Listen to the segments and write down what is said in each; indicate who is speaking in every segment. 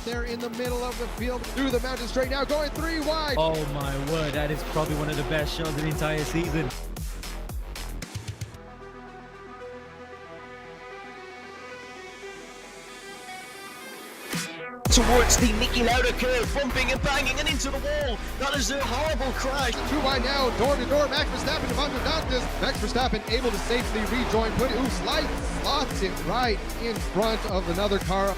Speaker 1: there in the middle of the field through the mountain straight now, going 3 wide.
Speaker 2: Oh my word, that is probably one of the best shots of the entire season.
Speaker 3: Towards the Nicky Lauda curve, bumping and banging and into the wall. That is a horrible crash.
Speaker 1: 2 wide now, door to door. Max Verstappen about to knock this. Max Verstappen able to safely rejoin. Slots it right in front of another car.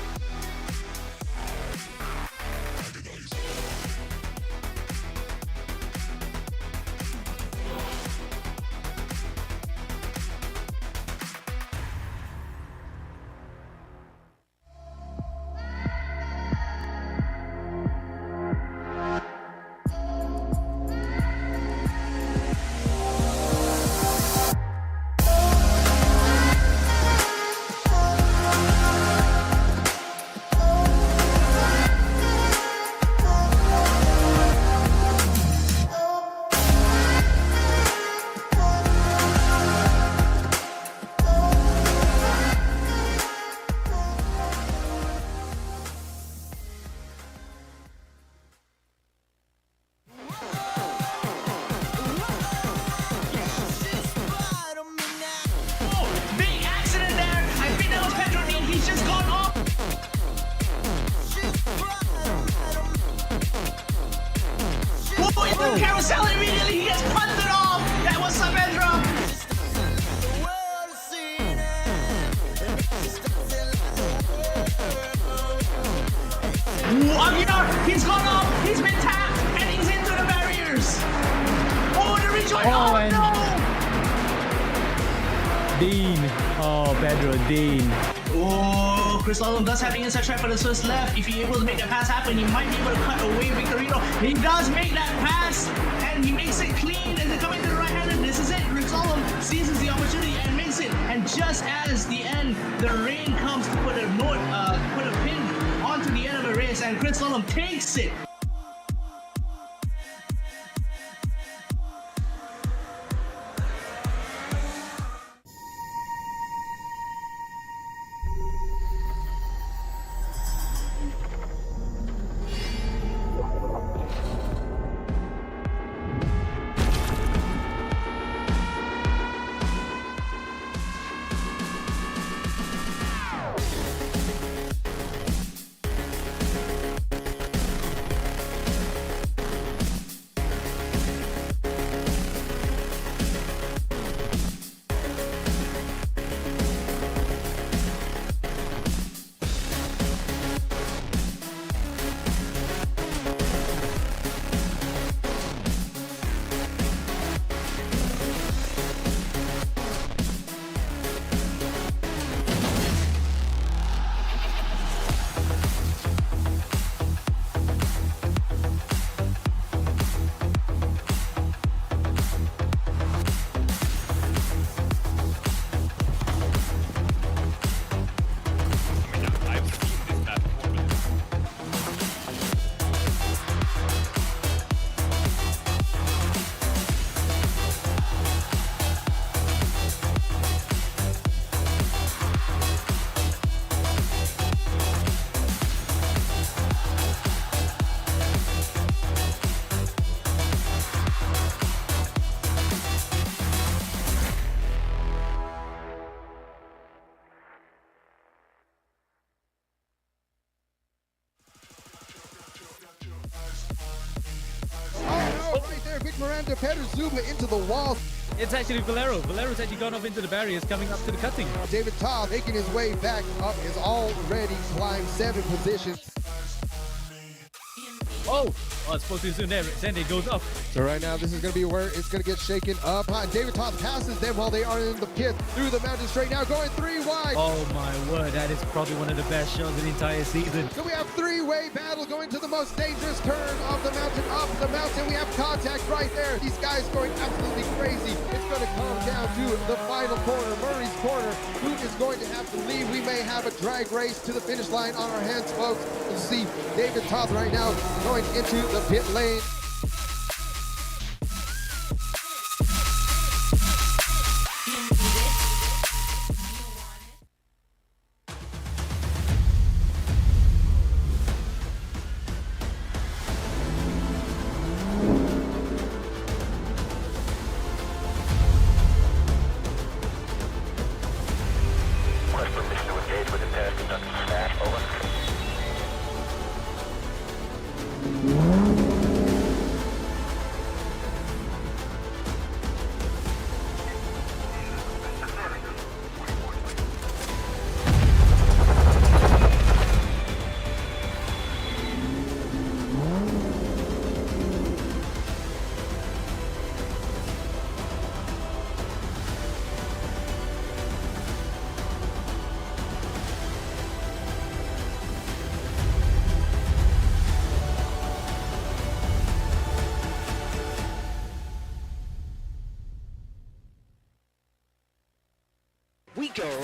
Speaker 4: Carousel immediately, he gets punted off. That was Saavedra. Aguilar, he's gone off. He's been tapped and he's into the barriers. Oh, the rejoin. Oh no.
Speaker 2: Dean. Oh, Pedro, Dean.
Speaker 4: Oh, Chris Lalum does have the inside track for the Swiss left. If he's able to make that pass happen, he might be able to cut away Victorino. He does make that pass, and he makes it clean as they come into the right hand. And this is it. Chris Lalum seizes the opportunity and makes it. And just as the end, the rain comes to put a pin onto the end of the race, and Chris Lalum takes it.
Speaker 1: Miranda Pedro Zuba into the wall.
Speaker 2: It's actually Valero. Valero's actually gone off into the barriers, coming up to the cutting.
Speaker 1: David Todd making his way back up, has already climbed 7 positions.
Speaker 2: Oh, it's supposed to be soon there. Sandy goes up.
Speaker 1: So right now, this is going to be where it's going to get shaken up. David Todd passes them while they are in the pit through the mountain straight now, going 3 wide.
Speaker 2: Oh my word, that is probably one of the best shows of the entire season.
Speaker 1: So we have 3-way battle going to the most dangerous turn of the mountain. Up the mountain, we have contact right there. These guys going absolutely crazy. It's going to come down to the final corner, Murray's corner. Who is going to have to leave? We may have a drag race to the finish line on our hands, folks. You see David Todd right now going into the pit lane.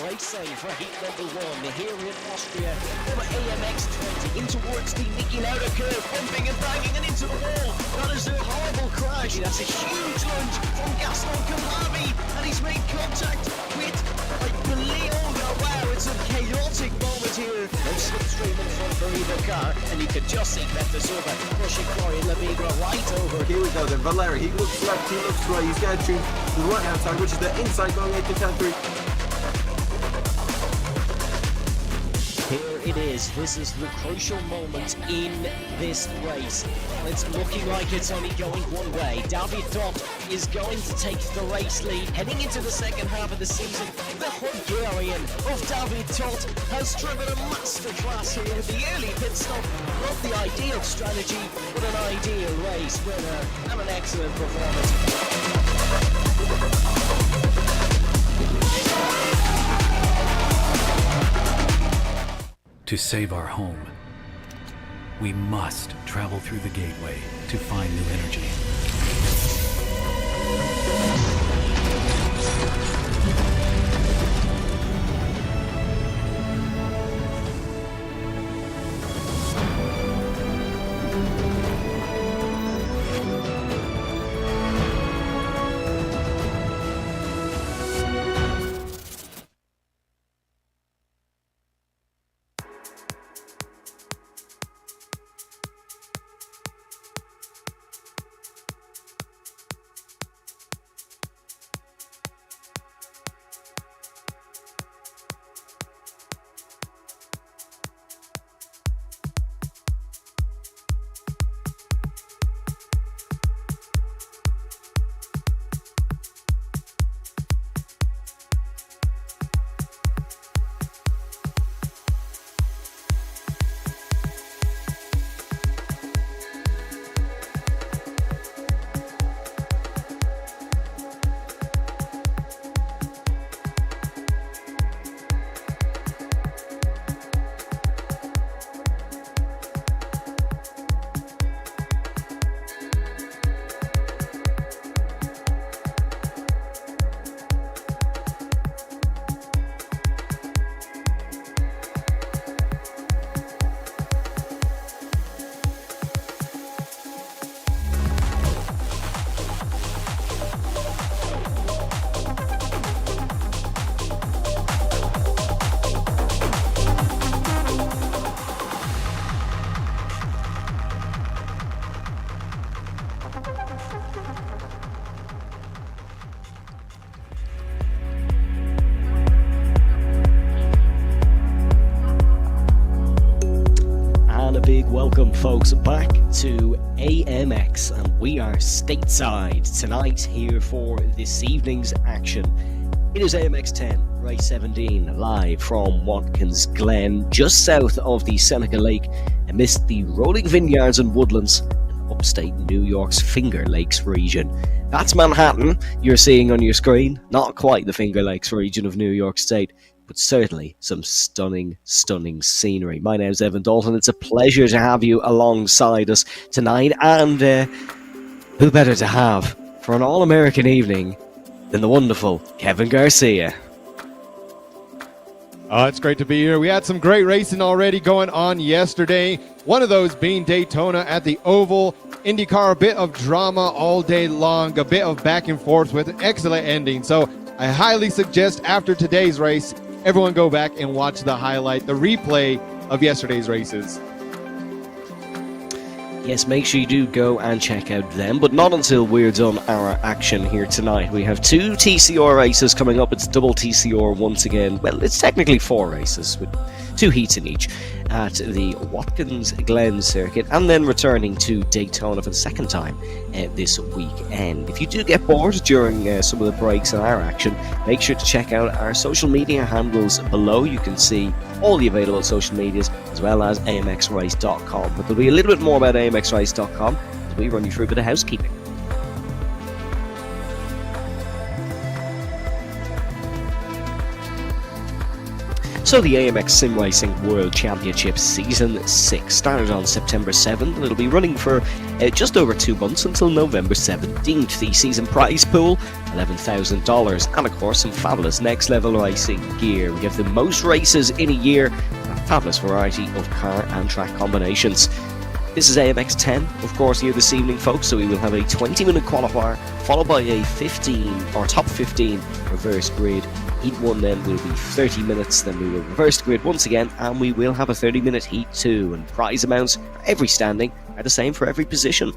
Speaker 3: racing for heat number 1 here in Austria. Over AMX20 in towards the Niki Lauda curve, bumping and banging and into the wall. That is a horrible crash. That's a huge lunge from Gaston Kallavi, and he's made contact with, I believe, wow, it's a chaotic moment here. No slipstream in front for either car, and you can just see Petra Silva pushing Florian Lamigra right over.
Speaker 5: Here we go then, Valeri, he looks left, he looks right, he's going to choose the right hand side, which is the inside going 8 to 10-3.
Speaker 3: Here it is. This is the crucial moment in this race. It's looking like it's only going one way. David Dott is going to take the race lead. Heading into the second half of the season, the Hungarian of David Dott has driven a masterclass here with the early pit stop. Not the ideal strategy, but an ideal race winner and an excellent performance.
Speaker 6: To save our home, we must travel through the gateway to find new energy.
Speaker 3: Welcome folks back to AMX, and we are stateside tonight here for this evening's action. It is AMX10 Race 17 live from Watkins Glen, just south of the Seneca Lake, amidst the rolling vineyards and woodlands in upstate New York's Finger Lakes region. That's Manhattan you're seeing on your screen, not quite the Finger Lakes region of New York State, but certainly some stunning scenery. My name's Evan Dalton. It's a pleasure to have you alongside us tonight, and who better to have for an all-American evening than the wonderful Kevin Garcia.
Speaker 1: It's great to be here. We had some great racing already going on yesterday. One of those being Daytona at the Oval. IndyCar, a bit of drama all day long, a bit of back and forth with an excellent ending. So I highly suggest after today's race, everyone go back and watch the replay of yesterday's races.
Speaker 3: Yes, make sure you do go and check out them, but not until we're done our action here tonight. We have 2 TCR races coming up. It's double TCR once again. Well, it's technically 4 races with 2 heats in each at the Watkins Glen circuit, and then returning to Daytona for the second time this weekend. If you do get bored during some of the breaks in our action, make sure to check out our social media handles below. You can see all the available social medias as well as amxrace.com. But there'll be a little bit more about amxrace.com as we run you through a bit of housekeeping. So the AMX Sim Racing World Championship Season 6 started on September 7th and it'll be running for just over 2 months until November 17th. The season prize pool, $11,000, and of course some fabulous next level racing gear. We have the most races in a year and a fabulous variety of car and track combinations. This is AMX10, of course, here this evening, folks, so we will have a 20-minute qualifier, followed by a top 15 reverse grid. Heat 1 then will be 30 minutes, then we will reverse the grid once again, and we will have a 30-minute Heat 2, and prize amounts for every standing are the same for every position.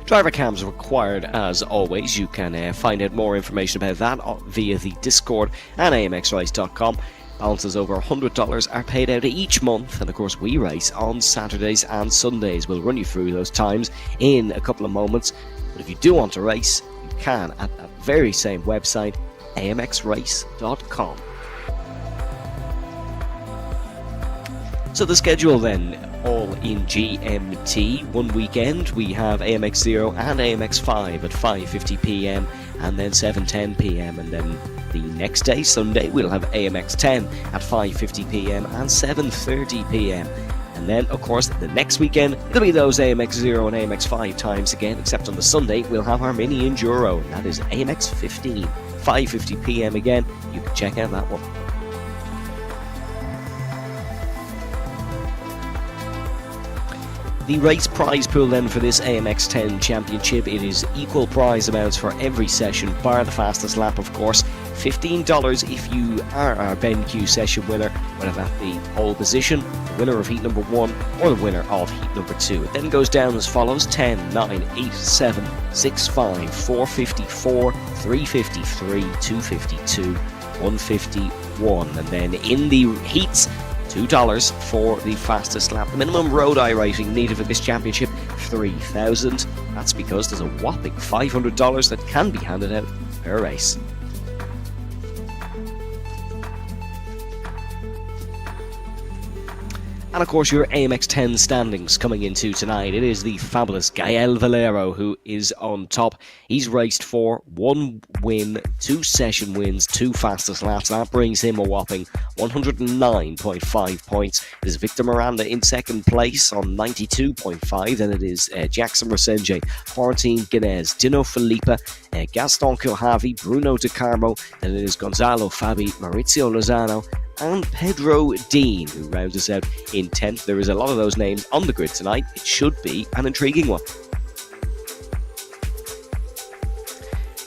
Speaker 3: Driver cams required as always. You can find out more information about that via the Discord and amxrace.com. Balances over $100 are paid out each month, and of course we race on Saturdays and Sundays. We'll run you through those times in a couple of moments, but if you do want to race, you can at that very same website, amxrace.com. So the schedule then, all in GMT. One weekend we have AMX 0 and AMX 5 at 5:50 PM and then 7:10 PM, and then the next day, Sunday, we'll have AMX 10 at 5:50 PM and 7:30 PM. And then, of course, the next weekend, it'll be those AMX 0 and AMX 5 times again, except on the Sunday, we'll have our mini Enduro, and that is AMX 15, 5:50 PM again. You can check out that one. The race prize pool then for this AMX 10 championship, it is equal prize amounts for every session, bar the fastest lap of course. $15 if you are our BenQ session winner, whether that be pole position, the winner of heat number 1, or the winner of heat number 2. It then goes down as follows: 10, 9, 8, 7, 6, 5, 454, 353, 252, 151. And then in the heats, $2 for the fastest lap. The minimum road iRacing needed for this championship, $3,000. That's because there's a whopping $500 that can be handed out per race. And of course your AMX 10 standings coming into tonight. It is the fabulous Gael Valero who is on top. He's raced for 1 win, 2 session wins, 2 fastest laps. That brings him a whopping 109.5 points. It is Victor Miranda in second place on 92.5. Then it is Jackson Resenge, Florentine Guinness, Dino Felipe, Gaston Kilhavi, Bruno De Carmo. Then it is Gonzalo Fabi, Maurizio Lozano, and Pedro Dean, who rounds us out in 10th. There is a lot of those names on the grid tonight. It should be an intriguing one.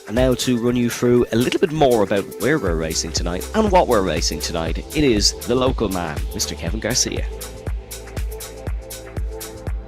Speaker 3: And now to run you through a little bit more about where we're racing tonight and what we're racing tonight. It is the local man, Mr. Kevin Garcia.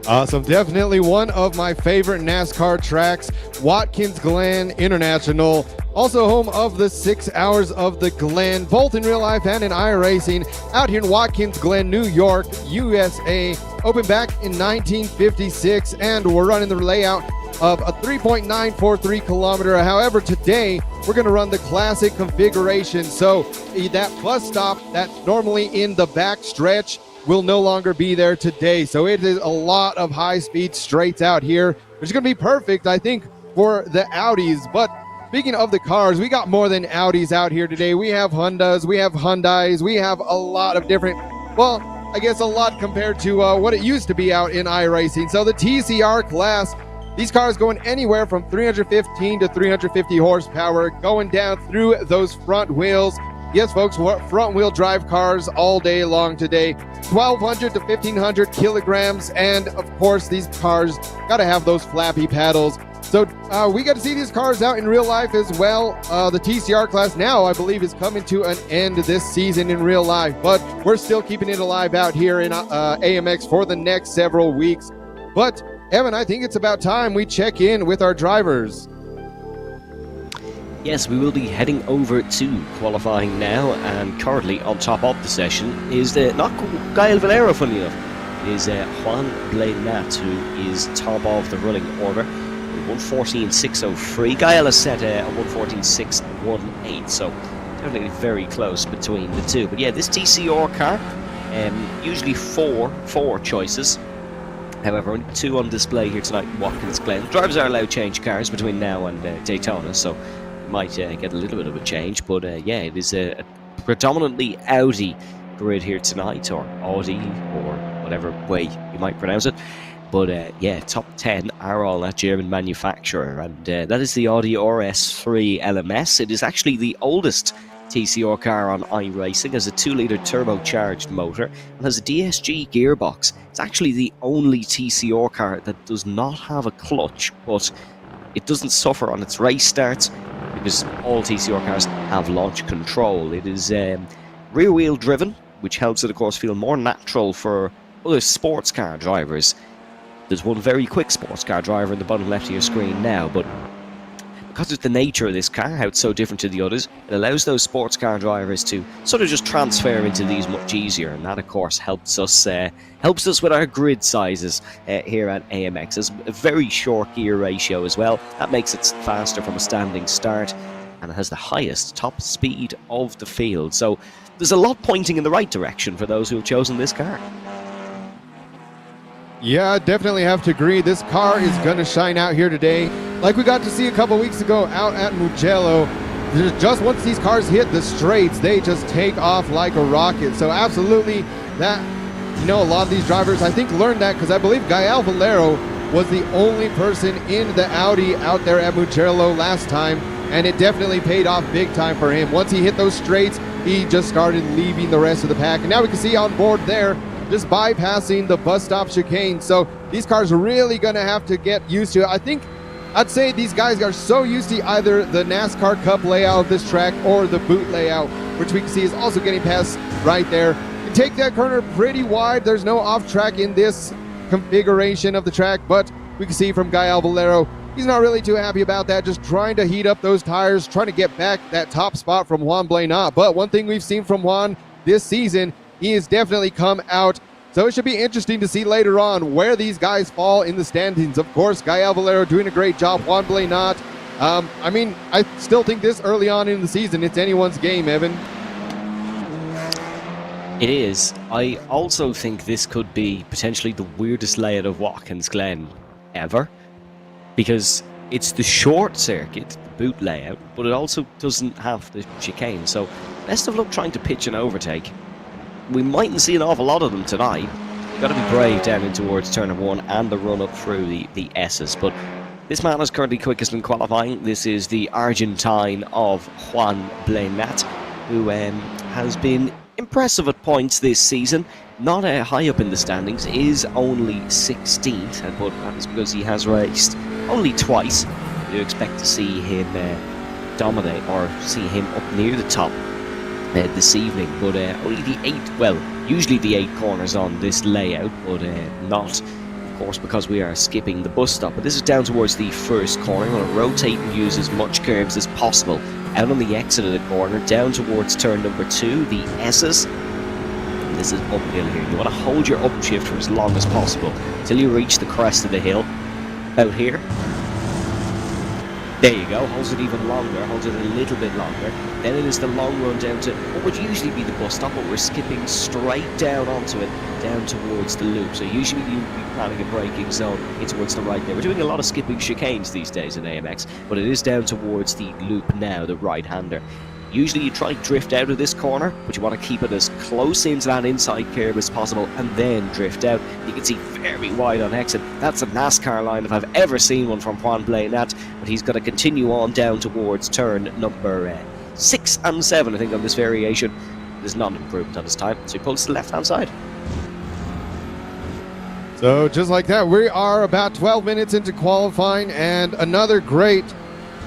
Speaker 1: Awesome. Definitely one of my favorite NASCAR tracks, Watkins Glen International. Also home of the 6 Hours of the Glen, both in real life and in iRacing, out here in Watkins Glen, New York, USA. Opened back in 1956, and we're running the layout of a 3.943 kilometer. However, today we're going to run the classic configuration. So that bus stop that's normally in the back stretch will no longer be there today. So it is a lot of high-speed straights out here, which is going to be perfect, I think, for the Audis. But speaking of the cars, we got more than Audis out here today. We have Hondas, we have Hyundais, we have a lot of different, well, I guess a lot compared to what it used to be out in iRacing. So the TCR Class, these cars going anywhere from 315 to 350 horsepower, going down through those front wheels. Yes, folks, front-wheel drive cars all day long today. 1,200 to 1,500 kilograms, and of course, these cars got to have those flappy paddles. So we got to see these cars out in real life as well. The TCR Class now, I believe, is coming to an end this season in real life, but we're still keeping it alive out here in AMX for the next several weeks. But, Evan, I think it's about time we check in with our drivers.
Speaker 3: Yes, we will be heading over to qualifying now, and currently on top of the session is not Gael Valero, funny enough. It is Juan Blenat, who is top of the running order. 114.603. Gael has set a 114.618, so definitely very close between the two. But yeah, this TCR car, usually four choices. However, only 2 on display here tonight in Watkins Glen. Drivers are allowed to change cars between now and Daytona, so might get a little bit of a change, but yeah, it is a predominantly Audi grid here tonight, or Audi, or whatever way you might pronounce it. But yeah, top 10 are all that German manufacturer, and that is the Audi RS3 LMS. It is actually the oldest TCR car on iRacing, has a 2-litre turbocharged motor and has a DSG gearbox. It's actually the only TCR car that does not have a clutch, but it doesn't suffer on its race starts because all TCR cars have launch control. It is rear-wheel driven, which helps it, of course, feel more natural for other sports car drivers. There's one very quick sports car driver in the bottom left of your screen now, but because of the nature of this car, how it's so different to the others, it allows those sports car drivers to sort of just transfer into these much easier, and that of course helps us with our grid sizes here at AMX. It's a very short gear ratio as well. That makes it faster from a standing start, and it has the highest top speed of the field. So there's a lot pointing in the right direction for those who have chosen this car.
Speaker 1: Yeah, I definitely have to agree. This car is going to shine out here today. Like we got to see a couple weeks ago out at Mugello, just once these cars hit the straights, they just take off like a rocket. So absolutely, that, you know, a lot of these drivers, I think, learned that because I believe Gael Valero was the only person in the Audi out there at Mugello last time, and it definitely paid off big time for him. Once he hit those straights, he just started leaving the rest of the pack. And now we can see on board there, just bypassing the bus stop chicane. So these cars are really going to have to get used to it. I'd say these guys are so used to either the NASCAR Cup layout of this track or the boot layout, which we can see is also getting past right there. You take that corner pretty wide. There's no off track in this configuration of the track, but we can see from Gael Valero, he's not really too happy about that, just trying to heat up those tires, trying to get back that top spot from Juan Blanat. But one thing we've seen from Juan this season, he has definitely come out. So it should be interesting to see later on where these guys fall in the standings. Of course, Gael Valero doing a great job. Juan Blanat. I mean, I still think this early on in the season, it's anyone's game, Evan.
Speaker 3: It is. I also think this could be potentially the weirdest layout of Watkins Glen ever, because it's the short circuit, the boot layout, but it also doesn't have the chicane. So best of luck trying to pitch an overtake. We mightn't see an awful lot of them tonight. You've got to be brave down in towards turn 1 and the run up through the S's. But this man is currently quickest in qualifying. This is the Argentine of Juan Blanat, who has been impressive at points this season. Not high up in the standings, is only 16th, but that is because he has raced only twice. You expect to see him dominate or see him up near the top this evening, but only the 8, well, usually the 8 corners on this layout, but not, of course, because we are skipping the bus stop. But this is down towards the first corner. I'm going to rotate and use as much curves as possible out on the exit of the corner, down towards turn number 2, the S's. And this is uphill here. You want to hold your upshift for as long as possible until you reach the crest of the hill out here. There you go, holds it even longer, holds it a little bit longer. Then it is the long run down to what would usually be the bus stop, but we're skipping straight down onto it, down towards the loop. So usually you'd be planning a braking zone in towards the right there. We're doing a lot of skipping chicanes these days in AMX, but it is down towards the loop now, the right-hander. Usually you try to drift out of this corner, but you want to keep it as close into that inside curve as possible and then drift out. You can see very wide on exit. That's a NASCAR line if I've ever seen one from Juan Blanat, but he's going to continue on down towards turn number 6 and 7, I think, on this variation. There's not an improvement on his time, so he pulls to the left-hand side.
Speaker 1: So just like that, we are about 12 minutes into qualifying, and another great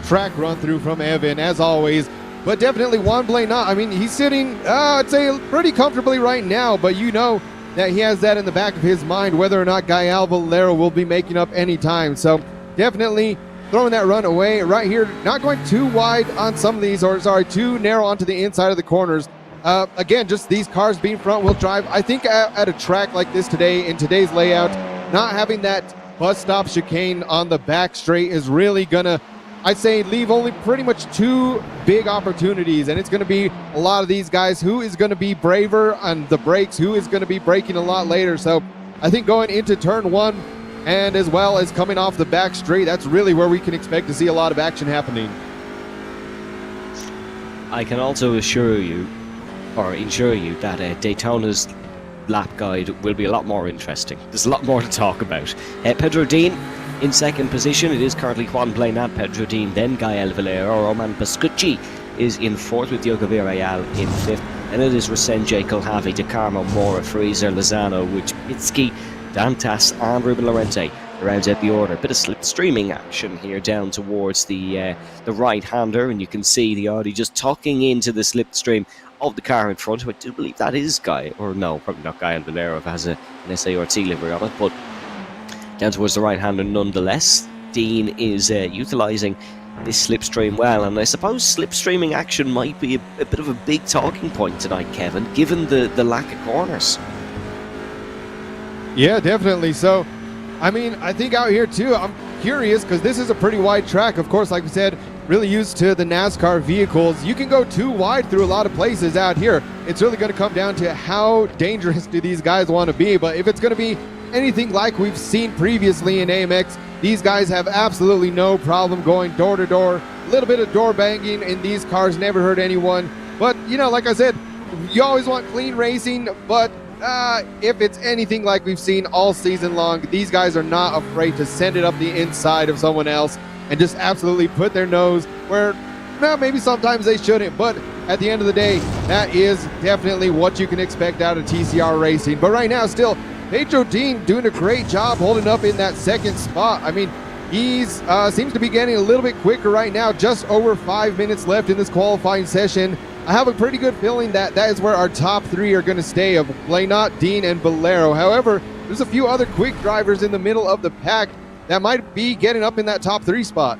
Speaker 1: track run through from Evan, as always. But definitely Juan Blanat, I mean, he's sitting, I'd say, pretty comfortably right now, but you know that he has that in the back of his mind, whether or not Gael Valero will be making up any time. So definitely throwing that run away right here, not going too wide on some of these, or sorry, too narrow onto the inside of the corners. Again, just these cars being front-wheel drive. I think at a track like this today, in today's layout, not having that bus stop chicane on the back straight is really gonna, I'd say, leave only pretty much 2 big opportunities, and it's going to be a lot of these guys. Who is going to be braver on the brakes? Who is going to be braking a lot later? So I think going into turn 1 and as well as coming off the back straight, that's really where we can expect to see a lot of action happening.
Speaker 3: I can also assure you that Daytona's lap guide will be a lot more interesting. There's a lot more to talk about. Pedro Dean in second position. It is currently Juan Plainat, Pedro Dean, then Gael Valero. Roman Pascucci is in fourth with Diogo Villarreal in fifth. And it is Resenje, Colhavi, De Carmo, Mora, Freezer, Lozano, Wichbitsky, Dantas and Ruben Lorente rounds out the order. Bit of slipstreaming action here down towards the right-hander, and you can see the Audi just tucking into the slipstream of the car in front. I do believe that is Guy, or no, probably not Guy Valero if it has an SART livery on it, but down towards the right-hander nonetheless. Dean is utilising this slipstream well, and I suppose slipstreaming action might be a bit of a big talking point tonight, Kevin, given the lack of corners.
Speaker 1: Yeah, definitely. So, I mean, I think out here too, I'm curious because this is a pretty wide track. Of course, like we said, really used to the NASCAR vehicles. You can go too wide through a lot of places out here. It's really going to come down to how dangerous do these guys want to be. But if it's going to be anything like we've seen previously in AMX, these guys have absolutely no problem going door to door. A little bit of door banging in these cars never hurt anyone. But, you know, like I said, you always want clean racing, but if it's anything like we've seen all season long, these guys are not afraid to send it up the inside of someone else and just absolutely put their nose where, well, maybe sometimes they shouldn't, but at the end of the day, that is definitely what you can expect out of TCR Racing. But right now, still, Pedro Dean doing a great job holding up in that second spot. I mean, he's seems to be getting a little bit quicker right now, just over 5 minutes left in this qualifying session. I have a pretty good feeling that that is where our top three are going to stay, of Plainat, Dean, and Valero. However, there's a few other quick drivers in the middle of the pack that might be getting up in that top three spot.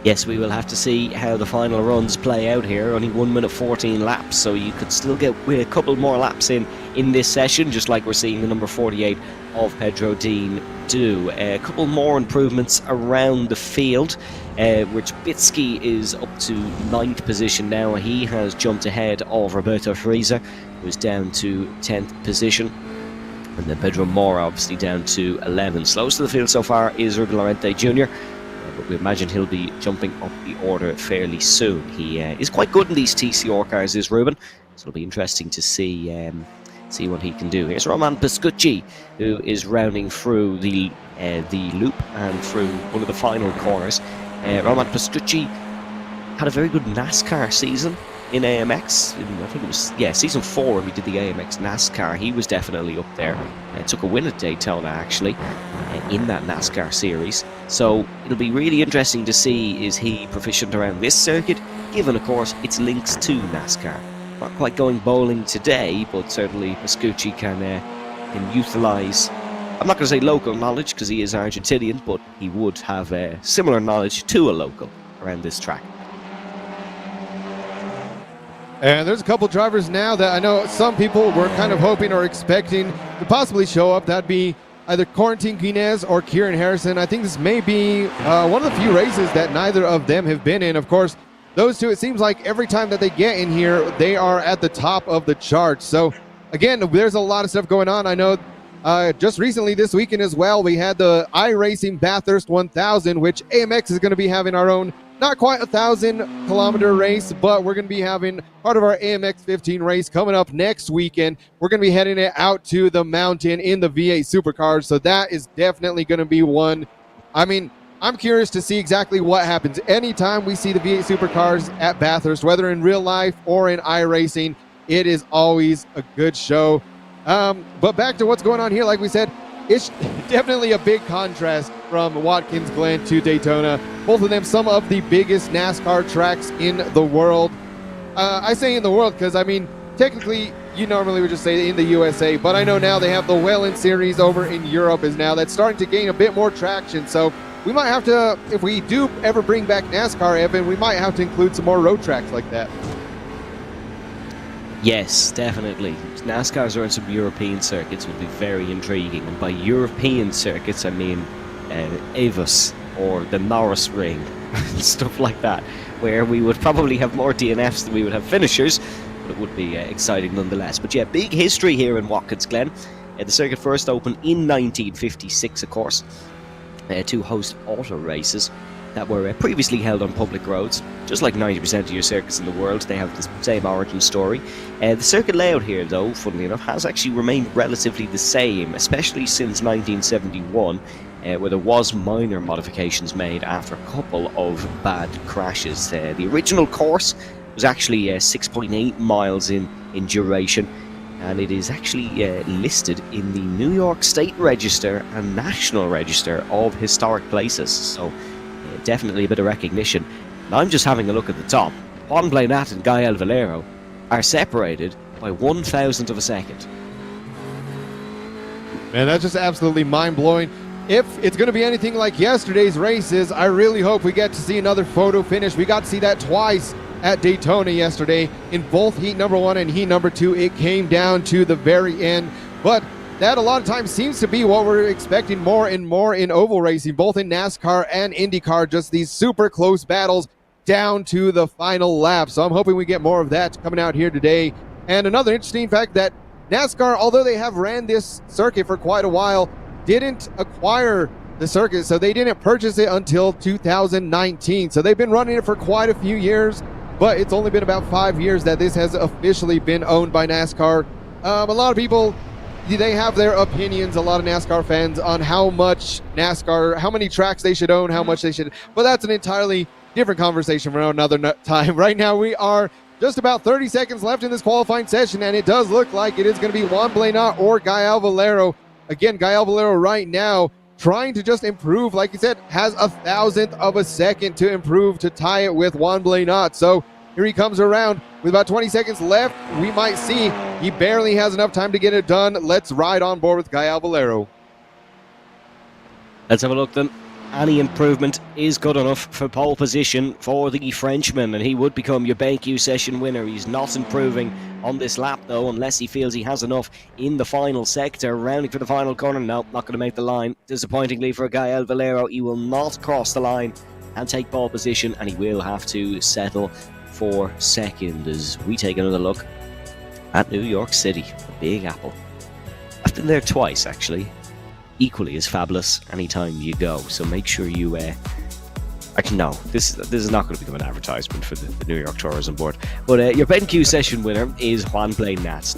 Speaker 3: Yes, we will have to see how the final runs play out here. Only 1 minute 14 laps, so you could still get a couple more laps in this session, just like we're seeing the number 48 of Pedro Dean do. A couple more improvements around the field. Wichbitsky is up to 9th position now. He has jumped ahead of Roberto Freezer, who's down to 10th position. And then Pedro Mora obviously down to 11. Slowest to the field so far is Ruben Lorente Jr., but we imagine he'll be jumping up the order fairly soon. He is quite good in these TCR cars, is Ruben, so it'll be interesting to see what he can do. Here's Roman Pascucci, who is rounding through the loop and through one of the final corners. Roman Pascucci had a very good NASCAR season in AMX. I think it was, season 4 when we did the AMX NASCAR. He was definitely up there. Took a win at Daytona, actually, in that NASCAR series. So it'll be really interesting to see, is he proficient around this circuit, given, of course, its links to NASCAR. Not quite going bowling today, but certainly Pascucci can utilise, I'm not going to say local knowledge, because he is Argentinian, but he would have similar knowledge to a local around this track.
Speaker 1: And there's a couple drivers now that I know some people were kind of hoping or expecting to possibly show up. That'd be either Corentin Guinez or Kieran Harrison. I think this may be one of the few races that neither of them have been in. Of course, those two, it seems like every time that they get in here, they are at the top of the charts. So, again, there's a lot of stuff going on. I know just recently this weekend as well, we had the iRacing Bathurst 1000, which AMX is going to be having our own, not quite 1,000-kilometer race, but we're going to be having part of our AMX 15 race coming up next weekend. We're going to be heading it out to the mountain in the V8 supercars, so that is definitely going to be one. I mean, I'm curious to see exactly what happens. Anytime we see the V8 supercars at Bathurst, whether in real life or in iRacing, it is always a good show. But back to what's going on here, like we said, it's definitely a big contrast from Watkins Glen to Daytona. Both of them some of the biggest NASCAR tracks in the world. I say in the world because, I mean, technically you normally would just say in the USA, but I know now they have the Welland Series over in Europe is now that's starting to gain a bit more traction. So we might have to, if we do ever bring back NASCAR, Evan, we might have to include some more road tracks like that.
Speaker 3: Yes, definitely. NASCARs around some European circuits would be very intriguing. And by European circuits, I mean Avis or the Norris Ring, stuff like that, where we would probably have more DNFs than we would have finishers, but it would be exciting nonetheless. But yeah, big history here in Watkins Glen. The circuit first opened in 1956, of course, to host auto races. that were previously held on public roads. Just like 90% of your circuits in the world, they have the same origin story. The circuit layout here, though, funnily enough, has actually remained relatively the same, especially since 1971, where there was minor modifications made after a couple of bad crashes. The original course was actually 6.8 miles in duration, and it is actually listed in the New York State Register and National Register of Historic Places, so definitely a bit of recognition. And I'm just having a look at the top. Juan Blanat and Gael Valero are separated by 1,000th of a second.
Speaker 1: Man, that's just absolutely mind-blowing. If it's going to be anything like yesterday's races, I really hope we get to see another photo finish. We got to see that twice at Daytona yesterday in both heat number 1 and heat number 2. It came down to the very end, but that a lot of times seems to be what we're expecting more and more in oval racing, both in NASCAR and IndyCar, just these super close battles down to the final lap. So I'm hoping we get more of that coming out here today. And another interesting fact that NASCAR, although they have ran this circuit for quite a while, didn't acquire the circuit, so they didn't purchase it until 2019. So they've been running it for quite a few years, but it's only been about 5 years that this has officially been owned by NASCAR. A lot of people, they have their opinions, a lot of NASCAR fans, on how much NASCAR, how many tracks they should own, how much they should, but that's an entirely different conversation for another time. Right now we are just about 30 seconds left in this qualifying session, and it does look like it is going to be Juan Blanat or Gael Valero. Again, Gael Valero right now trying to just improve, like you said, has 1,000th of a second to improve to tie it with Juan Blanat. So here he comes around with about 20 seconds left. We might see he barely has enough time to get it done. Let's ride on board with Gael Valero.
Speaker 3: Let's have a look then. Any improvement is good enough for pole position for the Frenchman, and he would become your BenQ session winner. He's not improving on this lap, though, unless he feels he has enough in the final sector. Rounding for the final corner. No, not going to make the line. Disappointingly for Gael Valero, he will not cross the line and take pole position, and he will have to settle for second as we take another look at New York City, the Big Apple. I've been there twice, actually. Equally as fabulous anytime you go, so make sure you actually no, this is not going to become an advertisement for the New York Tourism Board, but your BenQ session winner is Juan Blanat,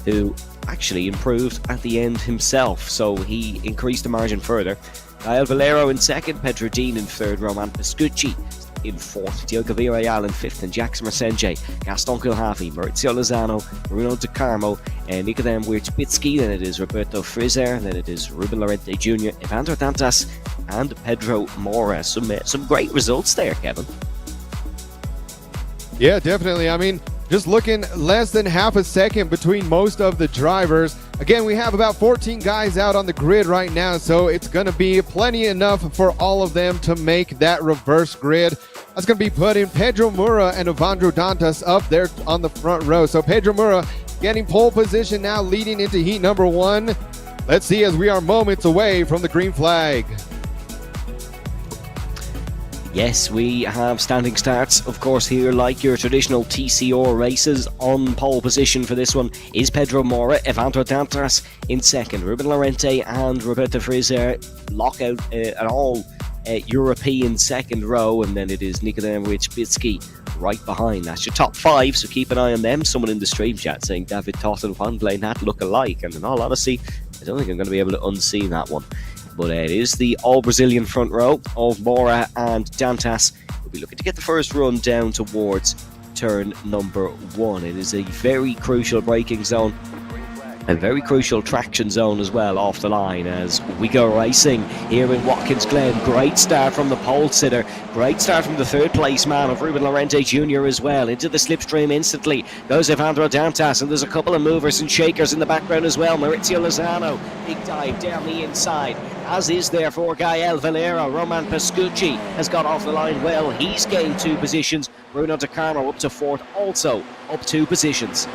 Speaker 3: who actually improved at the end himself, so he increased the margin further. Gael Valero in second, Pedro Dean in third, Roman Pascucci in fourth, Diogo Villarreal in fifth, and Jackson Mersenje, Gaston Kilhavi, Maurizio Lozano, Bruno De Carmo, and Nikodem Wierzbicki. Then it is Roberto Frizer, then it is Ruben Lorente Jr., Evandro Dantas, and Pedro Mora. Some great results there, Kevin.
Speaker 1: Yeah, definitely. I mean, just looking less than half a second between most of the drivers. Again, we have about 14 guys out on the grid right now, so it's going to be plenty enough for all of them to make that reverse grid. That's going to be putting Pedro Mura and Evandro Dantas up there on the front row. So Pedro Mura getting pole position now, leading into heat number 1. Let's see, as we are moments away from the green flag.
Speaker 3: Yes, we have standing starts, of course, here, like your traditional TCR races. On pole position for this one is Pedro Mora, Evandro Dantas in second, Ruben Lorente and Roberto Frizer lock out an all European second row, and then it is Nikodem Wierzbicki right behind. That's your top 5, so keep an eye on them. Someone in the stream chat saying David Toth and Juan Blanat look alike, and in all honesty, I don't think I'm going to be able to unsee that one. But it is the all-Brazilian front row of Mora and Dantas. We'll be looking to get the first run down towards turn number 1. It is a very crucial braking zone, a very crucial traction zone as well off the line as we go racing here in Watkins Glen. Great start from the pole sitter, great start from the third place man of Ruben Lorente Jr. as well. Into the slipstream instantly goes Evandro Dantas, and there's a couple of movers and shakers in the background as well. Maurizio Lozano, big dive down the inside, as is there for Gael Valero. Roman Pascucci has got off the line well, he's gained 2 positions. Bruno De Carmo up to 4th, also up 2 positions.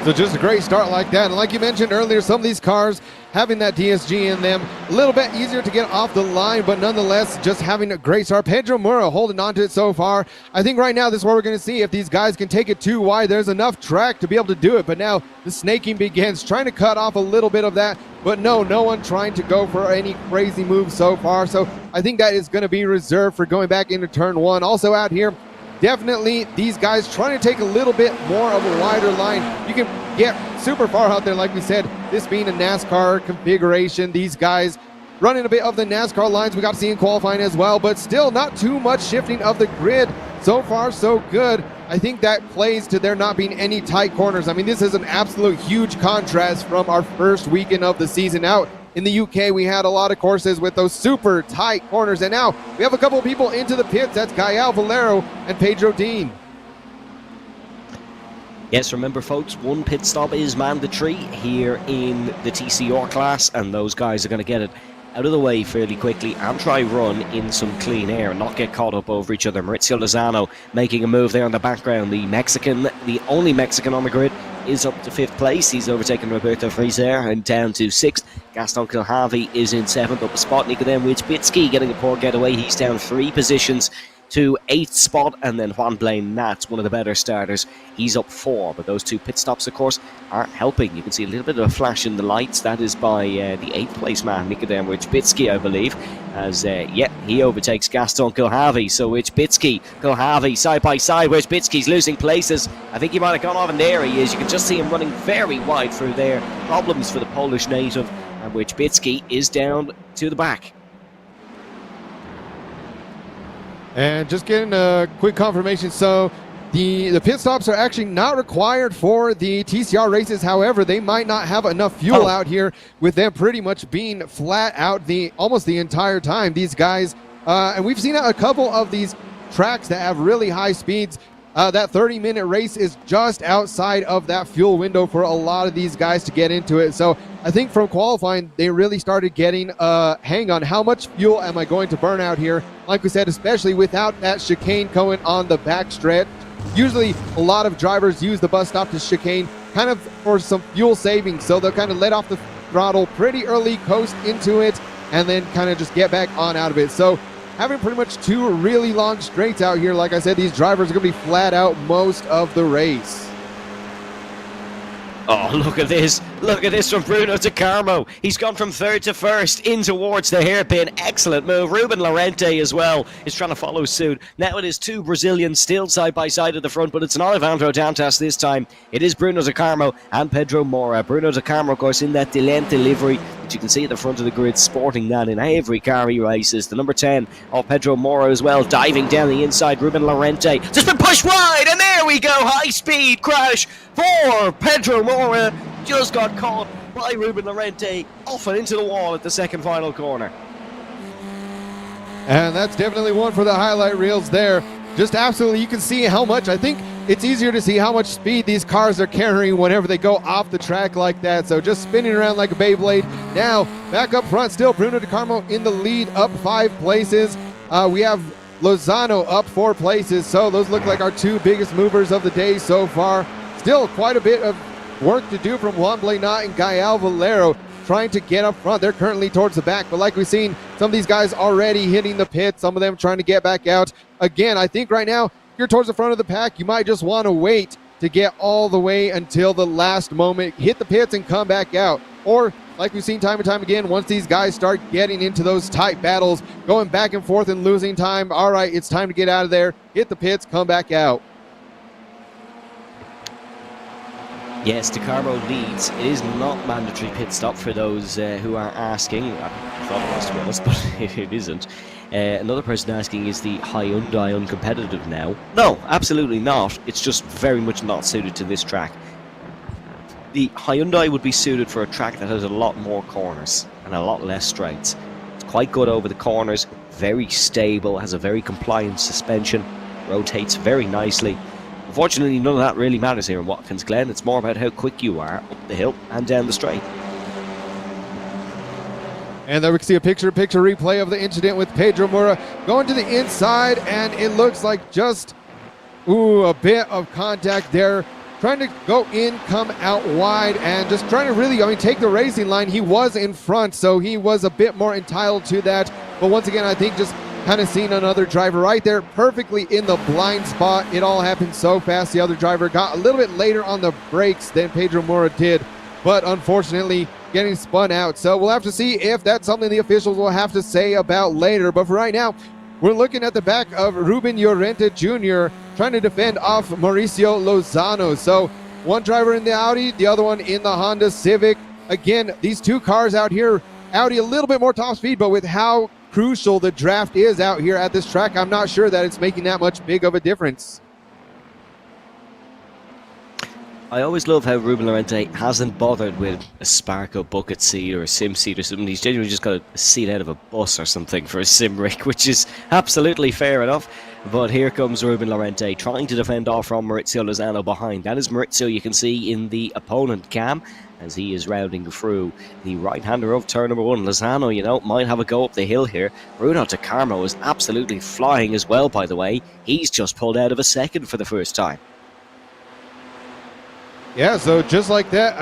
Speaker 1: So just a great start like that. And like you mentioned earlier, some of these cars having that DSG in them. A little bit easier to get off the line, but nonetheless, just having a great start. Pedro Mura holding on to it so far. I think right now this is what we're going to see. If these guys can take it too wide, there's enough track to be able to do it. But now the snaking begins, trying to cut off a little bit of that. But no one trying to go for any crazy moves so far. So I think that is going to be reserved for going back into turn one. Also out here, definitely these guys trying to take a little bit more of a wider line. You can get super far out there, like we said, this being a NASCAR configuration. These guys running a bit of the NASCAR lines we got to see in qualifying as well, but still not too much shifting of the grid. So far, so good. I think that plays to there not being any tight corners. I mean, this is an absolute huge contrast from our first weekend of the season. Out in the UK, we had a lot of courses with those super tight corners, and now we have a couple of people into the pits. That's Gael Valero and Pedro Dean.
Speaker 3: Yes, remember folks, one pit stop is mandatory here in the TCR class, and those guys are going to get it out of the way fairly quickly and try run in some clean air and not get caught up over each other. Maurizio Lozano making a move there in the background. The Mexican, the only Mexican on the grid, is up to 5th place. He's overtaken Roberto Friser and down to 6th. Gaston Kilhavy is in 7th, up a spot. Nikodem Witzbitsky getting a poor getaway. He's down 3 positions to 8th spot, and then Juan Blaine Nats, one of the better starters, he's up 4. But those 2 pit stops, of course, are helping. You can see a little bit of a flash in the lights. That is by the 8th place man, Nikodem Witzbitsky, I believe, as he overtakes Gaston Kilhavy. So Witzbitsky, Kilhavy side by side. Witzbitsky's losing places. I think he might have gone off, and there he is. You can just see him running very wide through there. Problems for the Polish native, and Witzbitsky is down to the back.
Speaker 1: And just getting a quick confirmation, so the pit stops are actually not required for the TCR races. However, they might not have enough fuel out here, with them pretty much being flat out almost the entire time. These guys, and we've seen a couple of these tracks that have really high speeds. That 30-minute race is just outside of that fuel window for a lot of these guys to get into it. So I think from qualifying, they really started getting a hang on how much fuel am I going to burn out here. Like we said, especially without that chicane going on the back stretch. Usually a lot of drivers use the bus stop to chicane kind of for some fuel savings. So they'll kind of let off the throttle pretty early, coast into it, and then kind of just get back on out of it. So having pretty much 2 really long straights out here, like I said, these drivers are going to be flat out most of the race.
Speaker 3: Oh, look at this. Look at this from Bruno De Carmo. He's gone from 3rd to 1st in towards the hairpin. Excellent move. Ruben Lorente as well is trying to follow suit. Now it is 2 Brazilians still side by side at the front, but it's not Evandro Dantas this time. It is Bruno De Carmo and Pedro Mora. Bruno De Carmo, of course, in that Delente livery that you can see at the front of the grid, sporting that in every car he races. The number 10 of Pedro Mora as well, diving down the inside. Ruben Lorente just been pushed wide, and there we go. High speed crash for Pedro Mora. Just got caught by Ruben Lorente off and into the wall at the second final corner.
Speaker 1: And that's definitely one for the highlight reels there. Just absolutely, you can see how much, I think it's easier to see how much speed these cars are carrying whenever they go off the track like that. So just spinning around like a Beyblade. Now, back up front, still Bruno De Carmo in the lead, up 5 places. We have Lozano up 4 places. So those look like our 2 biggest movers of the day so far. Still quite a bit of work to do from Juan Blanat and Gael Valero trying to get up front. They're currently towards the back, but like we've seen, some of these guys already hitting the pit, some of them trying to get back out. Again, I think right now, if you're towards the front of the pack, you might just want to wait to get all the way until the last moment, hit the pits and come back out. Or, like we've seen time and time again, once these guys start getting into those tight battles, going back and forth and losing time, all right, it's time to get out of there, hit the pits, come back out.
Speaker 3: Yes, De Carmo leads. It is not mandatory pit stop for those who are asking. I thought it was, to be honest, but it isn't. Another person asking, is the Hyundai uncompetitive now? No, absolutely not. It's just very much not suited to this track. The Hyundai would be suited for a track that has a lot more corners and a lot less straights. It's quite good over the corners, very stable, has a very compliant suspension, rotates very nicely. Unfortunately, none of that really matters here in Watkins Glen. It's more about how quick you are up the hill and down the straight.
Speaker 1: And there we can see a picture-to-picture replay of the incident with Pedro Mura going to the inside, and it looks like just a bit of contact there. trying to go in, come out wide, and just trying to really, take the racing line. He was in front, so he was a bit more entitled to that. But once again, I think just kind of seeing another driver right there perfectly in the blind spot. It all happened so fast. The other driver got a little bit later on the brakes than Pedro Mora did, but unfortunately getting spun out. So we'll have to see if that's something the officials will have to say about later. But for right now, we're looking at the back of Ruben Llorente Jr. trying to defend off Mauricio Lozano. So one driver in the Audi, the other one in the Honda Civic. Again, these two cars out here, Audi a little bit more top speed, but with how crucial the draft is out here at this track, I'm not sure that it's making that much big of a difference.
Speaker 3: I always love how Ruben Llorente hasn't bothered with a Sparco bucket seat or a sim seat or something. He's genuinely just got a seat out of a bus or something for a sim rig, which is absolutely fair enough. But here comes Ruben Llorente trying to defend off from Maurizio Lozano behind. That is Maurizio, you can see in the opponent cam as he is rounding through the right-hander of turn number 1. Lozano, might have a go up the hill here. Bruno De Carmo is absolutely flying as well, by the way. He's just pulled out of a second for the first time.
Speaker 1: Yeah, so just like that,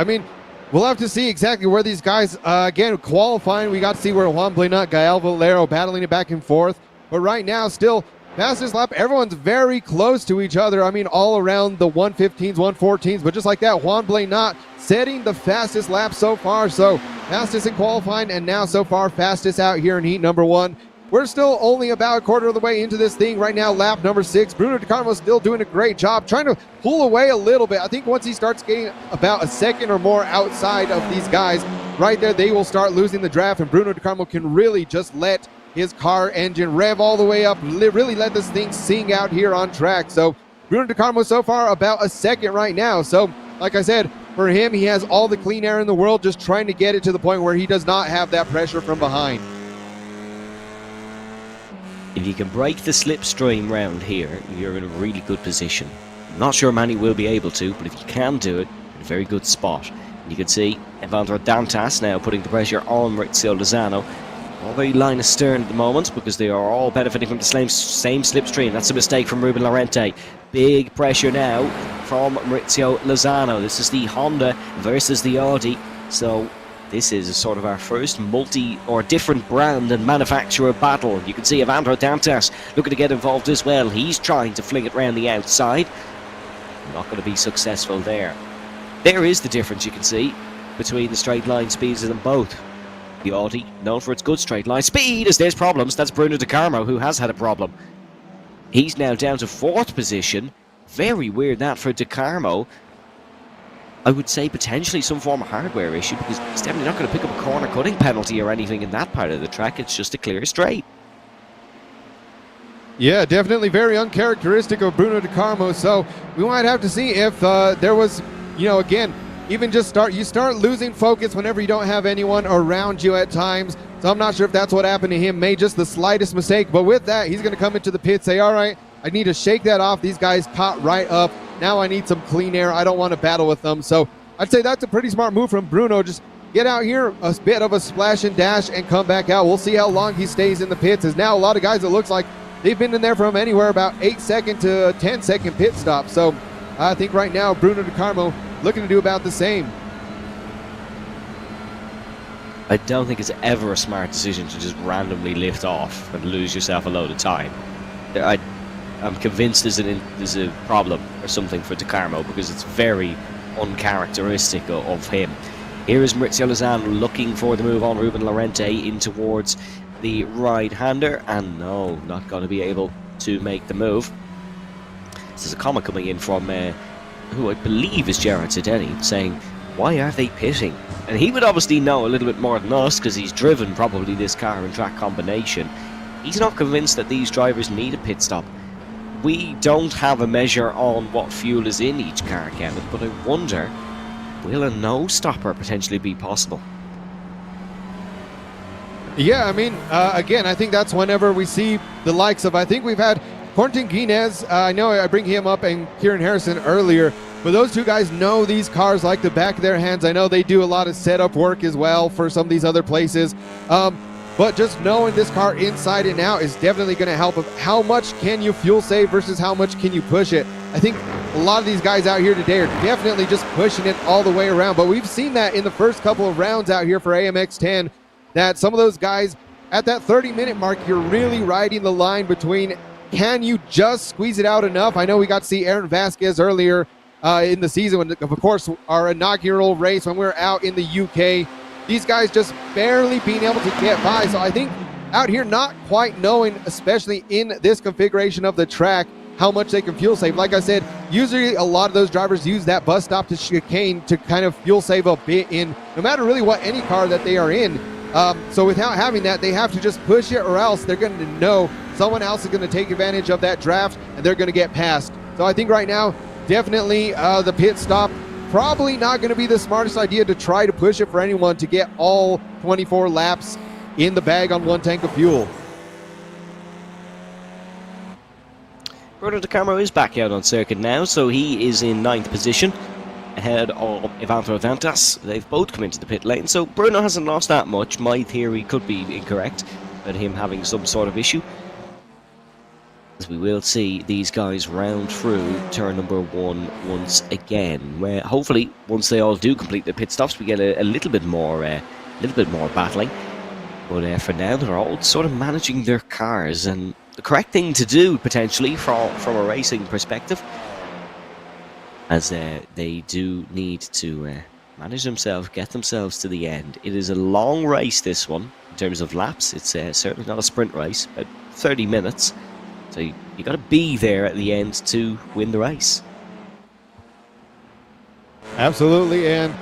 Speaker 1: we'll have to see exactly where these guys, again, qualifying. We got to see where Juan Blenat, Gael Valero battling it back and forth. But right now, still, fastest lap, everyone's very close to each other. All around the 115s, 114s. But just like that, Juan Blenat setting the fastest lap so far. So fastest in qualifying, and now so far fastest out here in heat number 1. We're still only about a quarter of the way into this thing right now, lap number 6. Bruno De Carmo still doing a great job, trying to pull away a little bit. I think once he starts getting about a second or more outside of these guys, right there, they will start losing the draft, and Bruno De Carmo can really just let his car engine rev all the way up, really let this thing sing out here on track. So Bruno De Carmo so far about a second right now. So like I said, for him, he has all the clean air in the world, just trying to get it to the point where he does not have that pressure from behind.
Speaker 3: If you can break the slipstream round here, you're in a really good position. I'm not sure many will be able to, but if you can do it, in a very good spot. And you can see Evandro Dantas now putting the pressure on Maurizio Lozano. All very line astern at the moment because they are all benefiting from the same slipstream. That's a mistake from Ruben Llorente. Big pressure now from Maurizio Lozano. This is the Honda versus the Audi. So this is sort of our first multi or different brand and manufacturer battle. You can see Evandro Dantas looking to get involved as well. He's trying to fling it around the outside. Not going to be successful there. There is the difference, you can see, between the straight line speeds of them both. The Audi, known for its good straight line speed, as there's problems. That's Bruno De Carmo, who has had a problem. He's now down to 4th position. Very weird that for De Carmo. I would say potentially some form of hardware issue, because he's definitely not going to pick up a corner cutting penalty or anything in that part of the track. It's just a clear straight.
Speaker 1: Yeah, definitely very uncharacteristic of Bruno De Carmo. So we might have to see if there was, again, even just you start losing focus whenever you don't have anyone around you at times. So I'm not sure if that's what happened to him. Made just the slightest mistake. But with that, he's going to come into the pit, say, all right, I need to shake that off. These guys caught right up. Now I need some clean air. I don't want to battle with them. So I'd say that's a pretty smart move from Bruno. Just get out here, a bit of a splash and dash, and come back out. We'll see how long he stays in the pits. As now a lot of guys, it looks like they've been in there from anywhere about 8-second to 10-second pit stop. So I think right now Bruno De Carmo looking to do about the same.
Speaker 3: I don't think it's ever a smart decision to just randomly lift off and lose yourself a load of time. I'm convinced there's a problem or something for De Carmo, because it's very uncharacteristic of him. Here is Maurizio Lozano looking for the move on Ruben Llorente in towards the right-hander, and no, not going to be able to make the move. This is a comment coming in from who I believe is Gerard Sedeni, saying, why are they pitting? And he would obviously know a little bit more than us, because he's driven probably this car and track combination. He's not convinced that these drivers need a pit stop. We don't have a measure on what fuel is in each car, Kevin, but I wonder, will a no stopper potentially be possible?
Speaker 1: Yeah, again, I think that's whenever we see the likes of, I think we've had Quentin Guinez, I know I bring him up, and Kieran Harrison earlier, but those two guys know these cars like the back of their hands. I know they do a lot of setup work as well for some of these other places. But just knowing this car inside and out is definitely going to help. How much can you fuel save versus how much can you push it? I think a lot of these guys out here today are definitely just pushing it all the way around. But we've seen that in the first couple of rounds out here for AMX 10, that some of those guys at that 30-minute mark, you're really riding the line between, can you just squeeze it out enough? I know we got to see Aaron Vasquez earlier in the season, when, of course, our inaugural race when we were out in the UK. These guys just barely being able to get by. So I think out here not quite knowing, especially in this configuration of the track, how much they can fuel save. Like I said, usually a lot of those drivers use that bus stop to chicane to kind of fuel save a bit in no matter really what any car that they are in. So without having that, they have to just push it, or else they're going to know someone else is going to take advantage of that draft and they're going to get passed. So I think right now, definitely the pit stop, probably not going to be the smartest idea to try to push it for anyone to get all 24 laps in the bag on one tank of fuel.
Speaker 3: Bruno De Camaro is back out on circuit now, so he is in 9th position, ahead of Ivanto Avantas. They've both come into the pit lane, so Bruno hasn't lost that much. My theory could be incorrect, but him having some sort of issue. As we will see these guys round through turn number 1 once again, where hopefully once they all do complete their pit stops, we get a little bit more battling. But for now, they're all sort of managing their cars, and the correct thing to do, potentially, from a racing perspective, as they do need to manage themselves, get themselves to the end. It is a long race, this one, in terms of laps. It's certainly not a sprint race, about 30 minutes. So you got to be there at the end to win the race.
Speaker 1: Absolutely, and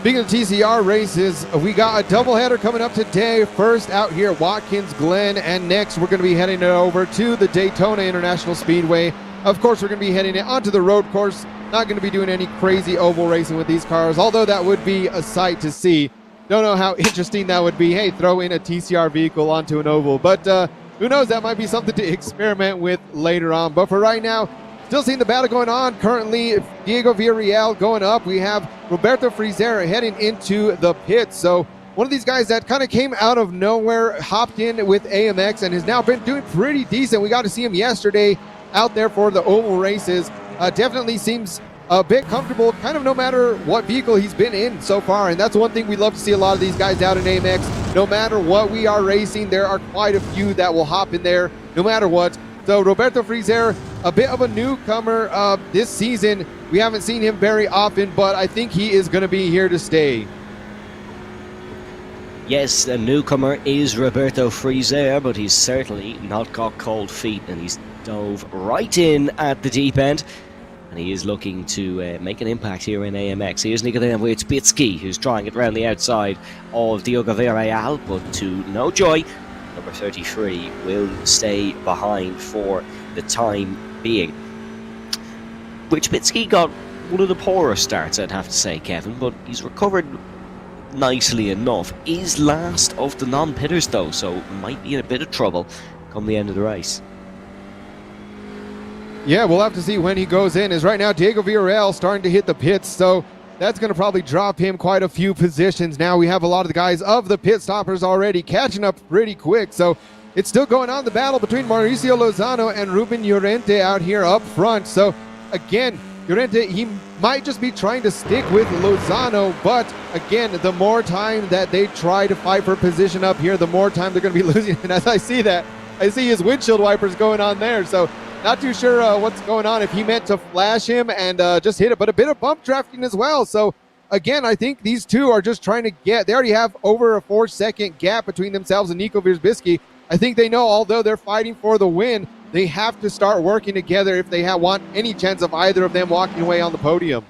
Speaker 1: speaking of TCR races, we got a doubleheader coming up today. First out here at Watkins Glen, and next we're going to be heading it over to the Daytona International Speedway. Of course, we're going to be heading it onto the road course. Not going to be doing any crazy oval racing with these cars, although that would be a sight to see. Don't know how interesting that would be. Hey, throw in a TCR vehicle onto an oval, but who knows, that might be something to experiment with later on. But for right now, still seeing the battle going on. Currently, Diego Villarreal going up. We have Roberto Frizzera heading into the pits. So one of these guys that kind of came out of nowhere, hopped in with AMX, and has now been doing pretty decent. We got to see him yesterday out there for the oval races. Definitely seems a bit comfortable, kind of no matter what vehicle he's been in so far. And that's one thing we love to see a lot of these guys out in AMX. No matter what we are racing, there are quite a few that will hop in there no matter what. So Roberto Frizzera, a bit of a newcomer this season. We haven't seen him very often, but I think he is going to be here to stay.
Speaker 3: Yes, the newcomer is Roberto Frizzera, but he's certainly not got cold feet, and he's dove right in at the deep end. And he is looking to make an impact here in AMX. Here's Nikodem Wojtbicki, who's trying it around the outside of Diogo Villarreal, but to no joy, number 33 will stay behind for the time being. Wojtbicki got one of the poorer starts, I'd have to say, Kevin, but he's recovered nicely enough. Is last of the non-pitters, though, so might be in a bit of trouble come the end of the race.
Speaker 1: Yeah, we'll have to see when he goes in. As right now, Diego Villarreal starting to hit the pits, so that's going to probably drop him quite a few positions. Now we have a lot of the guys of the pit stoppers already catching up pretty quick, so it's still going on, the battle between Mauricio Lozano and Ruben Llorente out here up front. So again, Llorente, he might just be trying to stick with Lozano, but again, the more time that they try to fight for position up here, the more time they're going to be losing. And as I see that, I see his windshield wipers going on there, so not too sure what's going on, if he meant to flash him and just hit it, but a bit of bump drafting as well. So again, I think these two are just trying to get, they already have over a 4-second gap between themselves and Nico Wierzbicki. I think they know, although they're fighting for the win, they have to start working together if they want any chance of either of them walking away on the podium.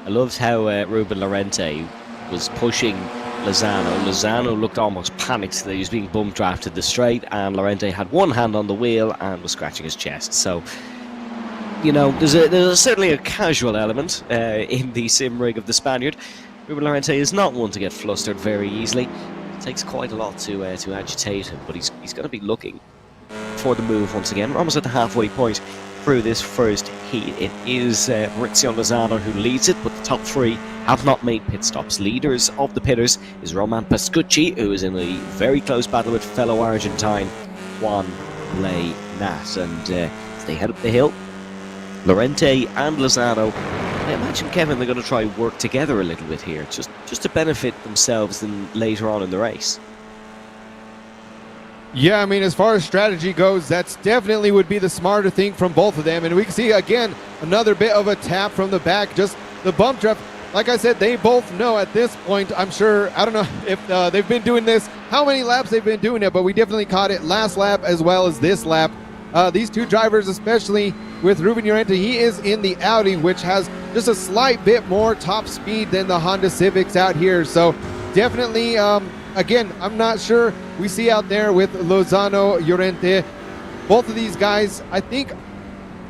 Speaker 3: I loved how Ruben Llorente was pushing Lozano. Lozano looked almost panicked that he was being bump drafted the straight, and Llorente had one hand on the wheel and was scratching his chest. So, you know, there's certainly a casual element in the sim rig of the Spaniard. Ruben Llorente is not one to get flustered very easily. It takes quite a lot to agitate him, but he's going to be looking for the move once again. We're almost at the halfway point through this first heat. It is Maurizio Lozano who leads it, but the top three have not made pit stops. Leaders of the pitters is Roman Pascucci, who is in a very close battle with fellow Argentine Juan Ley Nat. And as they head up the hill. Lorente and Lozano, I imagine, Kevin, they're going to try and work together a little bit here, just to benefit themselves later on in the race.
Speaker 1: Yeah, I mean, as far as strategy goes, that's definitely would be the smarter thing from both of them. And we can see, again, another bit of a tap from the back, just the bump draft. Like I said, they both know at this point, I'm sure, I don't know if they've been doing this, how many laps they've been doing it, but we definitely caught it last lap as well as this lap. These two drivers, especially with Ruben Llorente, he is in the Audi, which has just a slight bit more top speed than the Honda Civics out here. So definitely, again, I'm not sure we see out there with Lozano, Llorente. Both of these guys, I think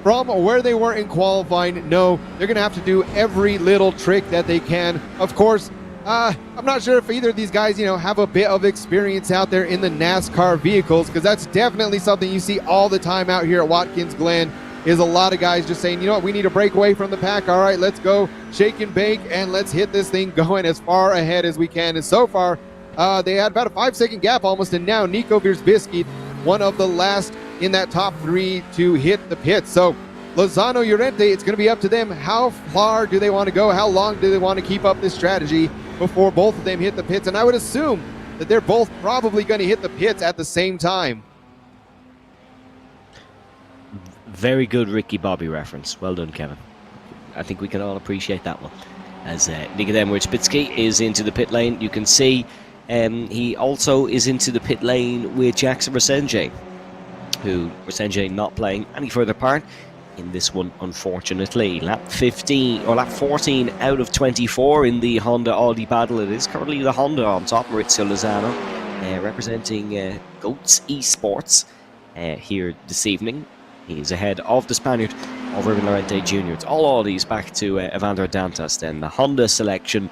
Speaker 1: from where they were in qualifying, no, they're going to have to do every little trick that they can. Of course, I'm not sure if either of these guys, have a bit of experience out there in the NASCAR vehicles, because that's definitely something you see all the time out here at Watkins Glen, is a lot of guys just saying, you know what, we need to break away from the pack. All right, let's go shake and bake, and let's hit this thing going as far ahead as we can. And so far, they had about a 5-second gap almost, and now Nico Wierzbicki, one of the last in that top 3 to hit the pits. So Lozano, Llorente, it's going to be up to them. How far do they want to go? How long do they want to keep up this strategy before both of them hit the pits? And I would assume that they're both probably going to hit the pits at the same time.
Speaker 3: Very good Ricky Bobby reference. Well done, Kevin. I think we can all appreciate that one. As Nico Wierzbicki is into the pit lane, you can see he also is into the pit lane with Jackson Resenje, who Resenje not playing any further part in this one, unfortunately. Lap 14 out of 24 in the Honda Audi battle. It is currently the Honda on top. Maurizio Lozano representing Goats Esports here this evening. He's ahead of the Spaniard of Ruben Llorente Jr. It's all Audis back to Evander Dantas. Then the Honda selection,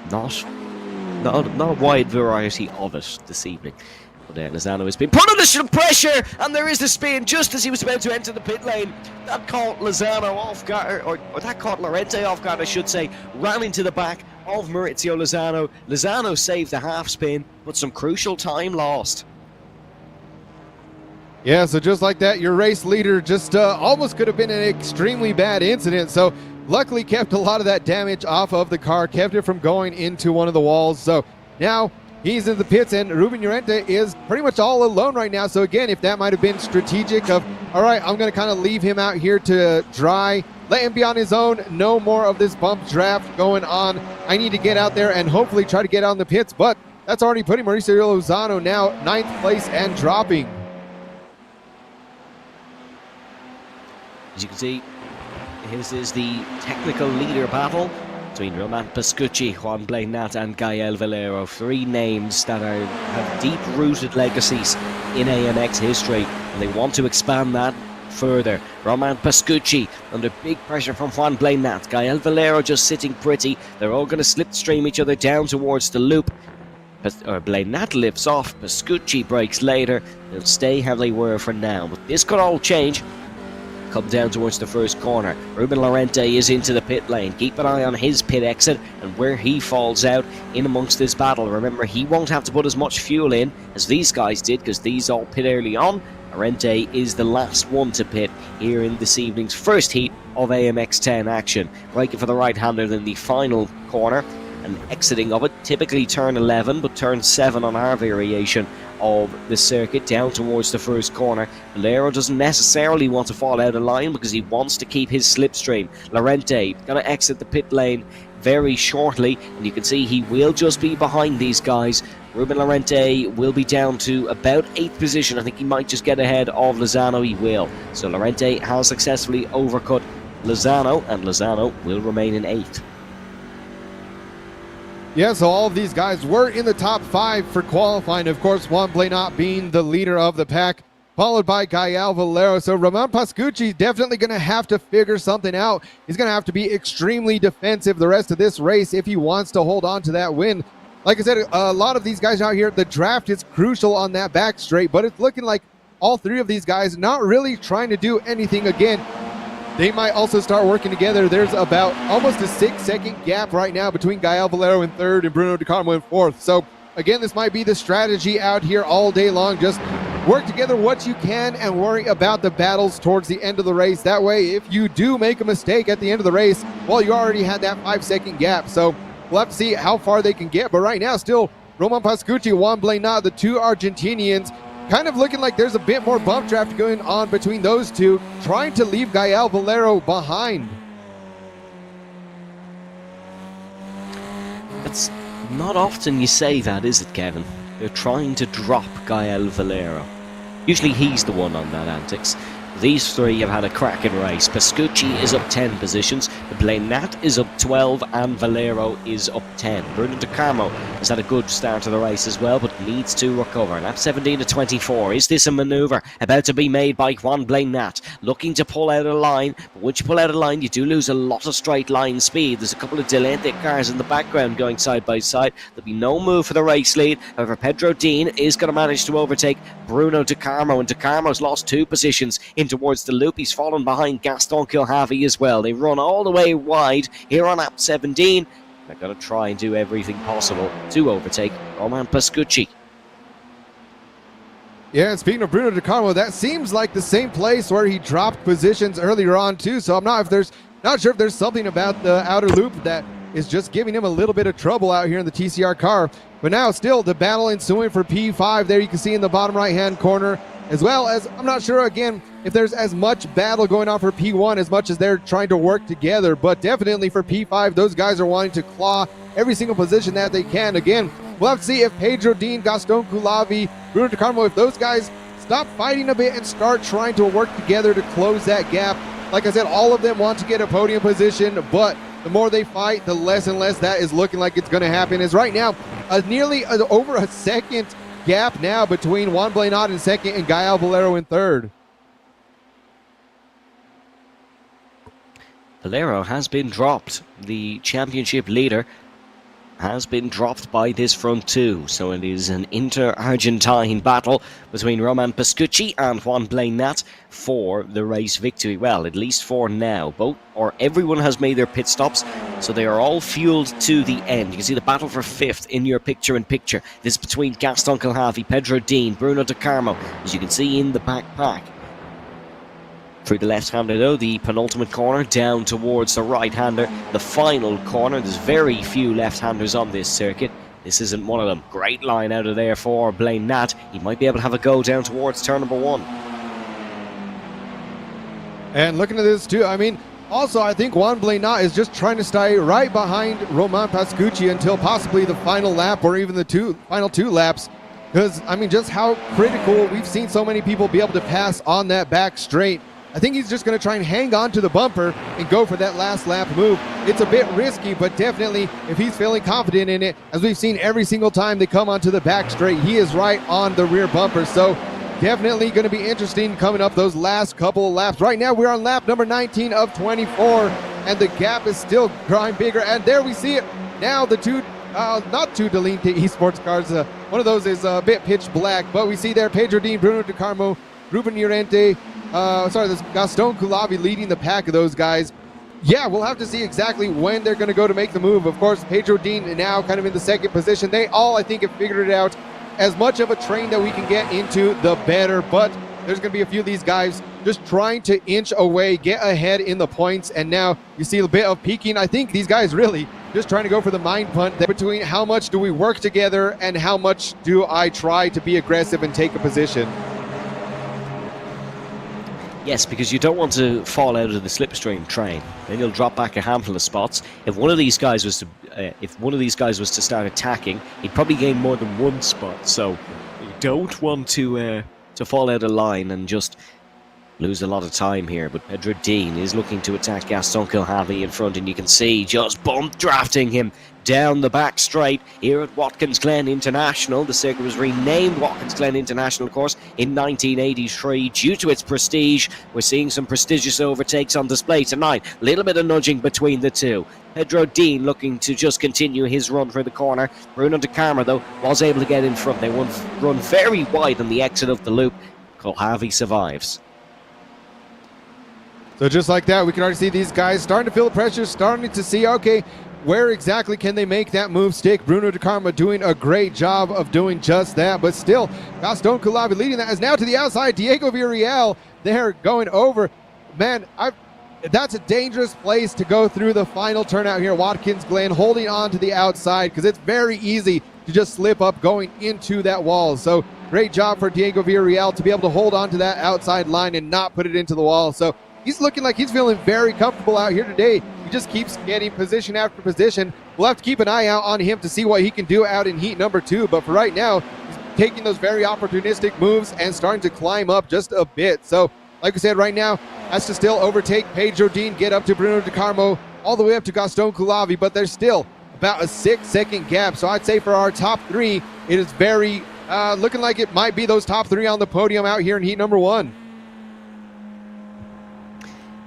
Speaker 3: not a wide variety of it this evening. But Lozano has been put under some pressure, and there is the spin just as he was about to enter the pit lane. That caught Lozano off guard, or that caught Llorente off guard, I should say. Ran into the back of Maurizio Lozano. Lozano saved the half spin, but some crucial time lost.
Speaker 1: Yeah, so just like that, your race leader just almost could have been an extremely bad incident. So luckily kept a lot of that damage off of the car, kept it from going into one of the walls. So now he's in the pits, and Ruben Llorente is pretty much all alone right now. So again, if that might have been strategic of, all right, I'm going to kind of leave him out here to dry, let him be on his own, no more of this bump draft going on. I need to get out there and hopefully try to get on the pits, but that's already putting Maurizio Lozano now 9th place and dropping.
Speaker 3: As you can see, this is the technical leader battle between Roman Pascucci, Juan Blainat and Gael Valero. 3 names that have deep-rooted legacies in AMX history, and they want to expand that further. Roman Pascucci under big pressure from Juan Blainat. Gael Valero just sitting pretty. They're all going to slipstream each other down towards the loop. Blainat lifts off, Pascucci breaks later. They'll stay how they were for now, but this could all change. Come down towards the first corner. Ruben Llorente is into the pit lane. Keep an eye on his pit exit and where he falls out in amongst this battle. Remember, he won't have to put as much fuel in as these guys did, because these all pit early on. Llorente is the last one to pit here in this evening's first heat of AMX10 action. Braking for the right-hander in the final corner and exiting of it. Typically turn 11, but turn 7 on our variation of the circuit down towards the first corner. Valero doesn't necessarily want to fall out of line because he wants to keep his slipstream. Llorente going to exit the pit lane very shortly, and you can see he will just be behind these guys. Ruben Llorente will be down to about 8th position. I think he might just get ahead of Lozano. He will. So Llorente has successfully overcut Lozano, and Lozano will remain in 8th.
Speaker 1: Yeah, so all of these guys were in the top 5 for qualifying. Of course, Juan Blainat being the leader of the pack, followed by Gael Valero. So Roman Pascucci definitely going to have to figure something out. He's going to have to be extremely defensive the rest of this race if he wants to hold on to that win. Like I said, a lot of these guys out here, the draft is crucial on that back straight, but it's looking like all 3 of these guys not really trying to do anything again. They might also start working together. There's about almost a 6-second gap right now between Gael Valero in 3rd and Bruno Di Carmo in 4th. So again, this might be the strategy out here all day long. Just work together what you can and worry about the battles towards the end of the race. That way, if you do make a mistake at the end of the race, well, you already had that 5-second gap. So we'll have to see how far they can get. But right now, still, Roman Pascucci, Juan Blanat, the two Argentinians, kind of looking like there's a bit more bump draft going on between those two, trying to leave Gael Valero behind.
Speaker 3: It's not often you say that, is it, Kevin? They're trying to drop Gael Valero. Usually he's the one on that antics. These three have had a cracking race. Pascucci is up 10 positions, Blanat is up 12, and Valero is up 10. Bruno De Carmo has had a good start to the race as well, but needs to recover. Lap 17 to 24. Is this a manoeuvre about to be made by Juan Blanat? Looking to pull out a line, but once you pull out a line, you do lose a lot of straight line speed. There's a couple of Delente cars in the background going side by side. There'll be no move for the race lead. However, Pedro Dean is going to manage to overtake Bruno De Carmo, and De Carmo's lost 2 positions in towards the loop. He's fallen behind Gaston Kilhavy as well. They run all the way wide here on lap 17. They're going to try and do everything possible to overtake Roman Pascucci.
Speaker 1: Yeah, and speaking of Bruno De Carmo, that seems like the same place where he dropped positions earlier on too. So I'm not sure if there's something about the outer loop that is just giving him a little bit of trouble out here in the TCR car. But now still the battle ensuing for P5 there you can see in the bottom right hand corner, as well as I'm not sure again if there's as much battle going on for P1 as much as they're trying to work together, but definitely for P5 those guys are wanting to claw every single position that they can. Again, we'll have to see if Pedro Dean, Gaston Culavi, Bruno De Carmo, if those guys stop fighting a bit and start trying to work together to close that gap. Like I said, all of them want to get a podium position, but the more they fight, the less and less that is looking like it's going to happen. Is right now nearly over a second gap now between Juan Blanat in second and Gael Valero in third.
Speaker 3: Valero has been dropped. The championship leader has been dropped by this front two, so it is an inter-Argentine battle between Roman Pascucci and Juan Blanat for the race victory. Well, at least for now. Everyone has made their pit stops, so they are all fueled to the end. You can see the battle for fifth in your picture-in-picture. This is between Gaston Kilhavy, Pedro Dean, Bruno De Carmo, as you can see in the backpack. Through the left-hander though, the penultimate corner down towards the right-hander. The final corner, there's very few left-handers on this circuit. This isn't one of them. Great line out of there for Blanat. He might be able to have a go down towards turn number 1.
Speaker 1: And looking at this too, I mean, also I think Juan Blanat is just trying to stay right behind Roman Pascucci until possibly the final lap or even the final two laps. Because, I mean, just how critical we've seen so many people be able to pass on that back straight. I think he's just going to try and hang on to the bumper and go for that last lap move. It's a bit risky, but definitely if he's feeling confident in it, as we've seen every single time they come onto the back straight, he is right on the rear bumper. So definitely going to be interesting coming up those last couple of laps. Right now we're on lap number 19 of 24, and the gap is still growing bigger. And there we see it. Now the two, not two Delente esports cars, one of those is a bit pitch black, but we see there Pedro Dean, Bruno De Carmo, Ruben Llorente, there's Gaston Culavi leading the pack of those guys. Yeah, we'll have to see exactly when they're going to go to make the move. Of course, Pedro Dean now kind of in the second position. They all, I think, have figured it out. As much of a train that we can get into, the better. But there's going to be a few of these guys just trying to inch away, get ahead in the points. And now you see a bit of peaking. I think these guys really just trying to go for the mind punt between how much do we work together and how much do I try to be aggressive and take a position.
Speaker 3: Yes, because you don't want to fall out of the slipstream train. Then you'll drop back a handful of spots. If one of these guys was to start attacking, he'd probably gain more than one spot. So you don't want to fall out of line and just lose a lot of time here. But Pedro Dean is looking to attack Gaston Kilhavy in front, and you can see just bump drafting him down the back straight here at Watkins Glen International. The circuit was renamed Watkins Glen International, of course, in 1983 due to its prestige. We're seeing some prestigious overtakes on display tonight. A little bit of nudging between the two. Pedro Dean looking to just continue his run for the corner. Bruno De Carmo, though, was able to get in front. They run very wide on the exit of the loop. Kilhavy survives.
Speaker 1: So just like that, we can already see these guys starting to feel the pressure, starting to see, okay, where exactly can they make that move stick? Bruno De Carmo doing a great job of doing just that, but still, Gaston Culavi leading that, is now to the outside. Diego Villarreal there going over. Man, that's a dangerous place to go through the final turnout here. Watkins Glen holding on to the outside because it's very easy to just slip up going into that wall. So great job for Diego Villarreal to be able to hold on to that outside line and not put it into the wall. So he's looking like he's feeling very comfortable out here today. He just keeps getting position after position. We'll have to keep an eye out on him to see what he can do out in heat number 2. But for right now, he's taking those very opportunistic moves and starting to climb up just a bit. So like we said, right now, has to still overtake Pedro Dean, get up to Bruno De Carmo, all the way up to Gaston Culavi, but there's still about a 6-second gap. So I'd say for our top 3, it is very looking like it might be those top 3 on the podium out here in heat number 1.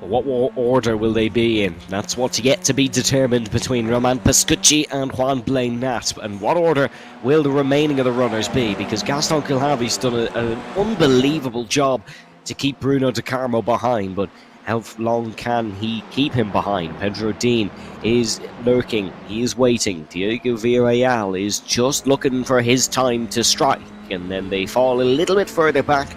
Speaker 3: What order will they be in? That's what's yet to be determined between Roman Pascucci and Juan Blainat. And what order will the remaining of the runners be? Because Gaston Culavi's done an unbelievable job to keep Bruno De Carmo behind, but how long can he keep him behind? Pedro Dean is lurking, he is waiting. Diego Villarreal is just looking for his time to strike, and then they fall a little bit further back,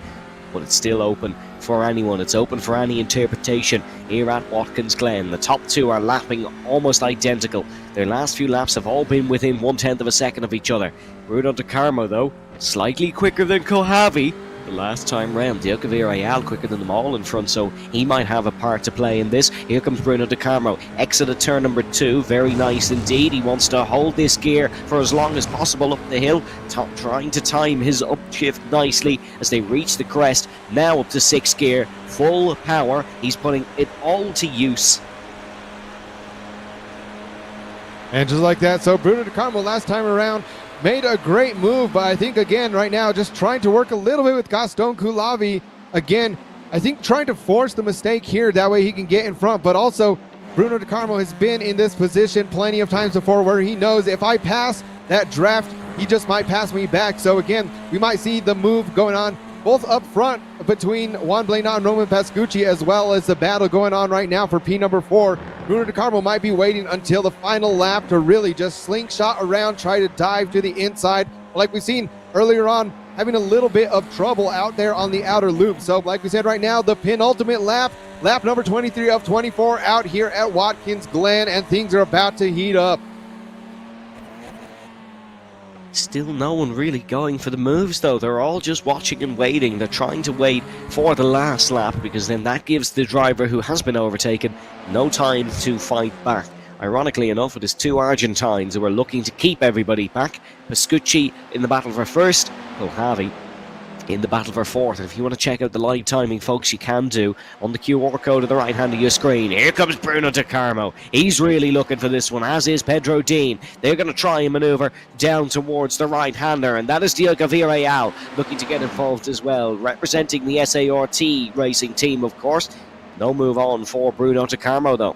Speaker 3: but it's still open for anyone. It's open for any interpretation here at Watkins Glen. The top 2 are lapping almost identical. Their last few laps have all been within 1/10 of a second of each other. Bruno De Carmo, though, slightly quicker than Culavi the last time round. Diego Villarreal quicker than them all in front, so he might have a part to play in this. Here comes Bruno De Carmo, exit at turn number 2, very nice indeed. He wants to hold this gear for as long as possible up the hill, trying to time his upshift nicely as they reach the crest. Now up to 6th gear, full power. He's putting it all to use.
Speaker 1: And just like that, so Bruno De Carmo last time around made a great move, but I think again right now just trying to work a little bit with Gaston Culavi. Again, I think trying to force the mistake here, that way he can get in front, but also Bruno De Carmo has been in this position plenty of times before where he knows if I pass that draft, he just might pass me back. So again, we might see the move going on both up front between Juan Blainat and Roman Pascucci, as well as the battle going on right now for P number 4. Bruno De Carmo might be waiting until the final lap to really just slingshot around, try to dive to the inside, like we've seen earlier on, having a little bit of trouble out there on the outer loop. So like we said right now, the penultimate lap, lap number 23 of 24 out here at Watkins Glen, and things are about to heat up.
Speaker 3: Still no one really going for the moves though. They're all just watching and waiting. They're trying to wait for the last lap, because then that gives the driver who has been overtaken no time to fight back. Ironically enough, it is 2 Argentines who are looking to keep everybody back. Pascucci in the battle for 1st, Culavi in the battle for 4th. And if you want to check out the live timing, folks, you can do on the QR code at the right hand of your screen. Here comes Bruno De Carmo. He's really looking for this one, as is Pedro Dean. They're going to try and maneuver down towards the right hander, and that is Diego Villarreal looking to get involved as well, representing the SART racing team, of course. No move on for Bruno De Carmo though.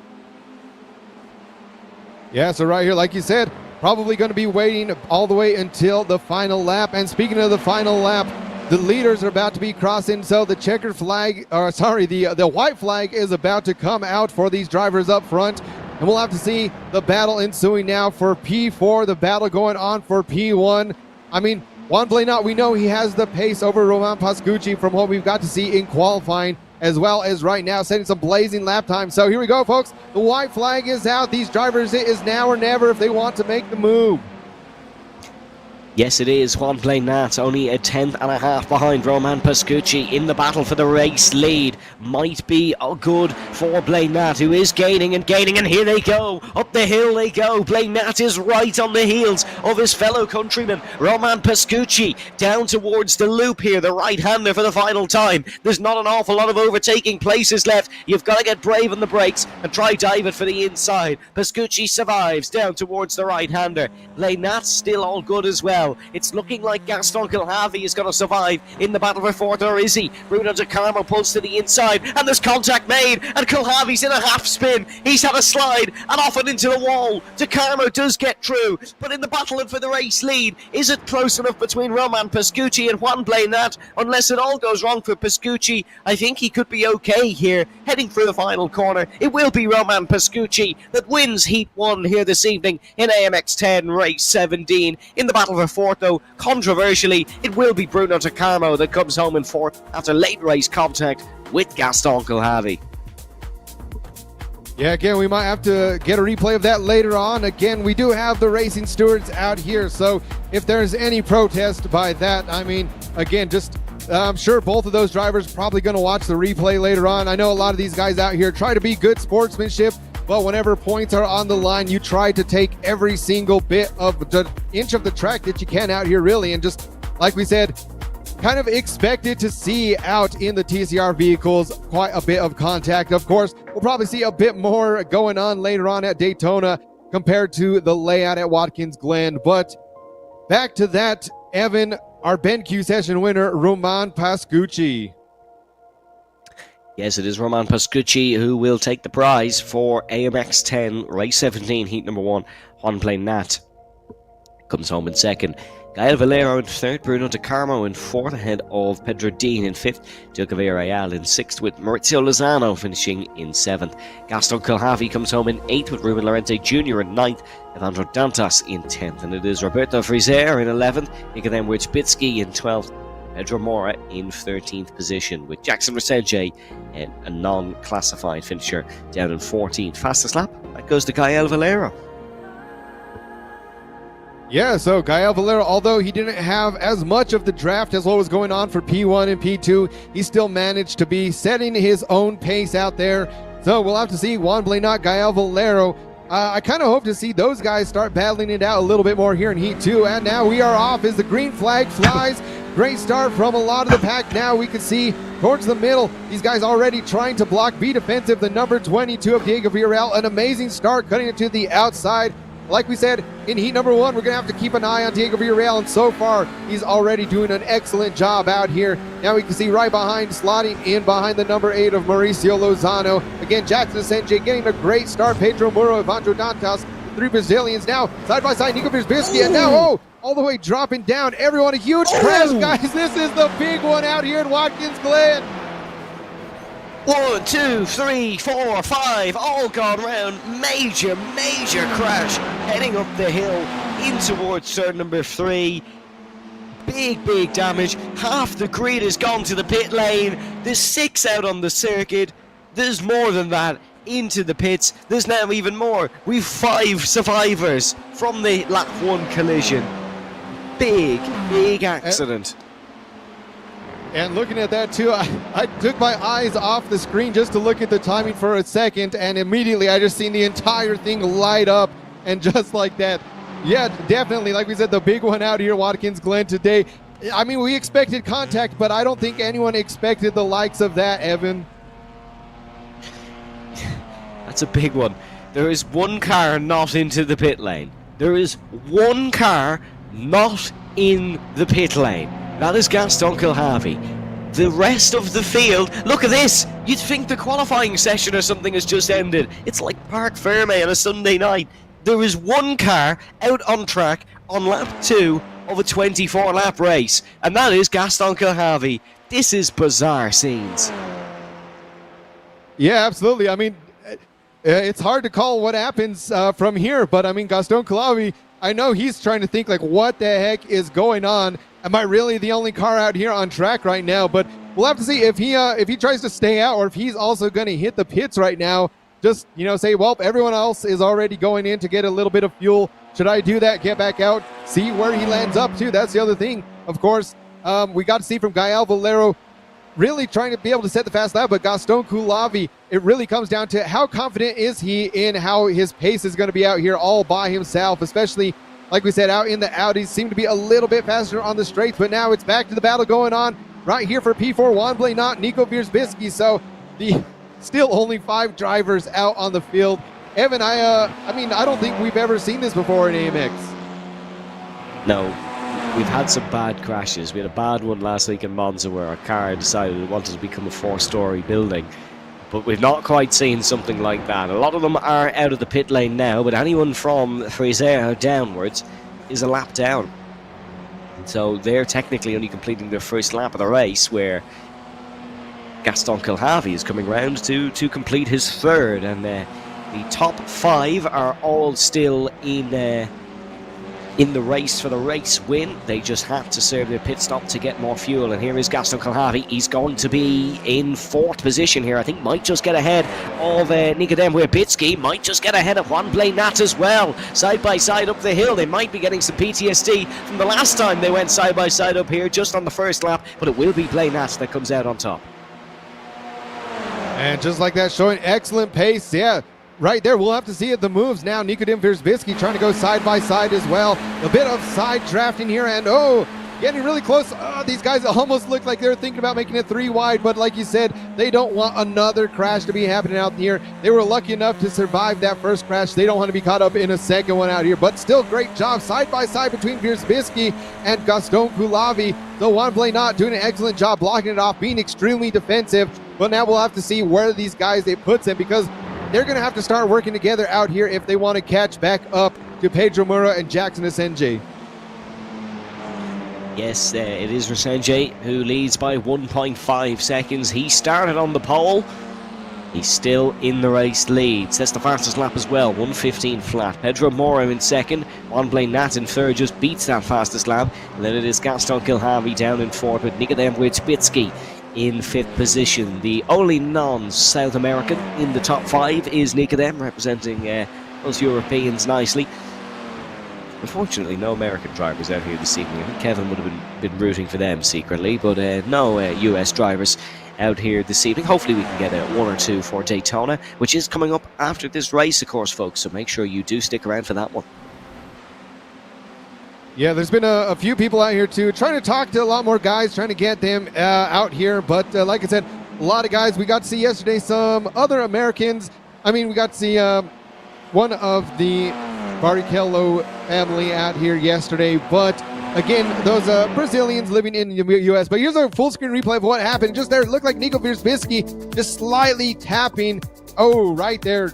Speaker 1: Yeah, so right here, like you said, probably going to be waiting all the way until the final lap. And speaking of the final lap, the leaders are about to be crossing, so the checkered flag, or sorry, the white flag is about to come out for these drivers up front. And we'll have to see the battle ensuing now for P4, the battle going on for P1. I mean, Juan Blainat, we know he has the pace over Roman Pascucci from what we've got to see in qualifying, as well as right now setting some blazing lap time. So here we go, folks. The white flag is out. These drivers, it is now or never if they want to make the move.
Speaker 3: Yes, it is. Juan Blainat only a 10.5 behind Roman Pascucci in the battle for the race lead. Might be good for Blainat, who is gaining, and here they go. Up the hill they go. Blainat is right on the heels of his fellow countryman, Roman Pascucci, down towards the loop here, the right-hander for the final time. There's not an awful lot of overtaking places left. You've got to get brave on the brakes and try dive it for the inside. Pascucci survives down towards the right-hander. Blainat still all good as well. now. It's looking like Gaston Kilhavy is going to survive in the battle for fourth, or is he? Bruno De Carmo pulls to the inside, and there's contact made, and Kilhavy's in a half spin. He's had a slide, and off and into the wall. De Carmo does get through, but in the battle for the race lead, is it close enough between Roman Pascucci and Juan Blanat? Unless it all goes wrong for Pascucci, I think he could be okay here, heading for the final corner. It will be Roman Pascucci that wins Heat 1 here this evening in AMX 10 Race 17. In the battle for fourth, though, controversially, it will be Bruno De Carmo that comes home in fourth after late race contact with Gaston Kilhavy.
Speaker 1: Yeah, again, we might have to get a replay of that later on. Again, we do have the racing stewards out here, so if there's any protest by that, I mean, again, just I'm sure both of those drivers probably going to watch the replay later on. I know a lot of these guys out here try to be good sportsmanship, but whenever points are on the line, you try to take every single bit of the inch of the track that you can out here, really, and just, like we said, kind of expected to see out in the TCR vehicles quite a bit of contact. Of course, we'll probably see a bit more going on later on at Daytona compared to the layout at Watkins Glen. But back to that, Evan, our BenQ session winner, Roman Pascucci.
Speaker 3: Yes, it is Roman Pascucci who will take the prize for AMX 10 Race 17 Heat number 1. Juan Blanat comes home in second. Gael Valero in third, Bruno De Carmo in fourth, ahead of Pedro Dean in fifth, Gil Real in sixth, with Maurizio Lozano finishing in seventh. Gaston Kilhavy comes home in eighth, with Ruben Lorente Jr. in ninth, Evandro Dantas in 10th, and it is Roberto Friser in 11th, Nikodem Wierzbicki in 12th, Pedro Mora in 13th position, with Jackson Reseje, a non-classified finisher, down in 14th. Fastest lap, that goes to Gael Valero.
Speaker 1: Yeah, so Gael Valero, although he didn't have as much of the draft as what was going on for P1 and P2, he still managed to be setting his own pace out there. So we'll have to see Juan Blanat, Gael Valero. I kind of hope to see those guys start battling it out a little bit more here in Heat 2. And now we are off as the green flag flies. Great start from a lot of the pack. Now we can see towards the middle, these guys already trying to block, be defensive. The number 22 of Diego Villarreal, an amazing start, cutting it to the outside. Like we said, in Heat number 1, we're going to have to keep an eye on Diego Villarreal, and so far, he's already doing an excellent job out here. Now we can see right behind, slotting in behind the number 8 of Mauricio Lozano. Again, Jackson Senje getting a great start. Pedro Muro, Evandro Dantas, the 3 Brazilians now, side by side, Nico Wierzbicki, and now, all the way dropping down. Everyone, a huge crash, guys. This is the big one out here at Watkins Glen.
Speaker 3: 1, 2, 3, 4, 5, all gone round. Major crash heading up the hill in towards turn number 3. Big damage. Half the grid has gone to the pit lane. There's 6 out on the circuit. There's more than that into the pits. There's now even more. We've 5 survivors from the lap 1 collision. Big accident.
Speaker 1: And looking at that too, I took my eyes off the screen just to look at the timing for a second, and immediately I just seen the entire thing light up, and just like that. Yeah, definitely, like we said, the big one out here, Watkins Glen today. I mean, we expected contact, but I don't think anyone expected the likes of that, Evan.
Speaker 3: That's a big one. There is one car not into the pit lane. There is one car not in the pit lane. That is Gaston Kilhavy. The rest of the field, look at this! You'd think the qualifying session or something has just ended. It's like Parc Ferme on a Sunday night. There is one car out on track on lap 2 of a 24-lap race, and that is Gaston Kilhavy. This is bizarre scenes.
Speaker 1: Yeah, absolutely. I mean, it's hard to call what happens from here, but I mean, Gaston Kilhavy, I know he's trying to think like, what the heck is going on? Am I really the only car out here on track right now? But we'll have to see if he tries to stay out, or if he's also going to hit the pits right now. Just, say, well, everyone else is already going in to get a little bit of fuel. Should I do that, get back out, see where he lands up to? That's the other thing. Of course, we got to see from Gael Valero really trying to be able to set the fast lap, but Gaston Kilhavy, it really comes down to how confident is he in how his pace is going to be out here all by himself, especially, like we said, out in the Audis, seem to be a little bit faster on the straights, but now it's back to the battle going on right here for P4, Juan Blanat, Nico Wierzbicki. So the still only 5 drivers out on the field. Evan, I mean, I don't think we've ever seen this before in AMX.
Speaker 3: No, we've had some bad crashes. We had a bad one last week in Monza where our car decided it wanted to become a 4-story building. But we've not quite seen something like that. A lot of them are out of the pit lane now, but anyone from Friser downwards is a lap down. So they're technically only completing their first lap of the race, where Gaston Kilhavy is coming round to complete his third. And the top 5 are all still in the race for the race win. They just have to serve their pit stop to get more fuel. And here is Gaston Kilhavy. He's going to be in 4th position here. I think might just get ahead of Nikodem Wierbicki. Might just get ahead of Juan Blenat as well. Side by side up the hill. They might be getting some PTSD from the last time they went side by side up here just on the first lap. But it will be Blenat that comes out on top.
Speaker 1: And just like that, showing excellent pace. Yeah. Right there, we'll have to see it. The moves now. Nikodem Wierbicki trying to go side by side as well. A bit of side drafting here, and getting really close. These guys almost look like they're thinking about making it 3 wide, but like you said, they don't want another crash to be happening out here. They were lucky enough to survive that first crash. They don't want to be caught up in a second one out here, but still great job side by side between Wierbicki and Gaston Kilhavy. So Juan Blenat doing an excellent job blocking it off, being extremely defensive, but now we'll have to see where these guys it puts them, because they're going to have to start working together out here if they want to catch back up to Pedro Moura and Jackson Asenge.
Speaker 3: Yes, it is Asenge who leads by 1.5 seconds. He started on the pole. He's still in the race leads. That's the fastest lap as well, 1:15 flat. Pedro Moura in second. Juan Blenat in third, just beats that fastest lap. And then it is Gaston Kilhavy down in fourth with Nikodem Wierbicki in 5th position. The only non-South American in the top 5 is Nikodem, representing us Europeans nicely. Unfortunately, no American drivers out here this evening. I think Kevin would have been rooting for them secretly, but no US drivers out here this evening. Hopefully we can get 1 or 2 for Daytona, which is coming up after this race, of course, folks, so make sure you do stick around for that one.
Speaker 1: Yeah, there's been a few people out here too, trying to talk to a lot more guys, trying to get them out here. But like I said, a lot of guys. We got to see yesterday some other Americans. I mean, we got to see one of the Barrichello family out here yesterday. But again, those Brazilians living in the U.S. But here's a full screen replay of what happened. Just there, it looked like Nico Wierbicki just slightly tapping. Oh, right there.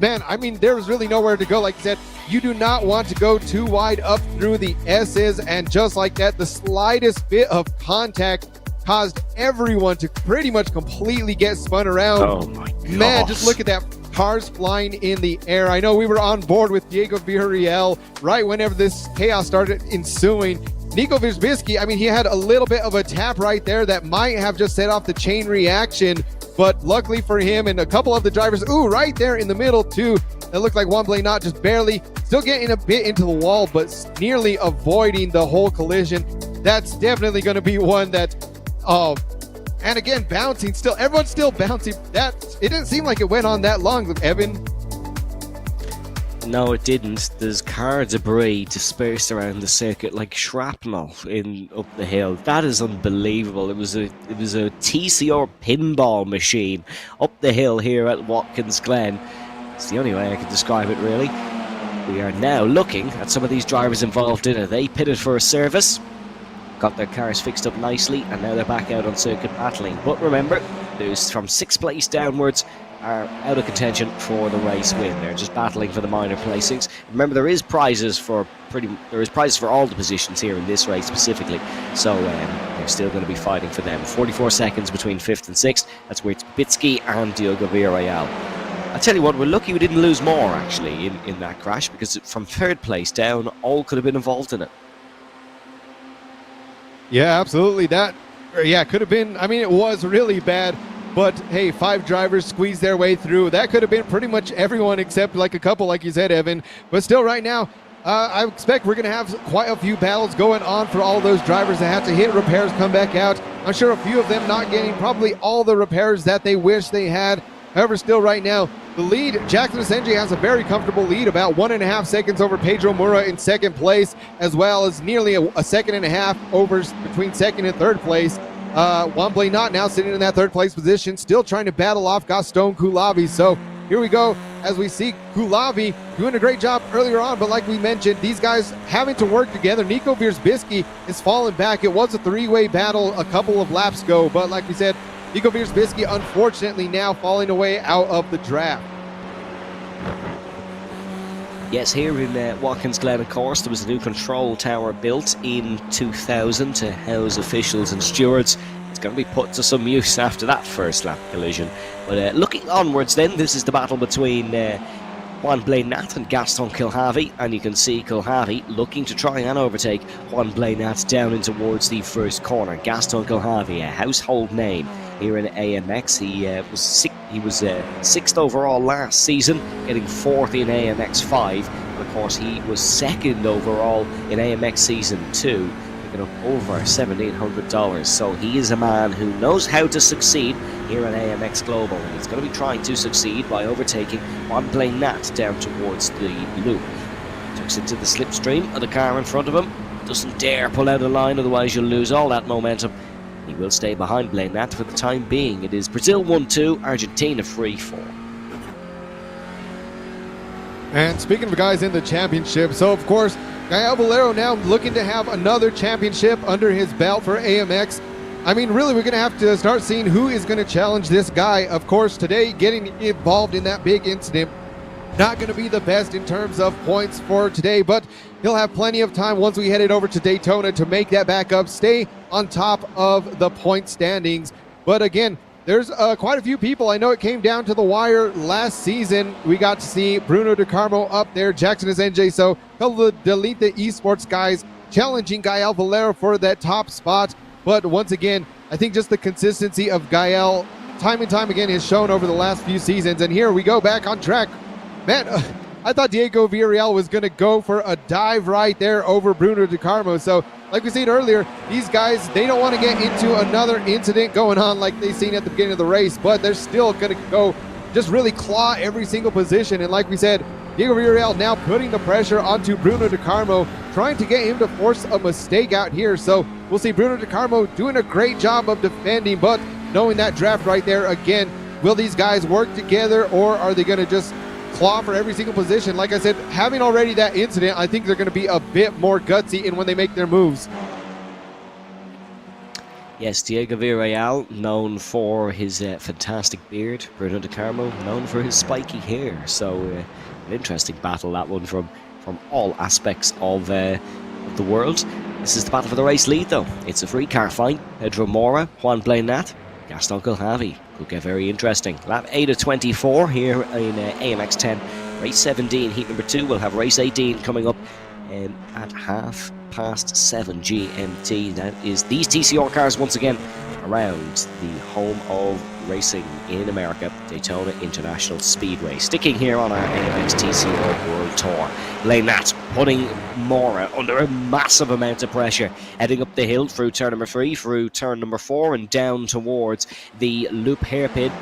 Speaker 1: Man, I mean, there was really nowhere to go. Like I said, you do not want to go too wide up through the S's, and just like that, the slightest bit of contact caused everyone to pretty much completely get spun around.
Speaker 3: Oh my God.
Speaker 1: Man, just look at that. Cars flying in the air. I know we were on board with Diego Villarreal right whenever this chaos started ensuing. Nico Wierbicki, I mean, he had a little bit of a tap right there that might have just set off the chain reaction, but luckily for him and a couple of the drivers, right there in the middle too, it looked like Juan Blenat just barely, still getting a bit into the wall, but nearly avoiding the whole collision. That's definitely going to be one that, and again, bouncing still, everyone's still bouncing. It didn't seem like it went on that long, Evan.
Speaker 3: No, it didn't. There's car debris dispersed around the circuit like shrapnel up the hill. That is unbelievable. It was a TCR pinball machine up the hill here at Watkins Glen. It's the only way I can describe it, really. We are now looking at some of these drivers involved in it. They pitted for a service, got their cars fixed up nicely, and now they're back out on circuit battling. But remember, those from 6th place downwards are out of contention for the race win. They're just battling for the minor placings. Remember, there is prizes for all the positions here in this race specifically, so they're still going to be fighting for them. 44 seconds between 5th and 6th. That's where it's Wierbicki and Diogo Villarreal. I tell you what, we're lucky we didn't lose more actually in that crash, because from 3rd place down, all could have been involved in it.
Speaker 1: Yeah, absolutely. That, could have been. I mean, it was really bad. But hey, 5 drivers squeezed their way through. That could have been pretty much everyone except like a couple, like you said, Evan. But still, right now, I expect we're going to have quite a few battles going on for all those drivers that have to hit repairs, come back out. I'm sure a few of them not getting probably all the repairs that they wish they had. However, still right now, the lead, Jackson Asenge has a very comfortable lead, about 1.5 seconds over Pedro Moura in 2nd place, as well as nearly a 1.5 seconds over between 2nd and 3rd place. Juan Blenat now sitting in that 3rd place position, still trying to battle off Gaston Kilhavy. So here we go. as we see Kulavi doing a great job earlier on, but like we mentioned, these guys having to work together. Nico Wierzbicki is falling back. It was a three-way battle a couple of laps ago, but like we said, Nico Wierzbicki unfortunately now falling away out of the draft.
Speaker 3: Yes, here in Watkins Glen, of course, there was a new control tower built in 2000 to house officials and stewards. It's going to be put to some use after that first lap collision. But looking onwards then, this is the battle between Juan Blainat and Gaston Kilhavy, and you can see Kilhavy looking to try and overtake Juan Blainat down in towards the first corner. Gaston Kilhavy, a household name here in AMX. He was sixth overall last season, getting fourth in AMX 5, and of course he was second overall in AMX Season 2, picking up over $1,700. So he is a man who knows how to succeed here at AMX Global, and he's going to be trying to succeed by overtaking Juan Blainat down towards the loop. Tucks into the slipstream of the car in front of him, doesn't dare pull out a line, otherwise you'll lose all that momentum. He will stay behind Blainat for the time being. It is Brazil 1-2, Argentina 3-4.
Speaker 1: And speaking of guys in the championship, so of course, Gael Valero now looking to have another championship under his belt for AMX. I mean, really, we're going to have to start seeing who is going to challenge this guy. Of course, today, getting involved in that big incident, not going to be the best in terms of points for today, but he'll have plenty of time once we headed over to Daytona to make that back up, stay on top of the point standings. But again, there's quite a few people. I know it came down to the wire last season. We got to see Bruno DeCarmo up there, Jackson is NJ, so he'll delete the esports guys challenging Gael Valero for that top spot. But once again, I think just the consistency of Gael time and time again has shown over the last few seasons. And here we go back on track. Man, I thought Diego Villarreal was going to go for a dive right there over Bruno DeCarmo. So, like we said earlier, these guys, they don't want to get into another incident going on like they seen at the beginning of the race, but they're still going to go just really claw every single position. And like we said, Diego Villarreal now putting the pressure onto Bruno DeCarmo, trying to get him to force a mistake out here. So we'll see Bruno DeCarmo doing a great job of defending, but knowing that draft right there again, will these guys work together, or are they going to just claw for every single position? Like I said, having already that incident, I think they're going to be a bit more gutsy in when they make their moves.
Speaker 3: Yes, Diego Villarreal, known for his fantastic beard. Bruno DeCarmo, known for his spiky hair. So an interesting battle, that one, from all aspects of the world. This is the battle for the race lead, though. It's a free car fight. Pedro Mora, Juan Blainat, Gaston Kilhavy. Could get very interesting. Lap 8 of 24 here in AMX10. Race 17, heat number 2. We'll have race 18 coming up at 7:30 GMT. That is these TCR cars once again around the home of racing in America, Daytona International Speedway. Sticking here on our AMX TCR World Tour. Blainat putting Mora under a massive amount of pressure, heading up the hill through turn number 3, through turn number 4, and down towards the loop hairpin.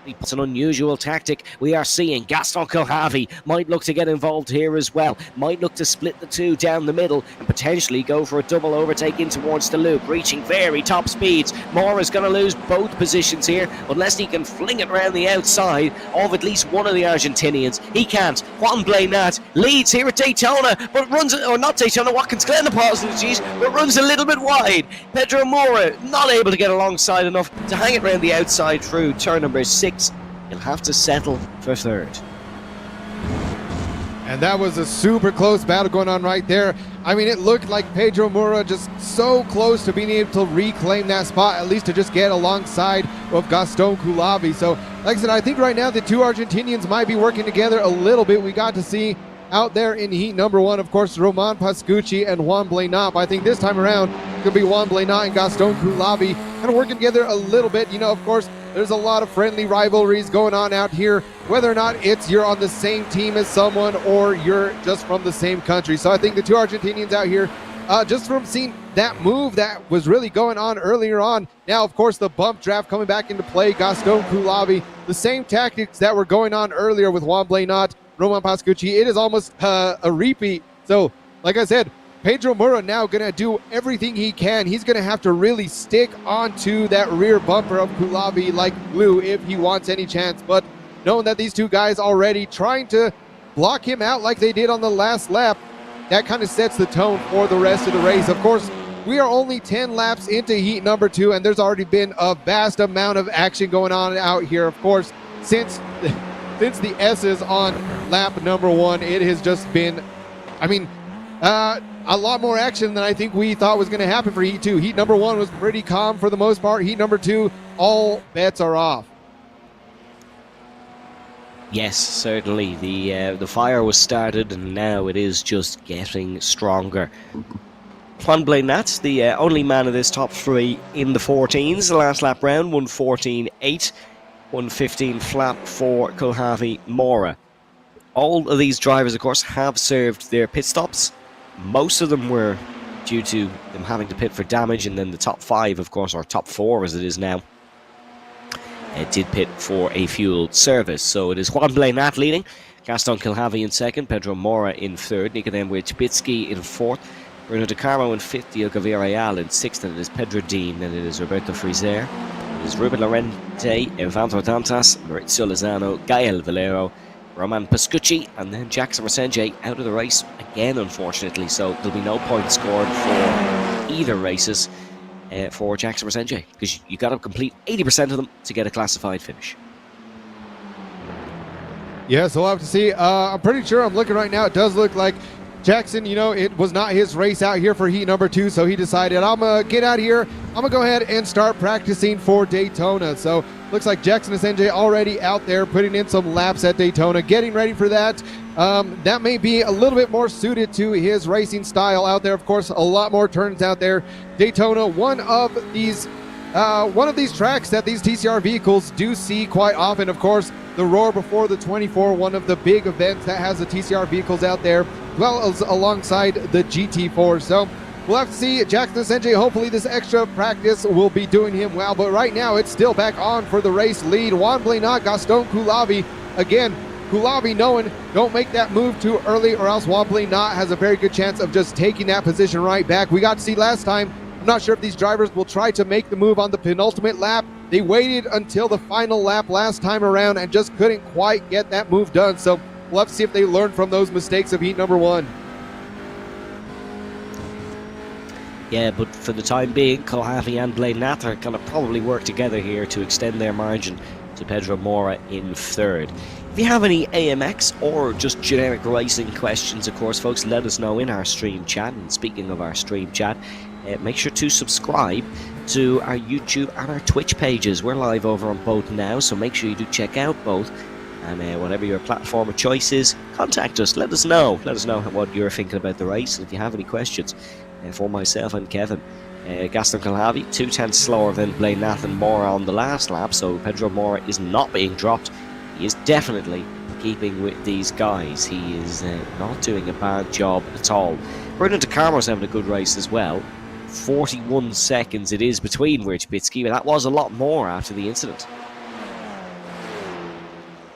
Speaker 3: It's an unusual tactic. We are seeing Gaston Kilhavy might look to get involved here as well. Might look to split the two down the middle and potentially go for a double overtake in towards the loop, reaching very top speeds. Mora's going to lose both positions here unless he can fling it around the outside of at least one of the Argentinians. He can't. Juan Blainat leads here at Daytona, but runs, or not Daytona, Watkins Glen, apologies, but runs a little bit wide. Pedro Mora not able to get alongside enough to hang it around the outside through turn number 6. He'll have to settle for third.
Speaker 1: And that was a super close battle going on right there. I mean, it looked like Pedro Mora just so close to being able to reclaim that spot, at least to just get alongside of Gaston Kilhavy. So, like I said, I think right now the two Argentinians might be working together a little bit. We got to see out there in heat number 1, of course, Roman Pascucci and Juan Blainat. I think this time around, it could be Juan Blainat and Gaston Kilhavy kind of working together a little bit. You know, of course, there's a lot of friendly rivalries going on out here, whether or not it's you're on the same team as someone or you're just from the same country. So I think the two Argentinians out here, just from seeing that move that was really going on earlier on. Now, of course, the bump draft coming back into play. Gaston Kilhavy, the same tactics that were going on earlier with Juan Blainat, Roman Pascucci. It is almost a repeat. So, like I said, Pedro Mora now going to do everything he can. He's going to have to really stick onto that rear bumper of Kilhavy like glue if he wants any chance. But knowing that these two guys already trying to block him out like they did on the last lap. That kind of sets the tone for the rest of the race. Of course, we are only 10 laps into heat number 2, and there's already been a vast amount of action going on out here. Of course, since the S's on lap number 1, it has just been, I mean, a lot more action than I think we thought was going to happen for heat 2. Heat number 1 was pretty calm for the most part. Heat number 2, all bets are off.
Speaker 3: Yes, certainly. The fire was started, and now it is just getting stronger. Juan Blanat, the only man of this top 3 in the 14s. The last lap round, 1:14.8, 1:15 flat for Kulhavi Mora. All of these drivers, of course, have served their pit stops. Most of them were due to them having to pit for damage, and then the top 5, of course, or top 4 as it is now, did pit for a fuel service. So it is Juan Blanat leading, Gaston Kulhavi in second, Pedro Mora in third, Nicodem Wojcicki in fourth, Bruno De Carmo in fifth, Diogo Villarreal in sixth, and it is Pedro Dean, and it is Roberto Frizer, it is Ruben Lorente, Evandro Dantas, Maurizio Lozano, Gael Valero, Roman Pascucci, and then Jackson Resenje out of the race again, unfortunately. So there'll be no points scored for either races for Jackson Resenje, because you got to complete 80% of them to get a classified finish.
Speaker 1: Yeah, so we'll have to see. I'm pretty sure, I'm looking right now, it does look like Jackson, you know, it was not his race out here for heat number 2, so he decided, I'm going to get out here, I'm going to go ahead and start practicing for Daytona. So looks like Jackson Resenje already out there putting in some laps at Daytona, getting ready for that. That may be a little bit more suited to his racing style out there. Of course, a lot more turns out there. Daytona, one of these tracks that these TCR vehicles do see quite often. Of course, the Roar Before the 24, one of the big events that has the TCR vehicles out there, as well as alongside the GT4. So we'll have to see Jackson Resenje. Hopefully this extra practice will be doing him well. But right now, it's still back on for the race lead. Juan Blanat, Gaston Kulhavi. Again, Kulhavi knowing, don't make that move too early, or else Juan Blanat has a very good chance of just taking that position right back. We got to see last time. I'm not sure if these drivers will try to make the move on the penultimate lap. They waited until the final lap last time around and just couldn't quite get that move done. So we'll have to see if they learn from those mistakes of heat number 1.
Speaker 3: Yeah, but for the time being, Kulhavi and Blanat are going to probably work together here to extend their margin to Pedro Mora in third. If you have any AMX or just generic racing questions, of course, folks, let us know in our stream chat. And speaking of our stream chat, make sure to subscribe to our YouTube and our Twitch pages. We're live over on both now, so make sure you do check out both. And whatever your platform of choice is, contact us. Let us know. Let us know what you're thinking about the race. And if you have any questions for myself and Kevin, Gaston Kulhavi, 2/10 slower than Blanat and Mora on the last lap, so Pedro Mora is not being dropped. He is definitely keeping with these guys. He is not doing a bad job at all. Bruno De Carmo's having a good race as well. 41 seconds it is between Wojcicki, but that was a lot more after the incident.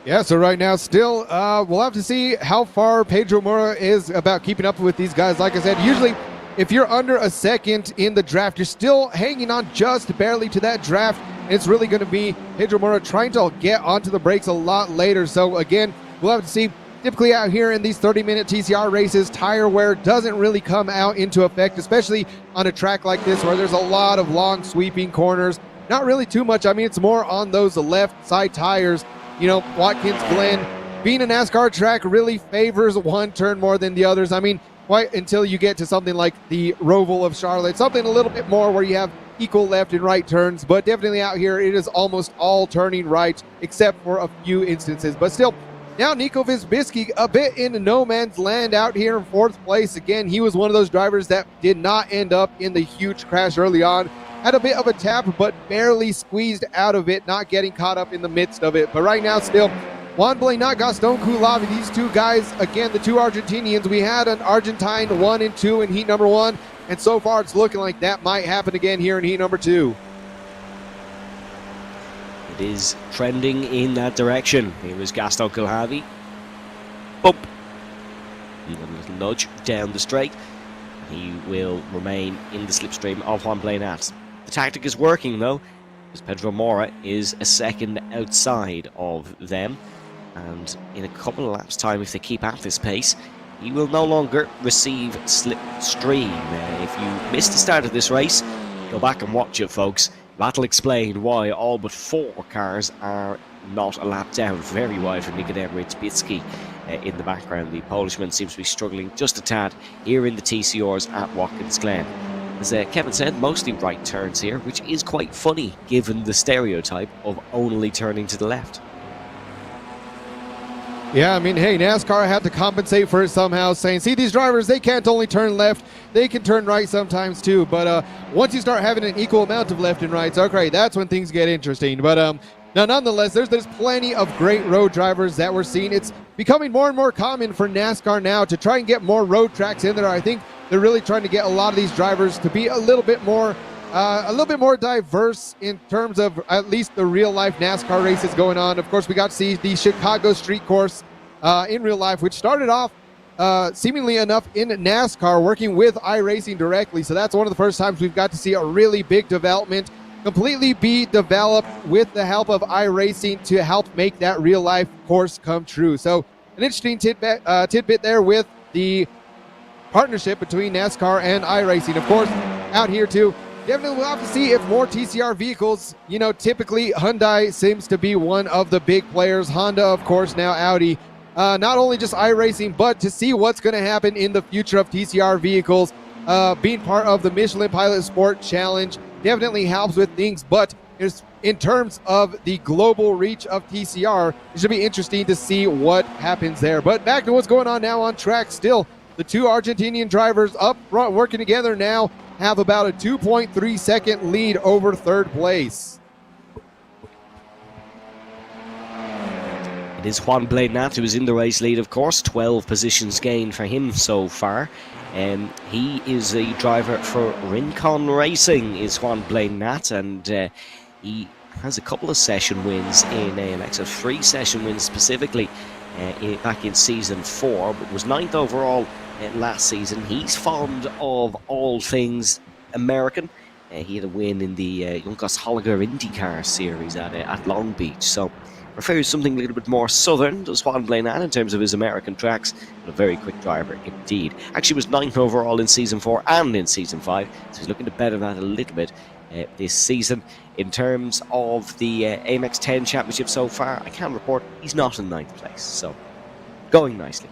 Speaker 1: Yeah, so right now still, we'll have to see how far Pedro Mora is about keeping up with these guys. Like I said, usually if you're under a second in the draft, you're still hanging on just barely to that draft. It's really going to be Pedro Mora trying to get onto the brakes a lot later. So again, we'll have to see. Typically out here in these 30-minute TCR races, tire wear doesn't really come out into effect, especially on a track like this where there's a lot of long sweeping corners. Not really too much. I mean, it's more on those left side tires. You know, Watkins Glen, being a NASCAR track, really favors one turn more than the others. I mean, quite until you get to something like the Roval of Charlotte, something a little bit more where you have equal left and right turns. But definitely out here, it is almost all turning right, except for a few instances. But still, now Nico Visbicki a bit in no man's land out here in 4th place. Again, he was one of those drivers that did not end up in the huge crash early on. Had a bit of a tap, but barely squeezed out of it, not getting caught up in the midst of it. But right now still, Juan Blanat, Gaston Kulhavi, these two guys, again, the two Argentinians. We had an Argentine 1 and 2 in heat number 1, and so far it's looking like that might happen again here in heat number 2.
Speaker 3: It is trending in that direction. Here is Gaston Kulhavi. Bump. A little nudge down the straight. He will remain in the slipstream of Juan Blanat. The tactic is working though. As Pedro Mora is a second outside of them. And in a couple of laps' time, if they keep at this pace, he will no longer receive slipstream. If you missed the start of this race, go back and watch it, folks. That'll explain why all but 4 cars are not a lap down. Very wide for Nikodem Rydzbicki in the background. The Polishman seems to be struggling just a tad here in the TCRs at Watkins Glen. As Kevin said, mostly right turns here, which is quite funny given the stereotype of only turning to the left.
Speaker 1: Yeah, I mean, hey, NASCAR had to compensate for it somehow, saying, see, these drivers, they can't only turn left, they can turn right sometimes too. But once you start having an equal amount of left and rights, okay, that's when things get interesting. But now, nonetheless, there's plenty of great road drivers that we're seeing. It's becoming more and more common for NASCAR now to try and get more road tracks in there. I think they're really trying to get a lot of these drivers to be a little bit more diverse in terms of at least the real life NASCAR races going on. Of course, we got to see the Chicago Street Course in real life, which started off seemingly enough in NASCAR working with iRacing directly. So that's one of the first times we've got to see a really big development completely be developed with the help of iRacing to help make that real life course come true. So an interesting tidbit there with the partnership between NASCAR and iRacing. Of course, out here too, definitely we'll have to see if more TCR vehicles, you know, typically Hyundai seems to be one of the big players. Honda, of course, now Audi. Not only just iRacing, but to see what's going to happen in the future of TCR vehicles. Being part of the Michelin Pilot Sport Challenge definitely helps with things, but in terms of the global reach of TCR, it should be interesting to see what happens there. But back to what's going on now on track still. The 2 Argentinian drivers up front working together now have about a 2.3 second lead over third place.
Speaker 3: It is Juan Bladenat who is in the race lead, of course. 12 positions gained for him so far. He is a driver for Rincon Racing, is Juan Bladenat, and he has a couple of session wins in AMX, 3 session wins specifically back in season 4, but was 9th overall last season. He's fond of all things American. He had a win in the Juncos Holliger IndyCar series at Long Beach, so prefers something a little bit more southern, does Juan Bladenat, in terms of his American tracks, but a very quick driver indeed. Actually was 9th overall in season 4 and in season 5, so he's looking to better that a little bit this season. In terms of the AMX10 championship so far, I can report he's not in 9th place, so going nicely.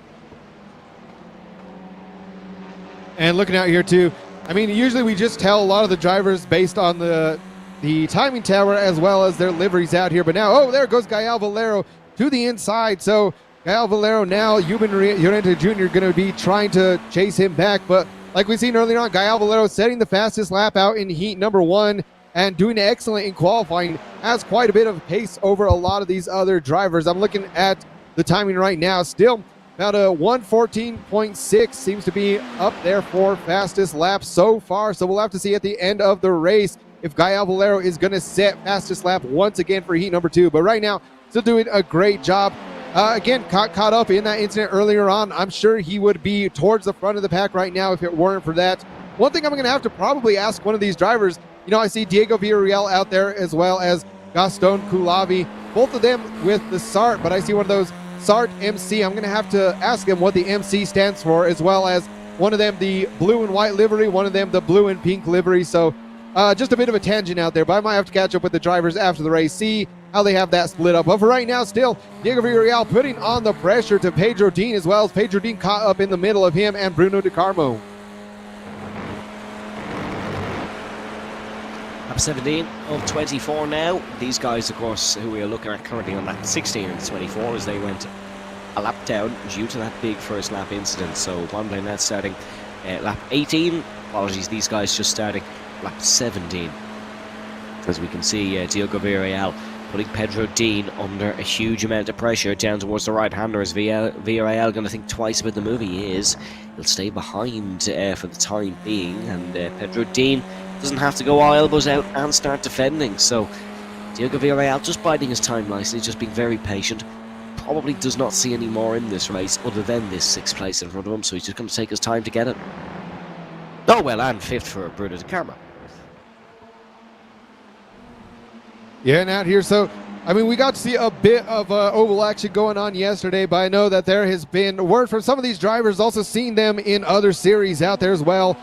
Speaker 1: And looking out here too, I mean, usually we just tell a lot of the drivers based on the timing tower as well as their liveries out here. But now, oh, there goes Gael Valero to the inside. So Gael Valero now, Euban Llorente Jr. going to be trying to chase him back. But like we've seen earlier on, Gael Valero setting the fastest lap out in heat number 1 and doing excellent in qualifying. Has quite a bit of pace over a lot of these other drivers. I'm looking at the timing right now. Still about a 1:14.6 seems to be up there for fastest lap so far. So we'll have to see at the end of the race if Gael Valero is going to set fastest lap once again for heat number 2. But right now, still doing a great job. Again, caught up in that incident earlier on. I'm sure he would be towards the front of the pack right now if it weren't for that. One thing I'm going to have to probably ask one of these drivers, you know, I see Diego Villarreal out there as well as Gaston Coulavi, both of them with the SART, but I see one of those SART MC. I'm going to have to ask him what the MC stands for, as well as one of them the blue and white livery, one of them the blue and pink livery. So just a bit of a tangent out there, but I might have to catch up with the drivers after the race, see how they have that split up. But for right now, still, Diego Villarreal putting on the pressure to Pedro Dean, as well as Pedro Dean caught up in the middle of him and Bruno De Carmo.
Speaker 3: Lap 17 of 24 now. These guys, of course, who we are looking at currently on lap 16 and 24, as they went a lap down due to that big first lap incident. So Juan Bladenat starting lap 18. Apologies, these guys just starting lap 17. As we can see, Diego Villarreal putting Pedro Dean under a huge amount of pressure down towards the right-hander. Is Villarreal going to think twice about the move? He is. He'll stay behind for the time being, and Pedro Dean doesn't have to go elbows out and start defending. So Diego Villarreal just biding his time nicely, just being very patient. Probably does not see any more in this race other than this 6th place in front of him, so he's just going to take his time to get it. Oh well, and 5th for Bruno De Carmo.
Speaker 1: Yeah, and out here, so I mean, we got to see a bit of oval action going on yesterday, but I know that there has been word from some of these drivers, also seeing them in other series out there as well.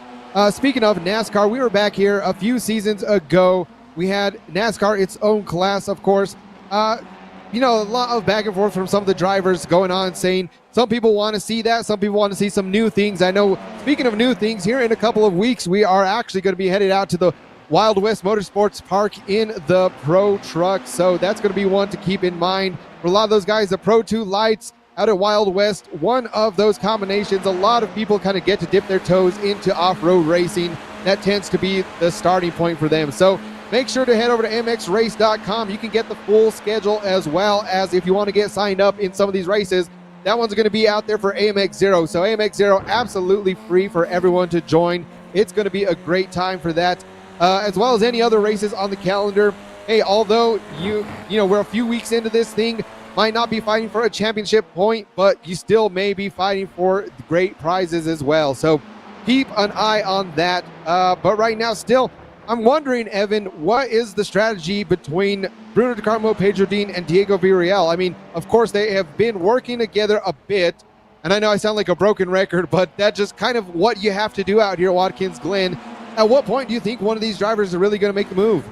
Speaker 1: Speaking of NASCAR, we were back here a few seasons ago. We had NASCAR, its own class, of course. You know, a lot of back and forth from some of the drivers going on, saying some people want to see that, some people want to see some new things. I know, speaking of new things, here in a couple of weeks, we are actually going to be headed out to the Wild West Motorsports Park in the Pro Truck. So that's going to be one to keep in mind. For a lot of those guys, the Pro 2 lights out at Wild West, one of those combinations. A lot of people kind of get to dip their toes into off-road racing. That tends to be the starting point for them. So make sure to head over to amxrace.com. You can get the full schedule, as well as if you want to get signed up in some of these races. That one's going to be out there for AMX 0. So AMX 0, absolutely free for everyone to join. It's going to be a great time for that. As well as any other races on the calendar. Hey, although you know, we're a few weeks into this thing, might not be fighting for a championship point, but you still may be fighting for great prizes as well. So keep an eye on that. But right now, still, I'm wondering, Evan, what is the strategy between Bruno DeCarmo, Pedro Dean, and Diego Villarreal? I mean, of course, they have been working together a bit, and I know I sound like a broken record, but that's just kind of what you have to do out here at Watkins Glen. At what point do you think one of these drivers is really going to make the move?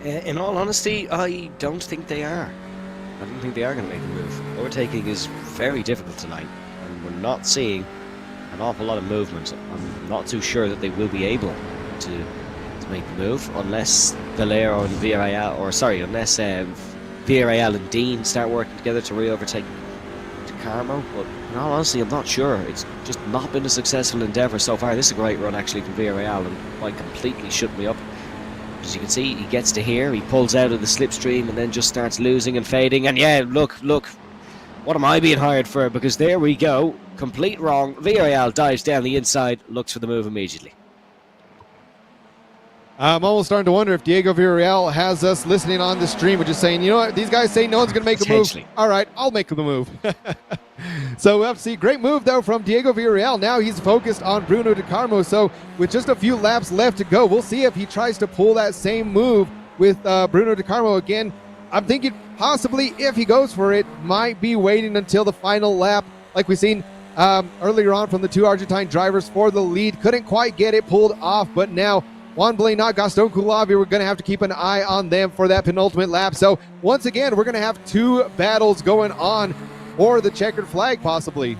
Speaker 3: In all honesty, I don't think they are. I don't think they are going to make the move. Overtaking is very difficult tonight, and we're not seeing an awful lot of movement. I'm not too sure that they will be able to make the move unless Valero and Villarreal, unless Villarreal and Dean start working together to re-overtake Carmo. But in all honesty, I'm not sure. It's just not been a successful endeavour so far. This is a great run actually from Villarreal, and might completely shut me up. As you can see, he gets to here, he pulls out of the slipstream and then just starts losing and fading. And yeah, look, what am I being hired for? Because there we go, complete wrong. Villarreal dives down the inside, looks for the move immediately.
Speaker 1: I'm almost starting to wonder if Diego Villarreal has us listening on the stream, which is saying, you know what, these guys say no one's going to make a move. All right, I'll make the move. So we'll have to see. Great move, though, from Diego Villarreal. Now he's focused on Bruno DeCarmo. So with just a few laps left to go, we'll see if he tries to pull that same move with Bruno DeCarmo again. I'm thinking possibly, if he goes for it, might be waiting until the final lap, like we've seen earlier on from the two Argentine drivers for the lead. Couldn't quite get it pulled off, but now Juan Blanat, Gaston Coulavi, we're going to have to keep an eye on them for that penultimate lap. So once again, we're going to have two battles going on for the checkered flag, possibly.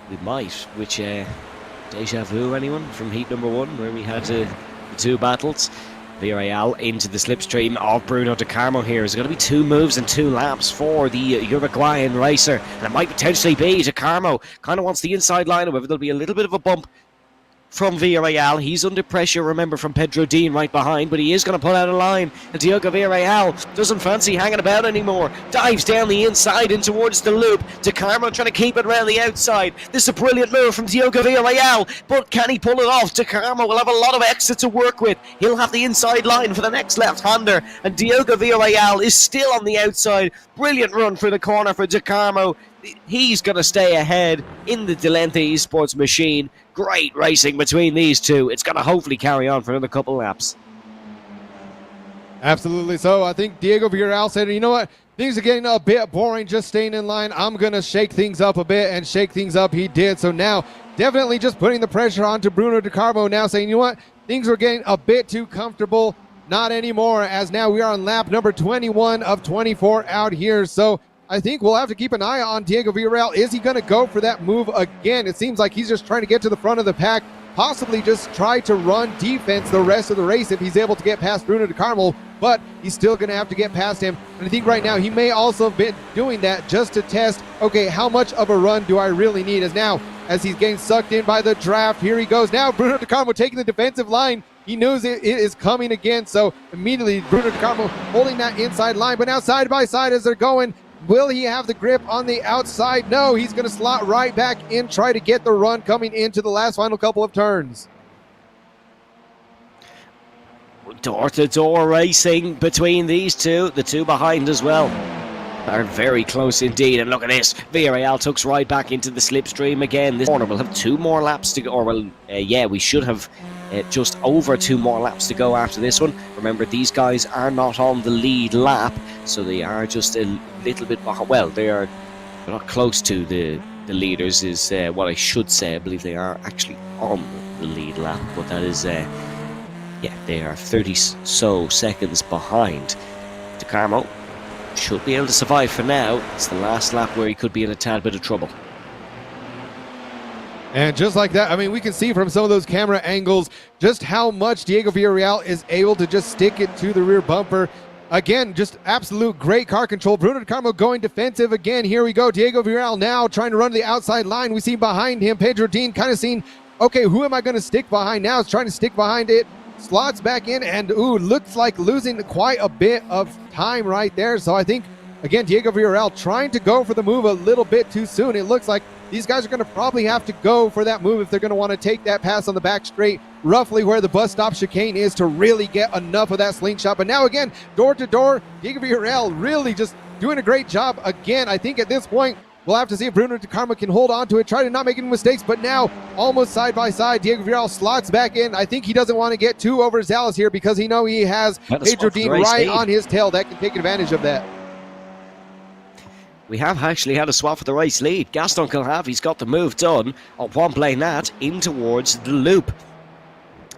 Speaker 3: We might, which deja vu anyone from heat number 1, where we had the two battles. Villarreal into the slipstream of Bruno DeCarmo here. Is going to be 2 moves and 2 laps for the Uruguayan racer, and it might potentially be DeCarmo. Kind of wants the inside line, however there'll be a little bit of a bump from Villarreal. He's under pressure, remember, from Pedro Dean right behind, but he is going to pull out a line. And Diego Villarreal doesn't fancy hanging about anymore. Dives down the inside in towards the loop. DeCarmo trying to keep it around the outside. This is a brilliant move from Diego Villarreal, but can he pull it off? DeCarmo will have a lot of exit to work with. He'll have the inside line for the next left-hander, and Diego Villarreal is still on the outside. Brilliant run for the corner for DeCarmo. He's going to stay ahead in the Delente Esports machine. Great racing between these two. It's going to hopefully carry on for another couple laps.
Speaker 1: Absolutely. So I think Diego Villarreal said, you know what, things are getting a bit boring just staying in line. I'm going to shake things up a bit, and shake things up he did. So now definitely just putting the pressure onto Bruno DeCarmo now, saying, you know what, things are getting a bit too comfortable. Not anymore, as now we are on lap number 21 of 24 out here. So I think we'll have to keep an eye on Diego Villarreal. Is he going to go for that move again? It seems like he's just trying to get to the front of the pack, possibly just try to run defense the rest of the race if he's able to get past Bruno DeCarmo, but he's still going to have to get past him. And I think right now he may also have been doing that just to test, okay, how much of a run do I really need? As he's getting sucked in by the draft, here he goes. Now Bruno DeCarmo taking the defensive line. He knows it is coming again, so immediately Bruno DeCarmo holding that inside line, but now side by side as they're going. Will he have the grip on the outside? No, he's going to slot right back in, try to get the run coming into the last final couple of turns.
Speaker 3: Door-to-door racing between these two. The two behind as well are very close indeed. And look at this. Villarreal tucks right back into the slipstream again. This corner will have 2 more laps to go. Or, well, yeah, we should have Just over 2 more laps to go after this one. Remember, these guys are not on the lead lap, so they are just a little bit behind. Well, they're not close to the leaders, is what I should say. I believe they are actually on the lead lap, but that is, yeah, they are 30 so seconds behind. DeCarmo should be able to survive for now. It's the last lap where he could be in a tad bit of trouble.
Speaker 1: And just like that, I mean, we can see from some of those camera angles just how much Diego Villarreal is able to just stick it to the rear bumper. Again, just absolute great car control. Bruno DeCarmo going defensive again. Here we go. Diego Villarreal now trying to run to the outside line. We see behind him Pedro Dean kind of seeing, okay, who am I going to stick behind now? Is trying to stick behind it. Slots back in, and ooh, looks like losing quite a bit of time right there. So I think, again, Diego Villarreal trying to go for the move a little bit too soon. It looks like these guys are going to probably have to go for that move if they're going to want to take that pass on the back straight, roughly where the bus stop chicane is, to really get enough of that slingshot. But now again, door to door, Diego Villarreal really just doing a great job. Again, I think at this point, we'll have to see if Bruno DeCarmo can hold on to it, try to not make any mistakes, but now almost side by side, Diego Villarreal slots back in. I think he doesn't want to get too overzealous here because he knows he has Pedro Dean right on his tail that can take advantage of that.
Speaker 3: We have actually had a swap for the race lead. Gaston Kilhavy's got the move done on Juan Blanat in towards the loop.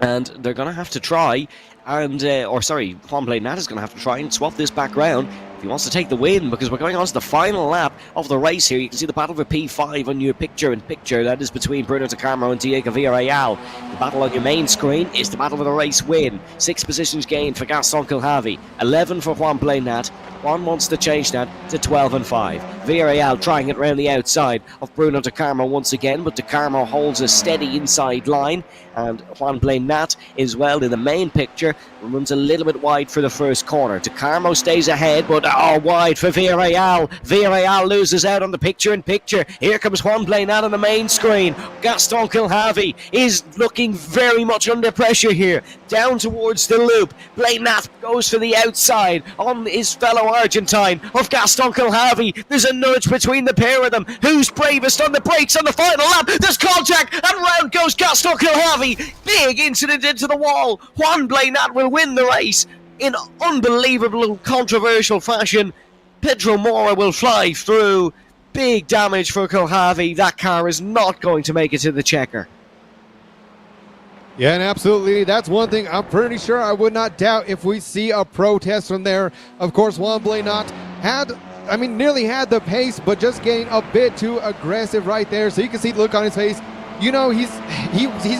Speaker 3: And they're going to have to try and, Juan Blanat is going to have to try and swap this back round if he wants to take the win, because we're going on to the final lap of the race here. You can see the battle for P5 on your picture-in-picture. That is between Bruno DeCarmo and Diego Villarreal. The battle on your main screen is the battle for the race win. 6 positions gained for Gaston Kilhavy, 11 for Juan Blanat. Juan wants to change that to 12 and 5. Villarreal trying it round the outside of Bruno DeCarmo once again, but DeCarmo holds a steady inside line, and Juan Blanat is well in the main picture, runs a little bit wide for the first corner. DeCarmo stays ahead, but wide for Villarreal. Villarreal loses out on the picture-in-picture. Here comes Juan Blanat on the main screen. Gaston Kilhavy is looking very much under pressure here. Down towards the loop. Blanat goes for the outside on his fellow Argentine of Gaston Kilhavy. There's a nudge between the pair of them. Who's bravest on the brakes on the final lap? There's contact, and round goes Gaston Kilhavy. Big incident into the wall. Juan Blanat will win the race in unbelievable controversial fashion. Pedro Mora will fly through. Big damage for Kilhavy. That car is not going to make it to the checker.
Speaker 1: Yeah, and absolutely, that's one thing I'm pretty sure I would not doubt if we see a protest from there. Of course, Juan Blanat nearly had the pace, but just getting a bit too aggressive right there. So you can see the look on his face. You know, he's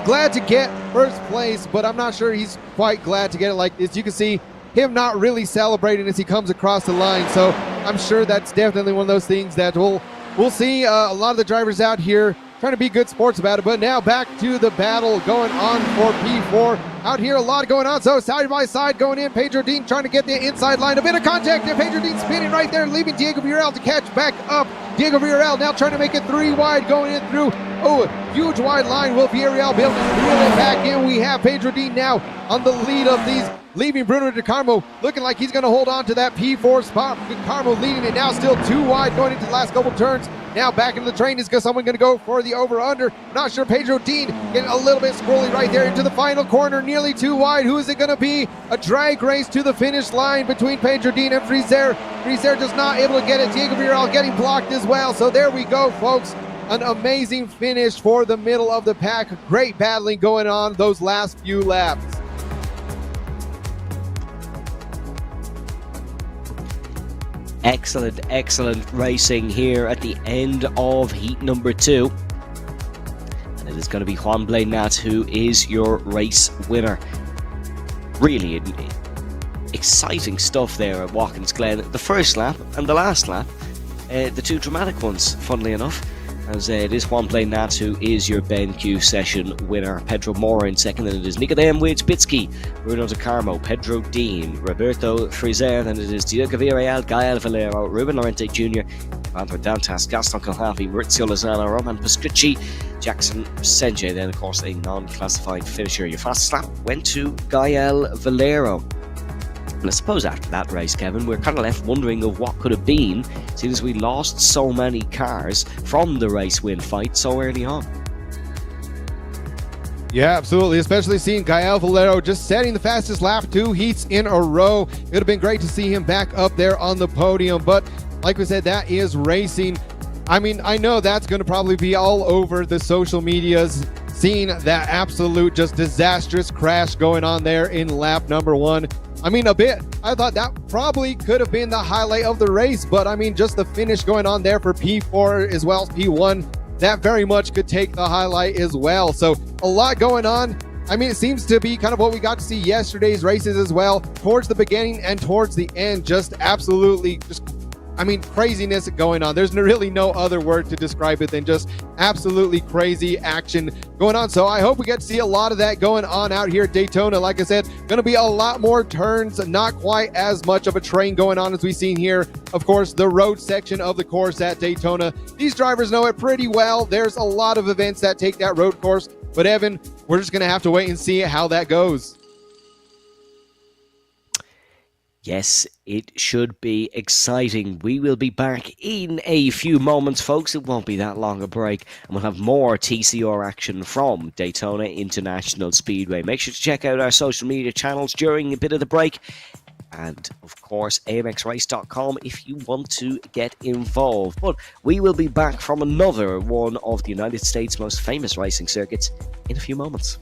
Speaker 1: glad to get first place, but I'm not sure he's quite glad to get it like this. You can see him not really celebrating as he comes across the line. So I'm sure that's definitely one of those things that we'll see a lot of the drivers out here trying to be good sports about it. But now back to the battle going on for P4. Out here, a lot going on. So side by side going in. Pedro Dean trying to get the inside line. A bit of contact, and Pedro Dean spinning right there, leaving Diego Villarreal to catch back up. Diego Villarreal now trying to make it 3 wide going in through. Oh, huge wide line. Will Villarreal be able to reel it back in? We have Pedro Dean now on the lead of these, leaving Bruno DeCarmo looking like he's going to hold on to that P4 spot. DeCarmo leading it now, still 2 wide going into the last couple turns. Now back into the train is someone going to go for the over-under. Not sure. Pedro Dean getting a little bit squirrely right there into the final corner, nearly 2 wide. Who is it going to be? A drag race to the finish line between Pedro Dean and Frizer. Frizer just not able to get it. Diego Villarreal getting blocked as well. So there we go, folks. An amazing finish for the middle of the pack. Great battling going on those last few laps.
Speaker 3: Excellent racing here at the end of heat number 2. And it is going to be Juan Blanat who is your race winner. Really exciting stuff there at Watkins Glen. The first lap and the last lap, the 2 dramatic ones, funnily enough. As it is Juan Blanat who is your BenQ session winner. Pedro Mora in second, and it is Nikodem Wojcicki, Bruno DeCarmo, Pedro Dean, Roberto Frizer, and it is Diego Villarreal, Gael Valero, Ruben Lorente Jr., Andrew Dantas, Gaston Kilhavy, Maurizio Lozano, Roman Pascucci, Jackson Senje. Then, of course, a non-classified finisher. Your fastest lap went to Gael Valero. And I suppose after that race, Kevin, we're kind of left wondering of what could have been, since we lost so many cars from the race win fight so early on.
Speaker 1: Yeah, absolutely. Especially seeing Gael Valero just setting the fastest lap 2 heats in a row. It would have been great to see him back up there on the podium. But like we said, that is racing. I mean, I know that's going to probably be all over the social medias, seeing that absolute just disastrous crash going on there in lap number 1. I mean, I thought that probably could have been the highlight of the race, but I mean, just the finish going on there for P4 as well as P1, that very much could take the highlight as well. So a lot going on. I mean, it seems to be kind of what we got to see yesterday's races as well, towards the beginning and towards the end, just absolutely craziness going on. There's really no other word to describe it than just absolutely crazy action going on. So I hope we get to see a lot of that going on out here at Daytona. Like I said, going to be a lot more turns, not quite as much of a train going on as we've seen here. Of course, the road section of the course at Daytona. These drivers know it pretty well. There's a lot of events that take that road course. But Evan, we're just going to have to wait and see how that goes.
Speaker 3: Yes, it should be exciting. We will be back in a few moments, folks. It won't be that long a break. And we'll have more TCR action from Daytona International Speedway. Make sure to check out our social media channels during a bit of the break. And, of course, amxrace.com if you want to get involved. But we will be back from another one of the United States' most famous racing circuits in a few moments.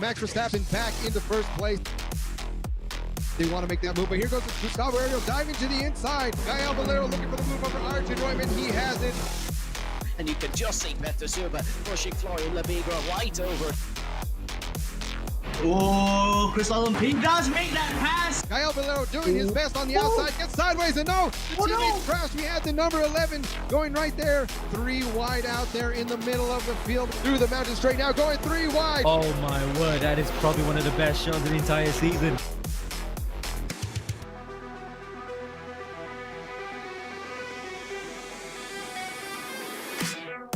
Speaker 1: Max Verstappen back into first place. They want to make that move, but here goes Gustavo Ariel diving to the inside. Gael Valero looking for the move over Archie Neumann. He has it.
Speaker 3: And you can just see Beto Zuba pushing Florian Labigra right over.
Speaker 4: Oh, Chris Lallum, he does make that pass.
Speaker 1: Gael Valero doing his best on the outside, gets sideways, and no, the teammates crash. We had the number 11 going right there. 3 wide out there in the middle of the field through the mountain straight now, going 3 wide.
Speaker 2: Oh my word, that is probably one of the best shots of the entire season.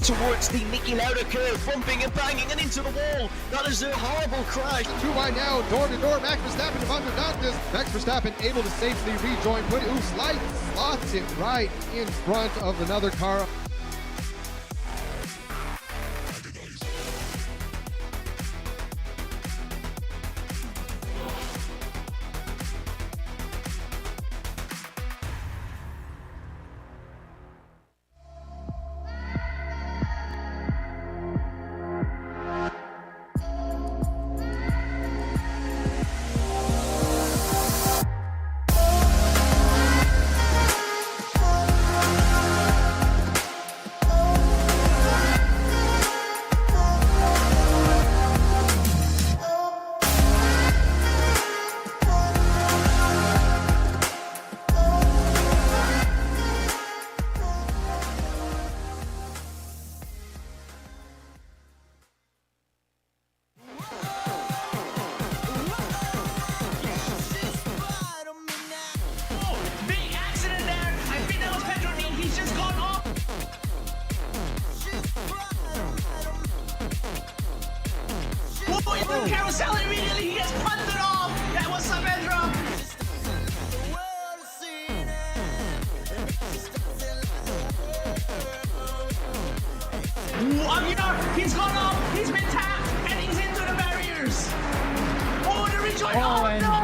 Speaker 3: Towards the Nicky Lauda curve, bumping and banging and into the wall. That is a horrible crash.
Speaker 1: 2 wide now, door to door. Max Verstappen to Van der Dantes. Max Verstappen able to safely rejoin. Slots it right in front of another car.
Speaker 4: Carousel immediately, he gets punted off. That was Saavedra. Aguilar, he's gone off, he's been tapped, and he's into the barriers. Oh, the rejoin. Oh, no.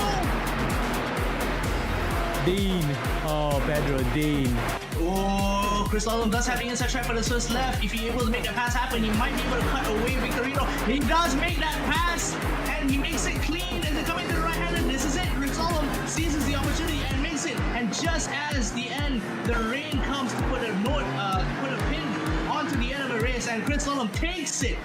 Speaker 2: Dean. Oh, Pedro, Dean.
Speaker 4: Oh, Chris Lallum does have the inside track for the Swiss left. If he's able to make that pass happen, he might be able to cut away Victorino. He does make that pass, and he makes it clean as they come into the right hand. And this is it. Chris Lallum seizes the opportunity and makes it. And just as the end, the rain comes to put a pin onto the end of the race, and Chris Lallum takes it.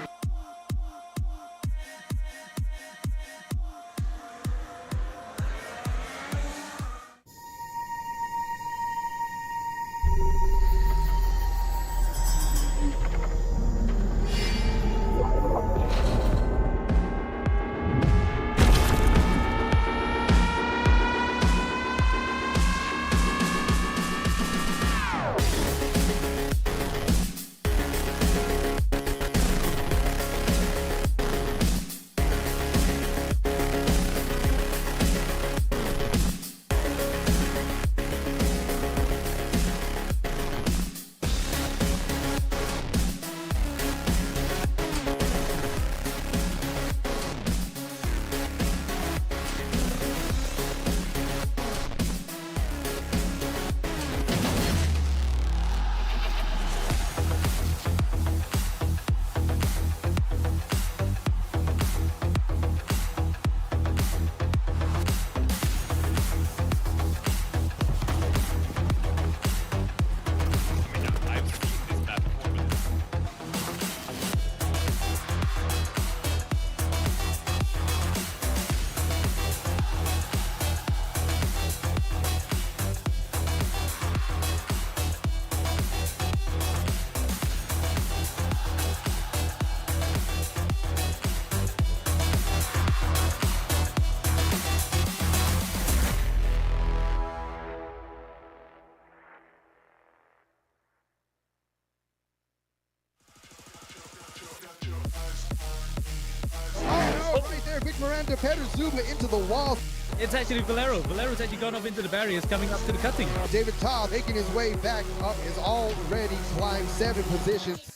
Speaker 1: Right there, Vic Miranda, Pedro Zuba into the wall.
Speaker 2: It's actually Valero. Valero's actually gone off into the barriers coming up to the cutting.
Speaker 1: David Todd making his way back up, has already climbed 7 positions.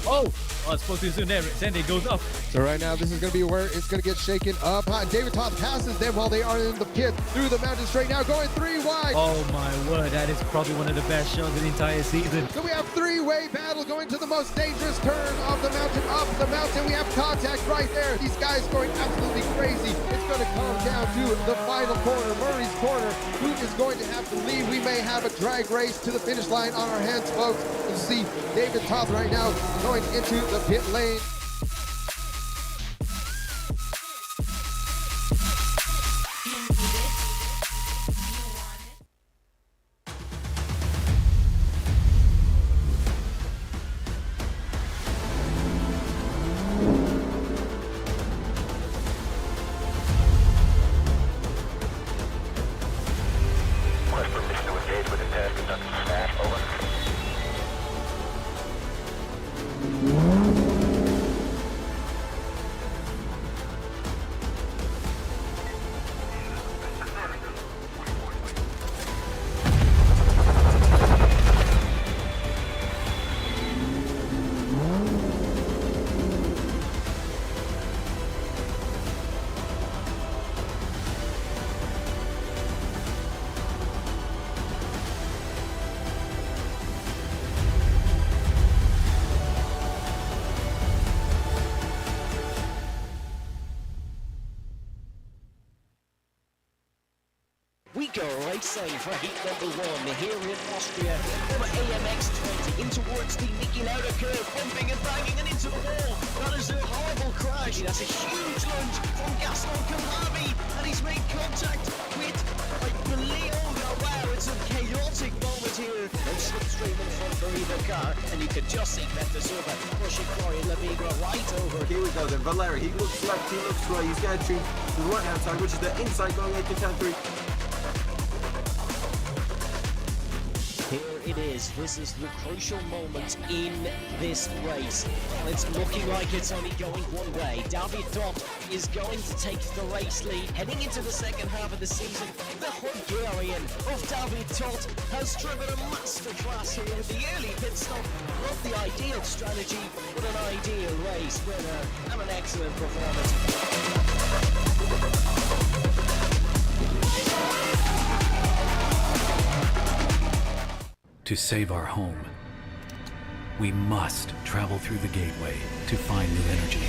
Speaker 2: Oh, Oh, I spoke too soon there. Then it goes up.
Speaker 1: So right now, this is going to be where it's going to get shaken up. David Toth passes them while they are in the pit through the mountain straight now, going 3 wide.
Speaker 2: Oh my word, that is probably one of the best shows of the entire season.
Speaker 1: So we have 3-way battle going to the most dangerous turn of the mountain. Up the mountain, we have contact right there. These guys going absolutely crazy. It's going to come down to the final corner, Murray's corner. Who is going to have to lead? We may have a drag race to the finish line on our hands, folks. You see David Toth right now going into the pit lane.
Speaker 3: We go racing for heat number 1 here in Austria from AMX20 in towards the Niki Lauda curve, bumping and banging and into the wall. That is a horrible crash. That's a huge lunge from Gaston Calabi, and he's made contact with, I believe, oh wow, it's a chaotic moment here. And slipstream in front for either car, and you can just see Peter Silva pushing Florian Lamigra right over.
Speaker 5: Here we go then, Valeri, he looks left, he looks right, he's going through the right hand side, which is the inside going 8 to 10 3.
Speaker 3: Here it is. This is the crucial moment in this race. It's looking like it's only going one way. David Toth is going to take the race lead. Heading into the second half of the season, the Hungarian of David Toth has driven a masterclass here with the early pit stop. Not the ideal strategy, but an ideal race winner and an excellent performance.
Speaker 6: To save our home, we must travel through the gateway to find new energy.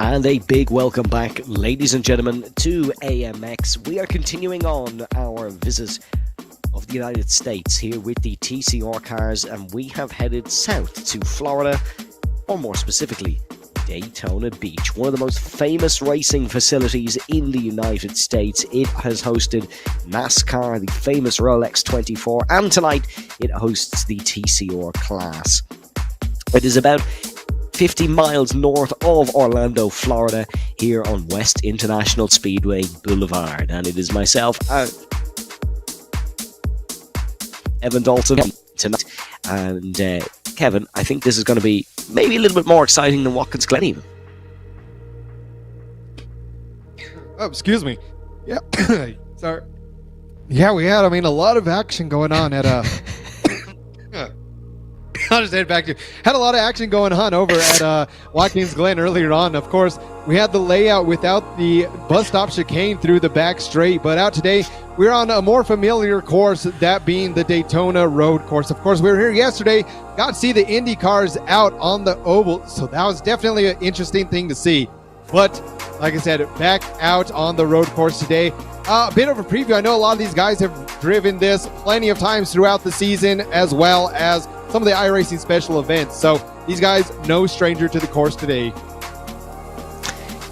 Speaker 3: And a big welcome back, ladies and gentlemen, to AMX. We are continuing on our visit of the United States here with the TCR cars, and we have headed south to Florida, or more specifically, Daytona Beach, one of the most famous racing facilities in the United States. It has hosted NASCAR, the famous Rolex 24, and tonight it hosts the TCR Class. It is about 50 miles north of Orlando, Florida, here on West International Speedway Boulevard. And it is myself, Evan Dalton, tonight. And Kevin, I think this is going to be maybe a little bit more exciting than Watkins Glen even.
Speaker 1: Oh, excuse me. Yeah, sorry. Yeah, we had, a lot of action going on at I'll just head back to had a lot of action going on over at Watkins Glen earlier on. Of course, we had the layout without the bus stop chicane through the back straight, but out today we're on a more familiar course, that being the Daytona Road course. Of course, we were here yesterday, got to see the Indy cars out on the oval, so that was definitely an interesting thing to see. But like I said, back out on the road course today. A bit of a preview. I know a lot of these guys have driven this plenty of times throughout the season, as well as some of the iRacing special events. So these guys, no stranger to the course today.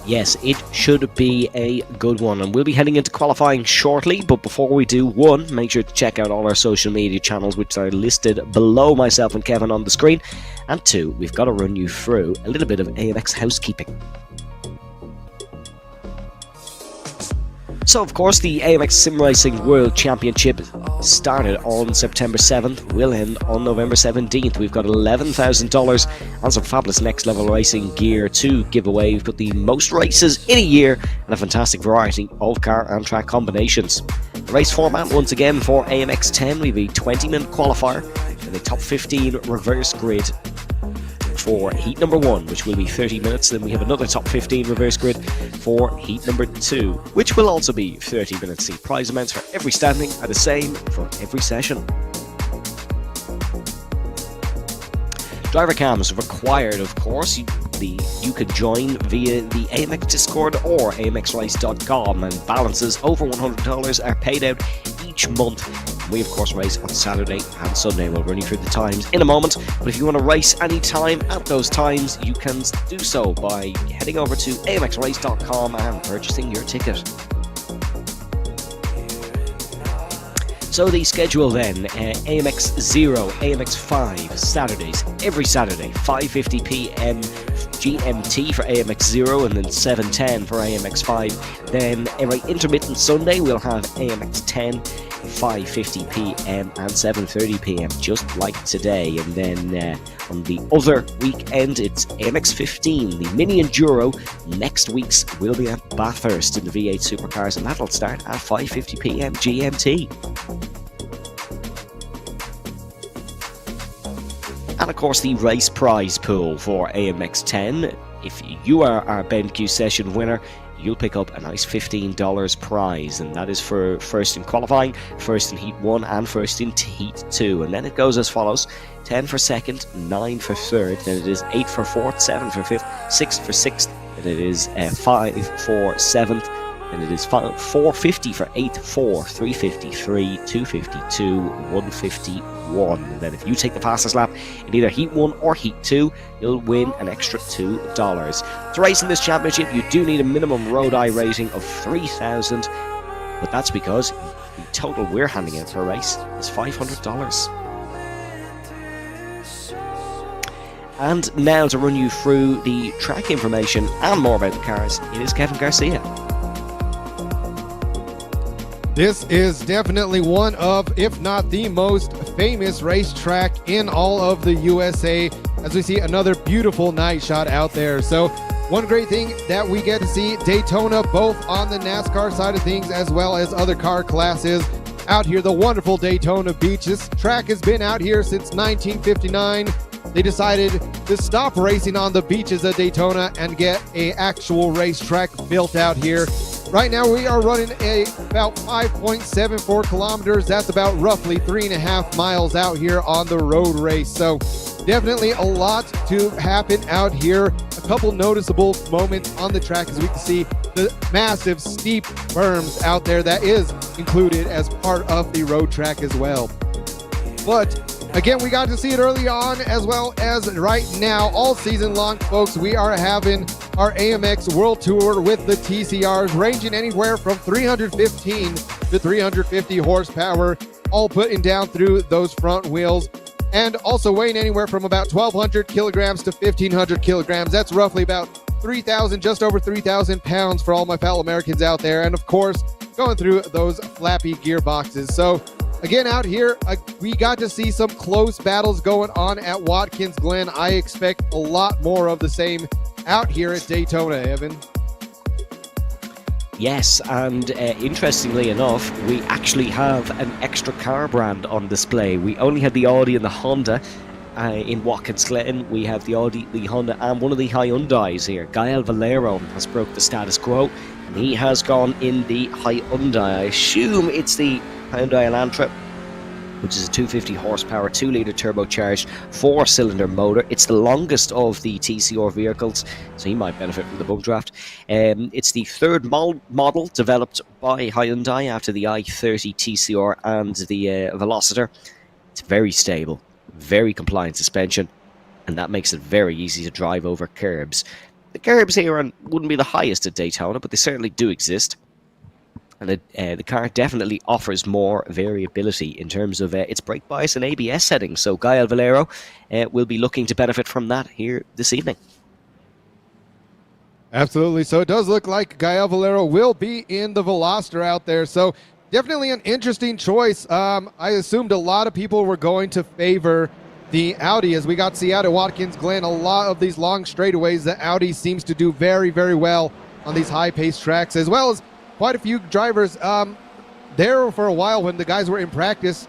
Speaker 3: Yes, it should be a good one, and we'll be heading into qualifying shortly. But before we do, one, make sure to check out all our social media channels, which are listed below myself and Kevin on the screen. And two, we've got to run you through a little bit of AMX housekeeping. So, of course, the AMX SimRacing World Championship started on September 7th, will end on November 17th. We've got $11,000 and some fabulous next level racing gear to give away. We've got the most races in a year and a fantastic variety of car and track combinations. The race format, once again, for AMX10, we have a 20-minute qualifier and a top 15 reverse grid for heat number 1, which will be 30 minutes. Then we have another top 15 reverse grid for heat number 2, which will also be 30 minutes. The prize amounts for every standing are the same for every session. Driver cams required, of course. You can join via the AMX Discord or AMXRace.com, and balances over $100 are paid out each month. We, of course, race on Saturday and Sunday. We'll run you through the times in a moment, but if you want to race any time at those times, you can do so by heading over to AMXRace.com and purchasing your ticket. So the schedule then, AMX 0, AMX 5, Saturdays, every Saturday, 5:50 p.m. GMT for AMX 0 and then 7:10 for AMX 5. Then every intermittent Sunday we'll have AMX 10, 5:50 p.m. and 7:30 p.m. just like today. And then on the other weekend it's AMX 15, the Mini Enduro. Next week's will be at Bathurst in the V8 Supercars, and that'll start at 5:50 p.m. GMT. And of course the race prize pool for AMX 10. If you are our BenQ session winner, you'll pick up a nice $15 prize, and that is for first in qualifying, first in heat 1 and first in heat 2. And then it goes as follows: 10 for second, 9 for third, then it is 8 for fourth, 7 for fifth, 6 for sixth, and it is 5 for seventh, and it is 450 for 8th, 4, 353, 252, 151. And then if you take the fastest lap in either Heat 1 or Heat 2, you'll win an extra $2. To race in this championship, you do need a minimum road eye rating of 3,000, but that's because the total we're handing out for a race is $500. And now to run you through the track information and more about the cars, it is Kevin Garcia.
Speaker 1: This is definitely one of, if not the most famous racetrack in all of the USA, as we see another beautiful night shot out there. So one great thing that we get to see Daytona, both on the NASCAR side of things as well as other car classes out here, the wonderful Daytona Beach. This track has been out here since 1959. They decided to stop racing on the beaches of Daytona and get an actual racetrack built out here. right now we are running about 5.74 kilometers. That's about roughly 3.5 miles out here on the road race. So definitely a lot to happen out here. A couple noticeable moments on the track, as we can see the massive steep berms out there that is included as part of the road track as well. But again, we got to see it early on as well as right now. All season long, folks, we are having our AMX World Tour with the TCRs ranging anywhere from 315 to 350 horsepower, all putting down through those front wheels, and also weighing anywhere from about 1,200 kilograms to 1,500 kilograms. That's roughly about 3,000, just over 3,000 pounds for all my fellow Americans out there. And of course, going through those flappy gearboxes. So again, out here, we got to see some close battles going on at Watkins Glen. I expect a lot more of the same out here at Daytona, Evan.
Speaker 3: Yes, and interestingly enough, we actually have an extra car brand on display. We only had the Audi and the Honda in Watkins Glen. We have the Audi, the Honda, and one of the Hyundais here. Gael Valero has broke the status quo, and he has gone in the Hyundai. I assume it's the Hyundai Elantra, which is a 250 horsepower, 2-litre turbocharged, 4-cylinder motor. It's the longest of the TCR vehicles, so he might benefit from the bump draft. It's the third model developed by Hyundai after the i30 TCR and the Velociter. It's very stable, very compliant suspension, and that makes it very easy to drive over curbs. The curbs here wouldn't be the highest at Daytona, but they certainly do exist. And the car definitely offers more variability in terms of its brake bias and ABS settings. So Gael Valero will be looking to benefit from that here this evening.
Speaker 1: Absolutely. So it does look like Gael Valero will be in the Veloster out there. So definitely an interesting choice. I assumed a lot of people were going to favor the Audi, as we got to see out at Watkins Glen. A lot of these long straightaways, the Audi seems to do very, very well on these high-paced tracks, as well as quite a few drivers there for a while when the guys were in practice.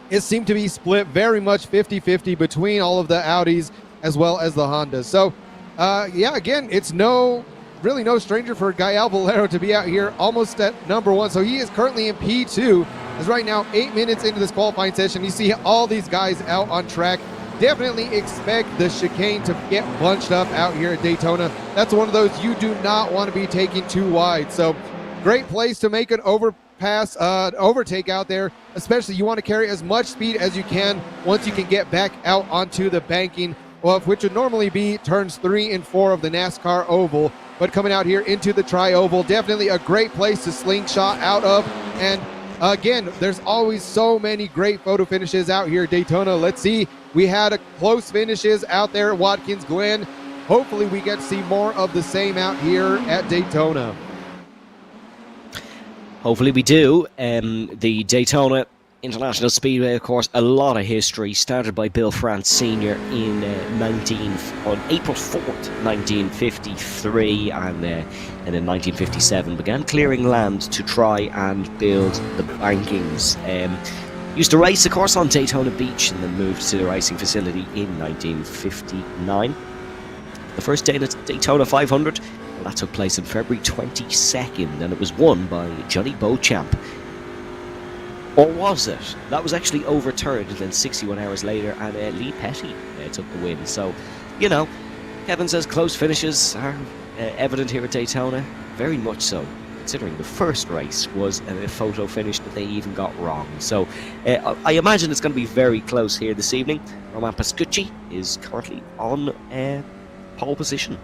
Speaker 1: It seemed to be split very much 50-50 between all of the Audis as well as the Hondas. So, yeah, again, it's really no stranger for Gael Valero to be out here almost at number 1. So he is currently in P2. As right now, 8 minutes into this qualifying session, you see all these guys out on track. Definitely expect the chicane to get bunched up out here at Daytona. That's one of those you do not want to be taking too wide. So great place to make an overtake out there, especially you want to carry as much speed as you can once you can get back out onto the banking, which would normally be turns 3 and 4 of the NASCAR oval. But coming out here into the tri-oval, definitely a great place to slingshot out of. And again, there's always so many great photo finishes out here at Daytona. Let's see, we had close finishes out there at Watkins Glen. Hopefully we get to see more of the same out here at Daytona.
Speaker 3: Hopefully we do. The Daytona International Speedway, of course, a lot of history. Started by Bill France Sr. on April 4th, 1953, and in 1957 began clearing land to try and build the bankings. Used to race, of course, on Daytona Beach, and then moved to the racing facility in 1959. The first Daytona 500, well, that took place on February 22nd, and it was won by Johnny Beauchamp. Or was it? That was actually overturned, and then 61 hours later, and Lee Petty took the win. So, you know, Kevin says close finishes are evident here at Daytona. Very much so, considering the first race was a photo finish that they even got wrong. So, I imagine it's going to be very close here this evening. Roman Pascucci is currently on pole position.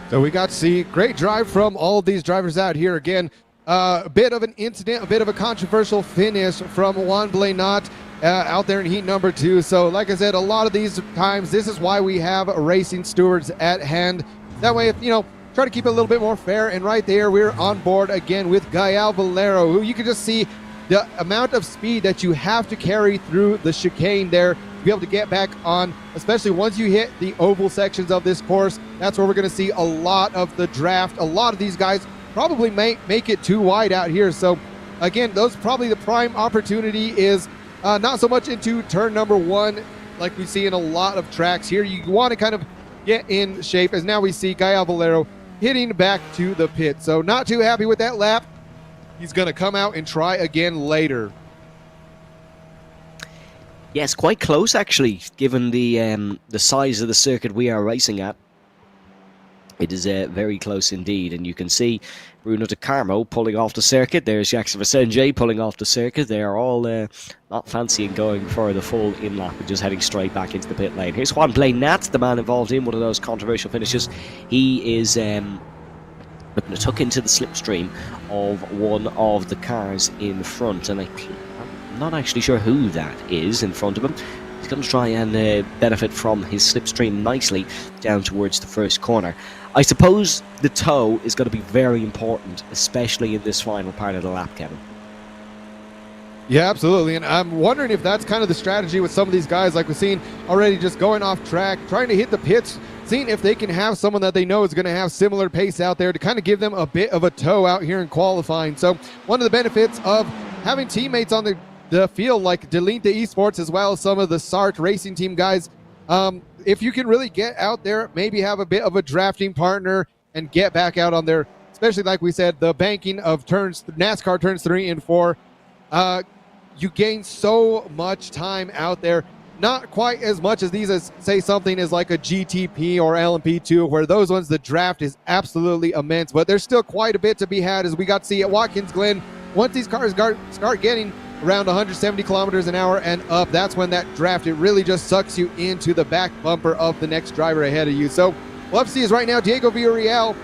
Speaker 1: So we got to see great drive from all of these drivers out here. Again, a bit of an incident, a bit of a controversial finish from Juan Blanat out there in heat number 2. So like I said, a lot of these times, this is why we have racing stewards at hand. That way, if try to keep it a little bit more fair. And right there, we're on board again with Gael Valero, who you can just see the amount of speed that you have to carry through the chicane there to be able to get back on, especially once you hit the oval sections of this course. That's where we're going to see a lot of the draft. A lot of these guys probably make it too wide out here. So again, those probably the prime opportunity is not so much into turn number 1 like we see in a lot of tracks here. You want to kind of get in shape, as now we see Gael Valero hitting back to the pit. So not too happy with that lap. He's going to come out and try again later.
Speaker 3: Yes, quite close actually, given the size of the circuit we are racing at. It is very close indeed, and you can see Bruno De Carmo pulling off the circuit. There's Jackson Vicente pulling off the circuit. They are all not fancying going for the full in-lap and just heading straight back into the pit lane. Here's Juan Nat, the man involved in one of those controversial finishes. He is looking to tuck into the slipstream of one of the cars in front, and I'm not actually sure who that is in front of him. He's going to try and benefit from his slipstream nicely down towards the first corner. I suppose the toe is going to be very important, especially in this final part of the lap, Kevin.
Speaker 1: Yeah, absolutely. And I'm wondering if that's kind of the strategy with some of these guys, like we've seen already, just going off track, trying to hit the pits, seeing if they can have someone that they know is going to have similar pace out there to kind of give them a bit of a toe out here in qualifying. So one of the benefits of having teammates on the field like Delinta Esports, as well as some of the SART racing team guys, if you can really get out there, maybe have a bit of a drafting partner and get back out on there, especially like we said, the banking of NASCAR turns 3 and 4, you gain so much time out there. Not quite as much as these as, say, something as like a GTP or LMP2, where those ones, the draft is absolutely immense, but there's still quite a bit to be had, as we got to see at Watkins Glen. Once these cars start getting around 170 kilometers an hour and up, that's when that draft, it really just sucks you into the back bumper of the next driver ahead of you. So we'll have to see is right now Diego Villarreal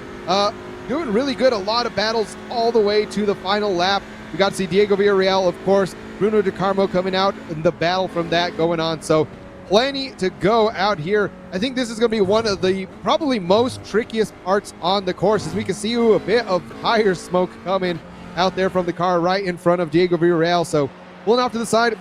Speaker 1: doing really good. A lot of battles all the way to the final lap. We got to see Diego Villarreal, of course, Bruno De Carmo coming out, and the battle from that going on. So plenty to go out here. I think this is going to be one of the probably most trickiest parts on the course, as we can see a bit of tire smoke coming out there from the car right in front of Diego Villarreal. So pulling off to the side,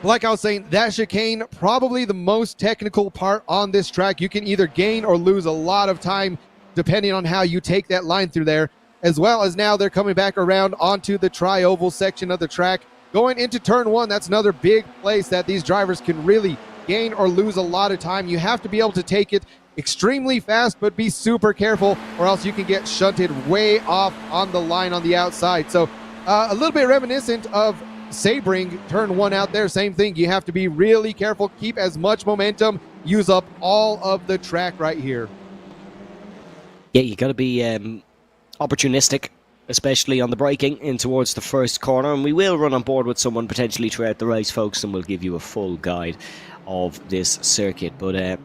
Speaker 1: like I was saying, that chicane, probably the most technical part on this track. You can either gain or lose a lot of time depending on how you take that line through there, as well as now they're coming back around onto the tri-oval section of the track. Going into turn 1, that's another big place that these drivers can really gain or lose a lot of time. You have to be able to take it extremely fast, but be super careful, or else you can get shunted way off on the line on the outside. So a little bit reminiscent of Sebring turn 1 out there. Same thing. You have to be really careful, keep as much momentum, use up all of the track right here.
Speaker 3: Yeah, you got to be opportunistic, especially on the braking in towards the first corner, and we will run on board with someone potentially throughout the race, folks, and we'll give you a full guide of this circuit. But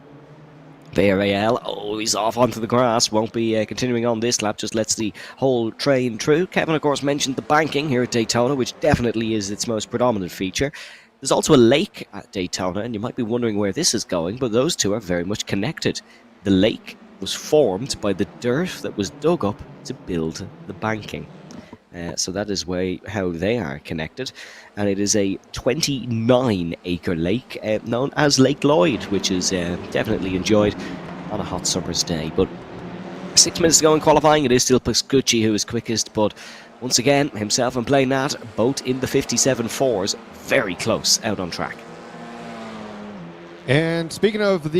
Speaker 3: Villarreal, he's off onto the grass, won't be continuing on this lap, just lets the whole train through. Kevin, of course, mentioned the banking here at Daytona, which definitely is its most predominant feature. There's also a lake at Daytona, and you might be wondering where this is going, but those two are very much connected. The lake was formed by the dirt that was dug up to build the banking. So that is how they are connected, and it is a 29-acre lake known as Lake Lloyd, which is definitely enjoyed on a hot summer's day. But 6 minutes to go in qualifying. It is still Pascucci who is quickest, but once again, himself and Play Nat both in the 57.4s, very close out on track.
Speaker 1: And speaking of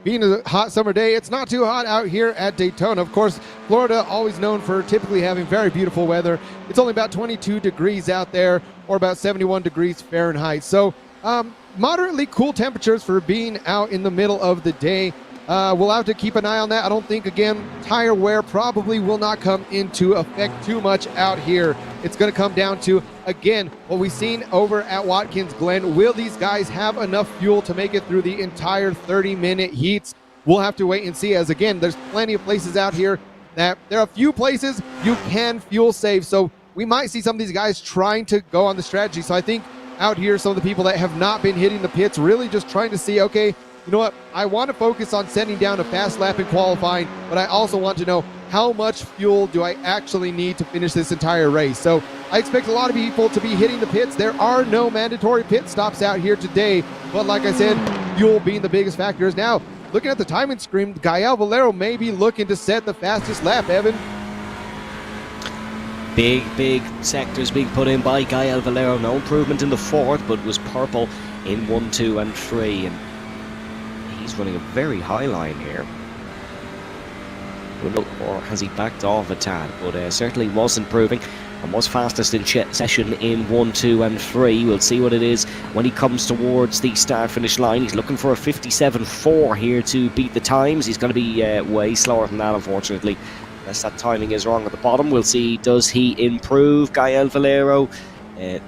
Speaker 1: being a hot summer day, it's not too hot out here at Daytona. Of course, Florida always known for typically having very beautiful weather. It's only about 22 degrees out there, or about 71 degrees Fahrenheit. So moderately cool temperatures for being out in the middle of the day. We'll have to keep an eye on that. I don't think, again, tire wear probably will not come into effect too much out here. It's going to come down to, again, what we've seen over at Watkins Glen. Will these guys have enough fuel to make it through the entire 30-minute heats? We'll have to wait and see, as, again, there's plenty of places out here that there are a few places you can fuel save. So we might see some of these guys trying to go on the strategy. So I think out here, some of the people that have not been hitting the pits, really just trying to see, okay, you know what, I want to focus on sending down a fast lap in qualifying, but I also want to know how much fuel do I actually need to finish this entire race. So I expect a lot of people to be hitting the pits. There are no mandatory pit stops out here today, but like I said, fuel being the biggest factor. Is now looking at the timing screen, Gael Valero may be looking to set the fastest lap, Evan.
Speaker 3: Big sectors being put in by Gael Valero. No improvement in the fourth, but was purple in 1, 2, and 3. And he's running a very high line here. or has he backed off a tad? But certainly was improving and was fastest in session in 1, 2 and 3. We'll see what it is when he comes towards the start-finish line. He's looking for a 57.4 here to beat the times. He's going to be way slower than that, unfortunately, unless that timing is wrong at the bottom. We'll see, does he improve, Gael Valero?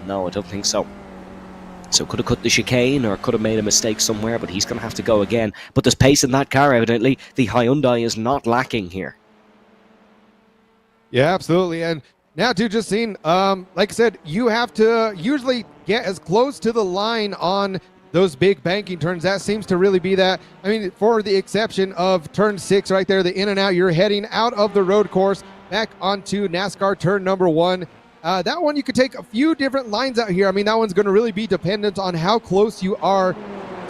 Speaker 3: No, I don't think so. So could have cut the chicane or could have made a mistake somewhere, but he's going to have to go again. But there's pace in that car, evidently. The Hyundai is not lacking here.
Speaker 1: Yeah, absolutely. And now, too, just seen, like I said, you have to usually get as close to the line on those big banking turns. That seems to really be that. I mean, for the exception of turn 6 right there, the in and out, you're heading out of the road course back onto NASCAR turn number 1. That one, you could take a few different lines out here. I mean, that one's going to really be dependent on how close you are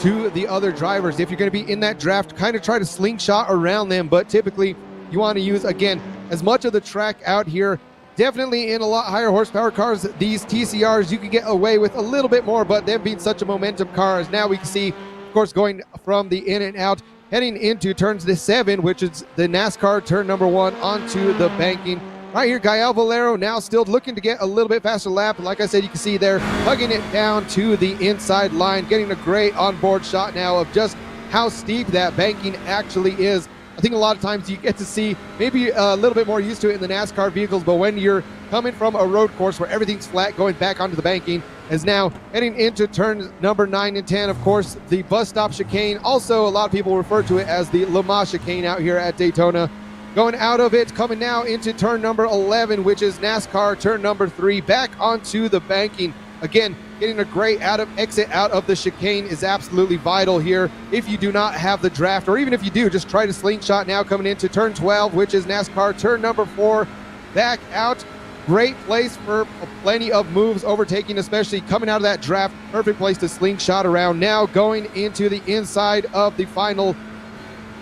Speaker 1: to the other drivers. If you're going to be in that draft, kind of try to slingshot around them. But typically, you want to use, again, as much of the track out here. Definitely in a lot higher horsepower cars, these TCRs, you can get away with a little bit more, but them being such a momentum car, as now we can see, of course, going from the in and out, heading into turns 7, which is the NASCAR turn number 1 onto the banking. Right here, Gael Valero now still looking to get a little bit faster lap. Like I said, you can see there, hugging it down to the inside line, getting a great onboard shot now of just how steep that banking actually is. I think a lot of times you get to see maybe a little bit more used to it in the NASCAR vehicles, but when you're coming from a road course where everything's flat, going back onto the banking, is now heading into turns number 9 and 10. Of course, the bus stop chicane. Also, a lot of people refer to it as the Le Mans chicane out here at Daytona. Going out of it, coming now into turn number 11, which is NASCAR turn number 3, back onto the banking. Again, getting a great exit out of the chicane is absolutely vital here. If you do not have the draft, or even if you do, just try to slingshot now coming into turn 12, which is NASCAR turn number 4, back out. Great place for plenty of moves, overtaking, especially coming out of that draft. Perfect place to slingshot around. Now going into the inside of the final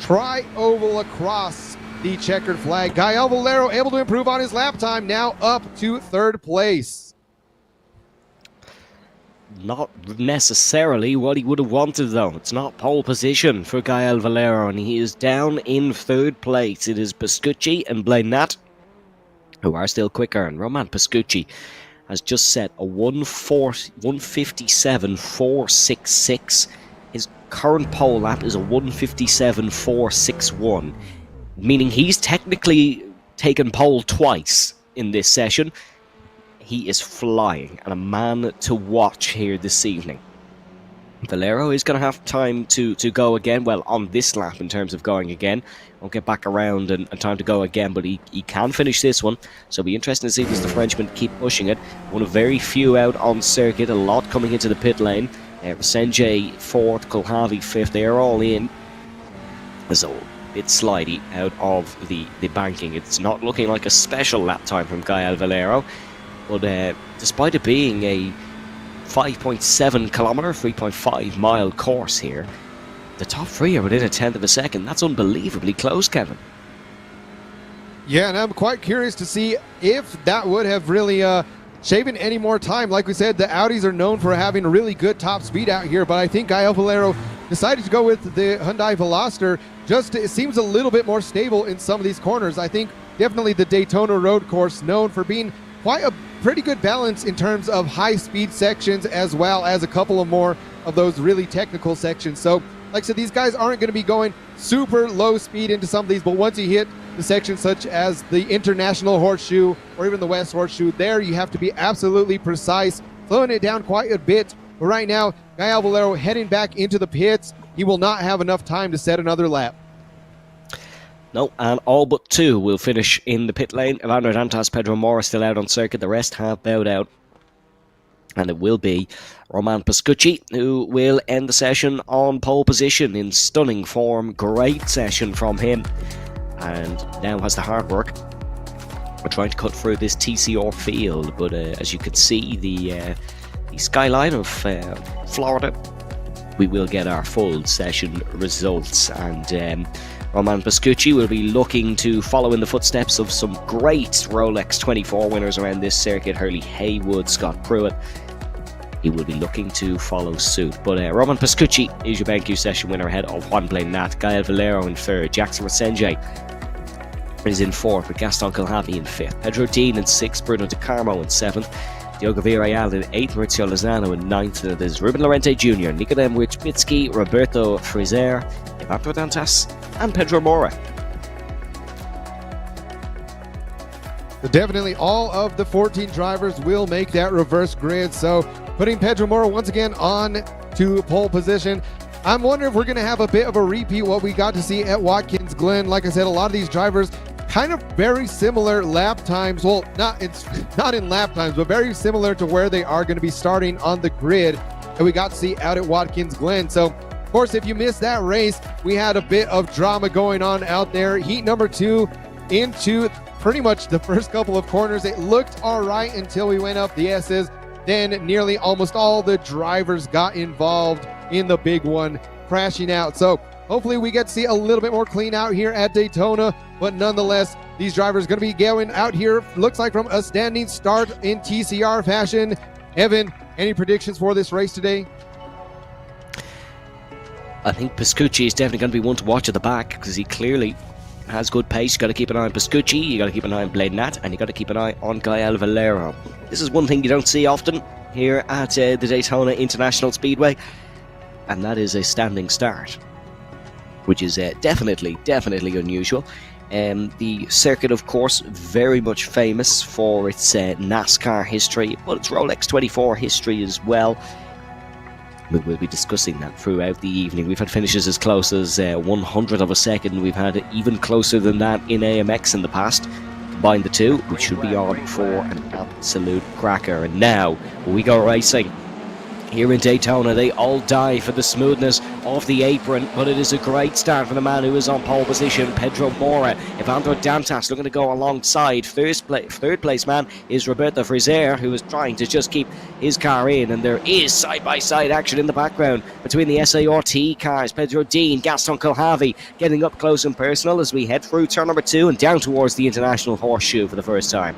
Speaker 1: tri-oval across the checkered flag. Gael Valero able to improve on his lap time, now up to 3rd place.
Speaker 3: Not necessarily what he would have wanted, though. It's not pole position for Gael Valero, and he is down in 3rd place. It is Pascucci and Blainat who are still quicker, and Roman Pascucci has just set a 157.466. His current pole lap is a 157.461, meaning he's technically taken pole twice in this session. He is flying and a man to watch here this evening. Valero is going to have time to go again, well, on this lap in terms of going again. Won't get back around and time to go again, but he can finish this one. So it'll be interesting to see does the Frenchman keep pushing it. One of very few out on circuit, a lot coming into the pit lane. Senjay 4th, Kulhavi 5th, they are all in. There's a bit slidey out of the banking. It's not looking like a special lap time from Gael Valero. But despite it being a 5.7 kilometer, 3.5 mile course here, the top 3 are within a 1/10 of a second. That's unbelievably close, Kevin.
Speaker 1: Yeah, and I'm quite curious to see if that would have really shaven any more time. Like we said, the Audis are known for having really good top speed out here, but I think Gael Valero decided to go with the Hyundai Veloster. Just it seems a little bit more stable in some of these corners. I think definitely the Daytona road course, known for being quite a pretty good balance in terms of high speed sections, as well as a couple of more of those really technical sections. So like I said, these guys aren't going to be going super low speed into some of these, but once you hit the sections such as the International Horseshoe or even the West Horseshoe, there you have to be absolutely precise, slowing it down quite a bit. But right now, Gael Valero heading back into the pits. He will not have enough time to set another lap.
Speaker 3: No, and all but 2 will finish in the pit lane. Evander Dantas, Pedro Mora still out on circuit. The rest have bowed out. And it will be Roman Pascucci who will end the session on pole position in stunning form. Great session from him. And now has the hard work. We're trying to cut through this TCR field. But as you can see, the skyline of Florida, we will get our full session results. And Roman Pascucci will be looking to follow in the footsteps of some great Rolex 24 winners around this circuit. Hurley Haywood, Scott Pruitt. He will be looking to follow suit. But Roman Pascucci is your BenQ session winner ahead of Juan Blainat, Gael Valero in 3rd, Jackson Senjay is in 4th, with Gaston Kilhavy in 5th. Pedro Dean in 6th, Bruno De Carmo in 7th. Diogo Villarreal in 8th, Maurizio Lozano in 9th, and it is Ruben Lorente Jr., Nikodem Wichbitsky, Roberto Frizer, Evandro Dantas, and Pedro Mora.
Speaker 1: So definitely all of the 14 drivers will make that reverse grid. So putting Pedro Mora once again on to pole position. I'm wondering if we're going to have a bit of a repeat what we got to see at Watkins Glen. Like I said, a lot of these drivers kind of very similar lap times. Well, not in lap times, but very similar to where they are going to be starting on the grid that we got to see out at Watkins Glen. So, of course, if you missed that race, we had a bit of drama going on out there. Heat number 2 into pretty much the first couple of corners. It looked all right until we went up the S's. Then nearly almost all the drivers got involved in the big one, crashing out. So hopefully we get to see a little bit more clean out here at Daytona, but nonetheless, these drivers going to be going out here, looks like from a standing start in TCR fashion. Evan, any predictions for this race today?
Speaker 3: I think Piscucci is definitely going to be one to watch at the back, because he clearly has good pace. You got to keep an eye on Piscucci, you got to keep an eye on Blade Nat, and you got to keep an eye on Gael Valero. This is one thing you don't see often here at the Daytona International Speedway, and that is a standing start, which is definitely unusual. The circuit, of course, very much famous for its NASCAR history, but its Rolex 24 history as well. We will be discussing that throughout the evening. We've had finishes as close as 100 of a second. We've had even closer than that in AMX in the past. Combine the two, we should be on for an absolute cracker. And now we go racing. Here in Daytona, they all die for the smoothness of the apron, but it is a great start for the man who is on pole position, Pedro Mora. Evandro Dantas looking to go alongside. Third place man is Roberto Frizer, who is trying to just keep his car in, and there is side-by-side action in the background between the SART cars. Pedro Dean, Gaston Kilhavy getting up close and personal as we head through turn number 2 and down towards the International Horseshoe for the first time.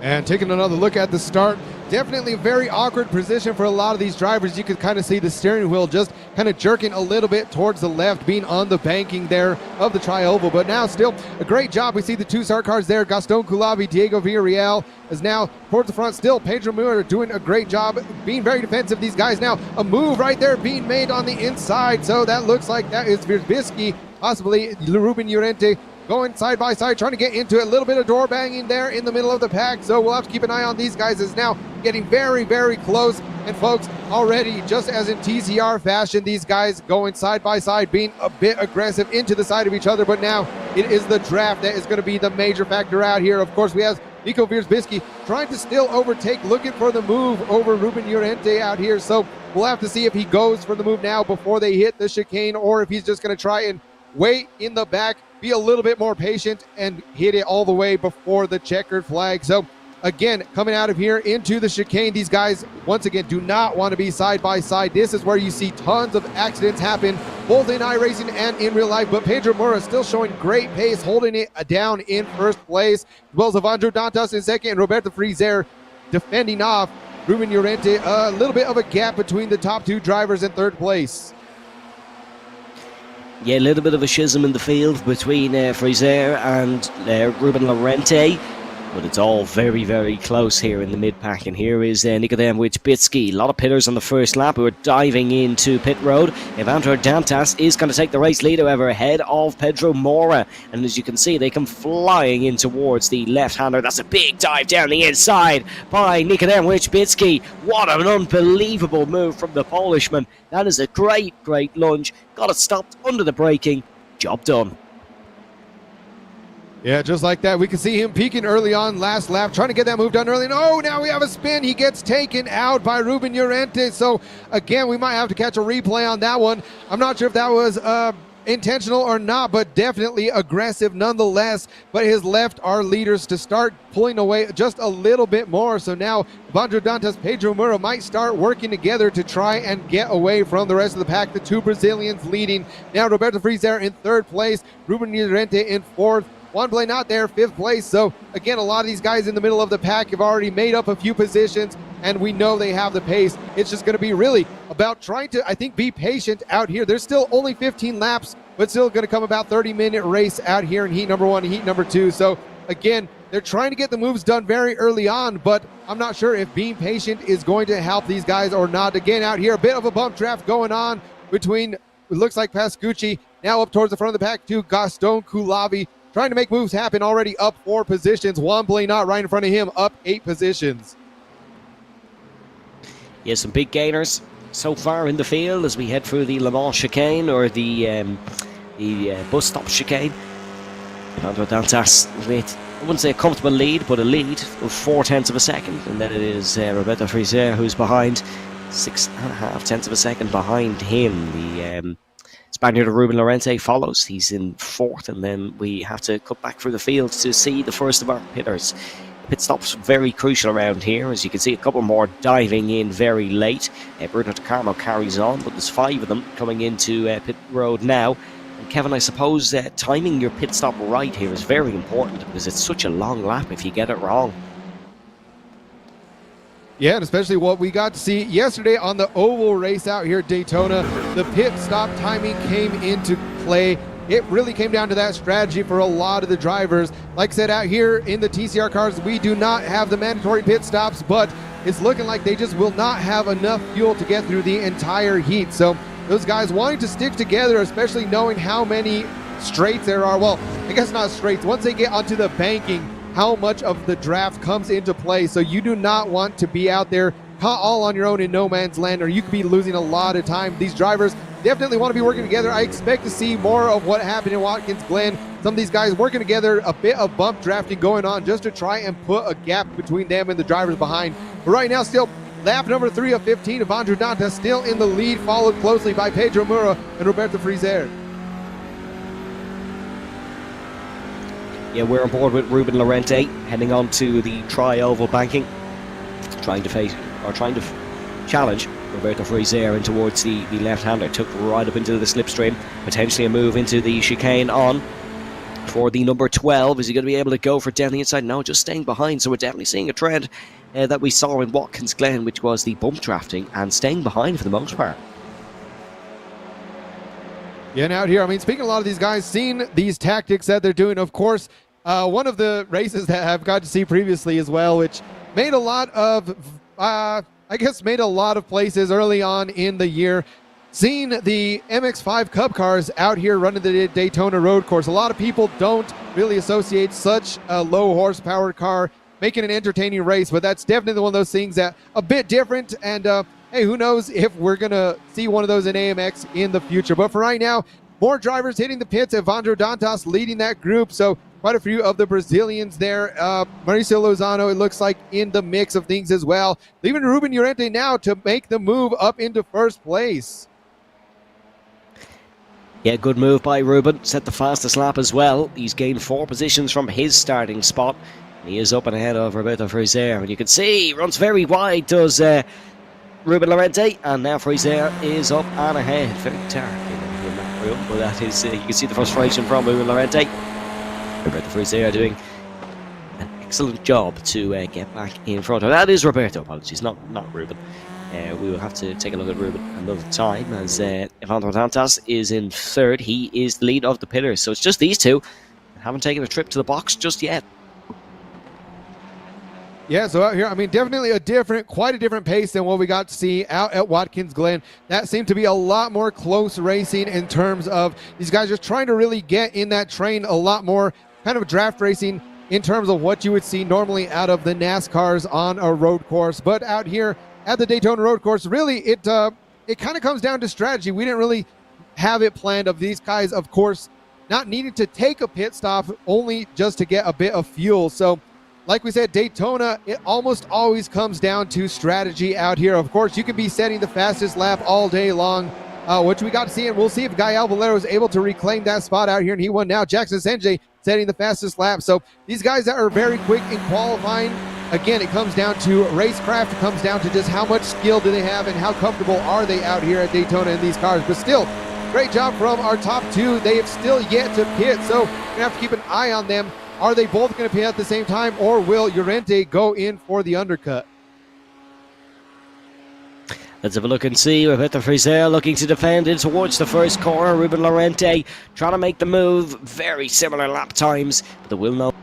Speaker 1: And taking another look at the start, definitely a very awkward position for a lot of these drivers. You could kind of see the steering wheel just kind of jerking a little bit towards the left, being on the banking there of the tri-oval. But now still a great job. We see the 2 start cars there. Gaston Kilhavy, Diego Villarreal is now towards the front. Still Pedro Mura doing a great job, being very defensive. These guys now, a move right there being made on the inside. So that looks like that is Wirbicki, possibly Ruben Llorente, going side by side, trying to get into it. A little bit of door banging there in the middle of the pack. So we'll have to keep an eye on these guys, as now getting very, very close. And folks, already, just as in TCR fashion, these guys going side by side, being a bit aggressive into the side of each other. But now it is the draft that is going to be the major factor out here. Of course, we have Nico Wirbicki trying to still overtake, looking for the move over Ruben Llorente out here. So we'll have to see if he goes for the move now before they hit the chicane, or if he's just going to try and wait in the back, be a little bit more patient, and hit it all the way before the checkered flag. So again, coming out of here into the chicane, these guys once again do not want to be side by side. This is where you see tons of accidents happen, both in iRacing and in real life. But Pedro Mura still showing great pace, holding it down in first place, as well as Evandro Dantas in second, and Roberto Frizer defending off Ruben Llorente. A little bit of a gap between the top 2 drivers in third place.
Speaker 3: Yeah, a little bit of a schism in the field between Frizer and Ruben Llorente, but it's all very, very close here in the mid-pack. And here is Nikodem Wichbitsky. A lot of pitters on the first lap who are diving into pit road. Evandro Dantas is going to take the race lead, however, ahead of Pedro Mora. And as you can see, they come flying in towards the left-hander. That's a big dive down the inside by Nikodem Wichbitsky. What an unbelievable move from the Polishman. That is a great, great lunge. Got it stopped under the braking. Job done.
Speaker 1: Yeah, just like that. We can see him peaking early on last lap, trying to get that move done early. And oh, now we have a spin. He gets taken out by Ruben Llorente. So again, we might have to catch a replay on that one. I'm not sure if that was intentional or not, but definitely aggressive nonetheless. But his left our leaders to start pulling away just a little bit more. So now Evandro Dantas, Pedro Mura might start working together to try and get away from the rest of the pack. The 2 Brazilians leading. Now Roberto Frizer in third place, Ruben Llorente in fourth. Juan Blay not there, 5th place. So again, a lot of these guys in the middle of the pack have already made up a few positions. and we know they have the pace. It's just going to be really about trying to, I think, be patient out here. There's still only 15 laps, but still going to come about 30-minute race out here in heat number 1 and heat number 2. So again, they're trying to get the moves done very early on, but I'm not sure if being patient is going to help these guys or not. Again, out here, a bit of a bump draft going on between, it looks like Pascucci, now up towards the front of the pack to Gaston Kulavi, trying to make moves happen, already up 4 positions. Wambley not right in front of him, up 8 positions.
Speaker 3: Yeah, some big gainers so far in the field as we head through the Le Mans chicane, or the bus stop chicane. Alejandro Dantas with, I wouldn't say a comfortable lead, but a lead of 0.4 of a second. And then it is Roberto Friser who's behind, 6.5 tenths of a second behind him. The Spaniard Ruben Lorente follows. He's in 4th, and then we have to cut back through the field to see the first of our pitters. Pit stops very crucial around here. As you can see, a couple more diving in very late. Bruno De Carmo carries on, but there's 5 of them coming into pit road now. And Kevin, I suppose timing your pit stop right here is very important, because it's such a long lap if you get it wrong.
Speaker 1: Yeah, and especially what we got to see yesterday on the oval race out here at Daytona, the pit stop timing came into play. It really came down to that strategy for a lot of the drivers. Like I said, out here in the TCR cars, we do not have the mandatory pit stops, but it's looking like they just will not have enough fuel to get through the entire heat. So those guys wanting to stick together, especially knowing how many straights there are. Well, I guess not straights. Once they get onto the banking, how much of the draft comes into play. So you do not want to be out there caught all on your own in no man's land, or you could be losing a lot of time. These drivers definitely want to be working together. I expect to see more of what happened in Watkins Glen. Some of these guys working together, a bit of bump drafting going on just to try and put a gap between them and the drivers behind. But right now, still lap number 3 of 15 of Andrew Dantas still in the lead, followed closely by Pedro Mura and Roberto Friser.
Speaker 3: Yeah, we're on board with Ruben Lorente, heading on to the tri-oval banking, trying to challenge Roberto Friser in towards the left-hander. Took right up into the slipstream, potentially a move into the chicane on for the number 12. Is he going to be able to go for it down the inside? No, just staying behind. So we're definitely seeing a trend that we saw in Watkins Glen, which was the bump drafting and staying behind for the most part.
Speaker 1: Yeah, and out here, I mean, speaking of a lot of these guys, seeing these tactics that they're doing, of course, one of the races that I've got to see previously as well, which made a lot of, made a lot of places early on in the year. Seeing the MX5 Cup cars out here running the Daytona road course, a lot of people don't really associate such a low horsepower car making an entertaining race, but that's definitely one of those things that a bit different. And hey, who knows if we're gonna see one of those in AMX in the future. But for right now, more drivers hitting the pits. Evandro Dantas leading that group, so quite a few of the Brazilians there. Mauricio Lozano, it looks like, in the mix of things as well, leaving Ruben Llorente now to make the move up into first place.
Speaker 3: Yeah, good move by Ruben. Set the fastest lap as well. He's gained 4 positions from his starting spot. He is up and ahead of Roberto Friser, and you can see he runs very wide, does Ruben Lorente, and now Friser is up and ahead. Very dark in that room, but that is, you can see the frustration from Ruben Lorente. Roberto Friser doing an excellent job to get back in front. Oh, that is Roberto, apologies, not Ruben. We will have to take a look at Ruben another time, as Evandro Dantas is in 3rd. He is the lead of the pitters, so it's just these two. Haven't taken a trip to the box just yet.
Speaker 1: Yeah, so out here, I mean, definitely quite a different pace than what we got to see out at Watkins Glen. That seemed to be a lot more close racing in terms of these guys just trying to really get in that train, a lot more kind of draft racing in terms of what you would see normally out of the NASCARs on a road course. But out here at the Daytona road course, really, it kind of comes down to strategy. We didn't really have it planned of these guys, of course, not needing to take a pit stop, only just to get a bit of fuel. So like we said, Daytona, it almost always comes down to strategy out here. Of course, you can be setting the fastest lap all day long, which we got to see, and we'll see if Guy Valero is able to reclaim that spot out here, and he won now. Jackson Senjay setting the fastest lap. So these guys that are very quick in qualifying, again, it comes down to racecraft. It comes down to just how much skill do they have and how comfortable are they out here at Daytona in these cars. But still, great job from our top 2. They have still yet to pit, so we're going to have to keep an eye on them. Are they both going to pit at the same time, or will Llorente go in for the undercut?
Speaker 3: Let's have a look and see. Roberto Frizzell looking to defend in towards the first corner. Ruben Lorente trying to make the move. Very similar lap times, but the will not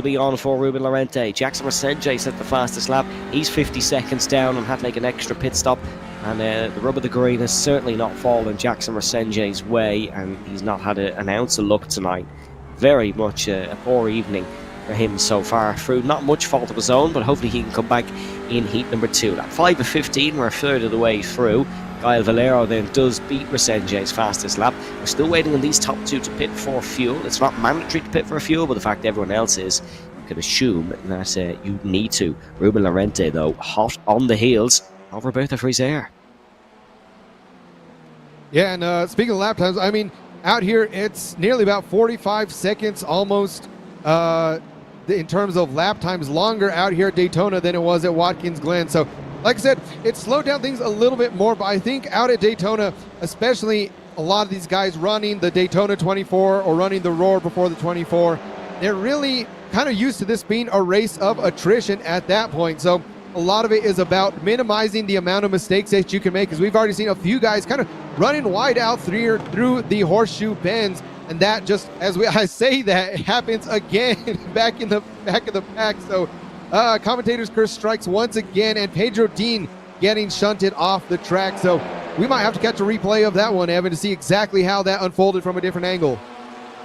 Speaker 3: be on for Ruben Lorente. Jackson Resenje set the fastest lap. He's 50 seconds down and had to make an extra pit stop. And the rub of the green has certainly not fallen Jackson Resenje's way, and he's not had an ounce of luck tonight. Very much a poor evening for him so far through. Not much fault of his own, but hopefully he can come back in heat number 2. Lap 5 of 15, we're a third of the way through. Gael Valero then does beat Resenje's fastest lap. We're still waiting on these top 2 to pit for fuel. It's not mandatory to pit for fuel, but the fact everyone else is, you can assume that you need to. Ruben Lorente, though, hot on the heels of Roberto Frizzell.
Speaker 1: Yeah, and speaking of lap times, I mean, out here it's nearly about 45 seconds almost in terms of lap times longer out here at Daytona than it was at Watkins Glen. So, like I said, it slowed down things a little bit more, but I think out at Daytona, especially a lot of these guys running the Daytona 24 or running the Roar before the 24, they're really kind of used to this being a race of attrition at that point. So a lot of it is about minimizing the amount of mistakes that you can make, because we've already seen a few guys kind of running wide out through the horseshoe bends, and that just, I say that, it happens again back in the back of the pack. So commentators curse strikes once again, and Pedro Dean getting shunted off the track. So we might have to catch a replay of that one, Evan, to see exactly how that unfolded from a different angle.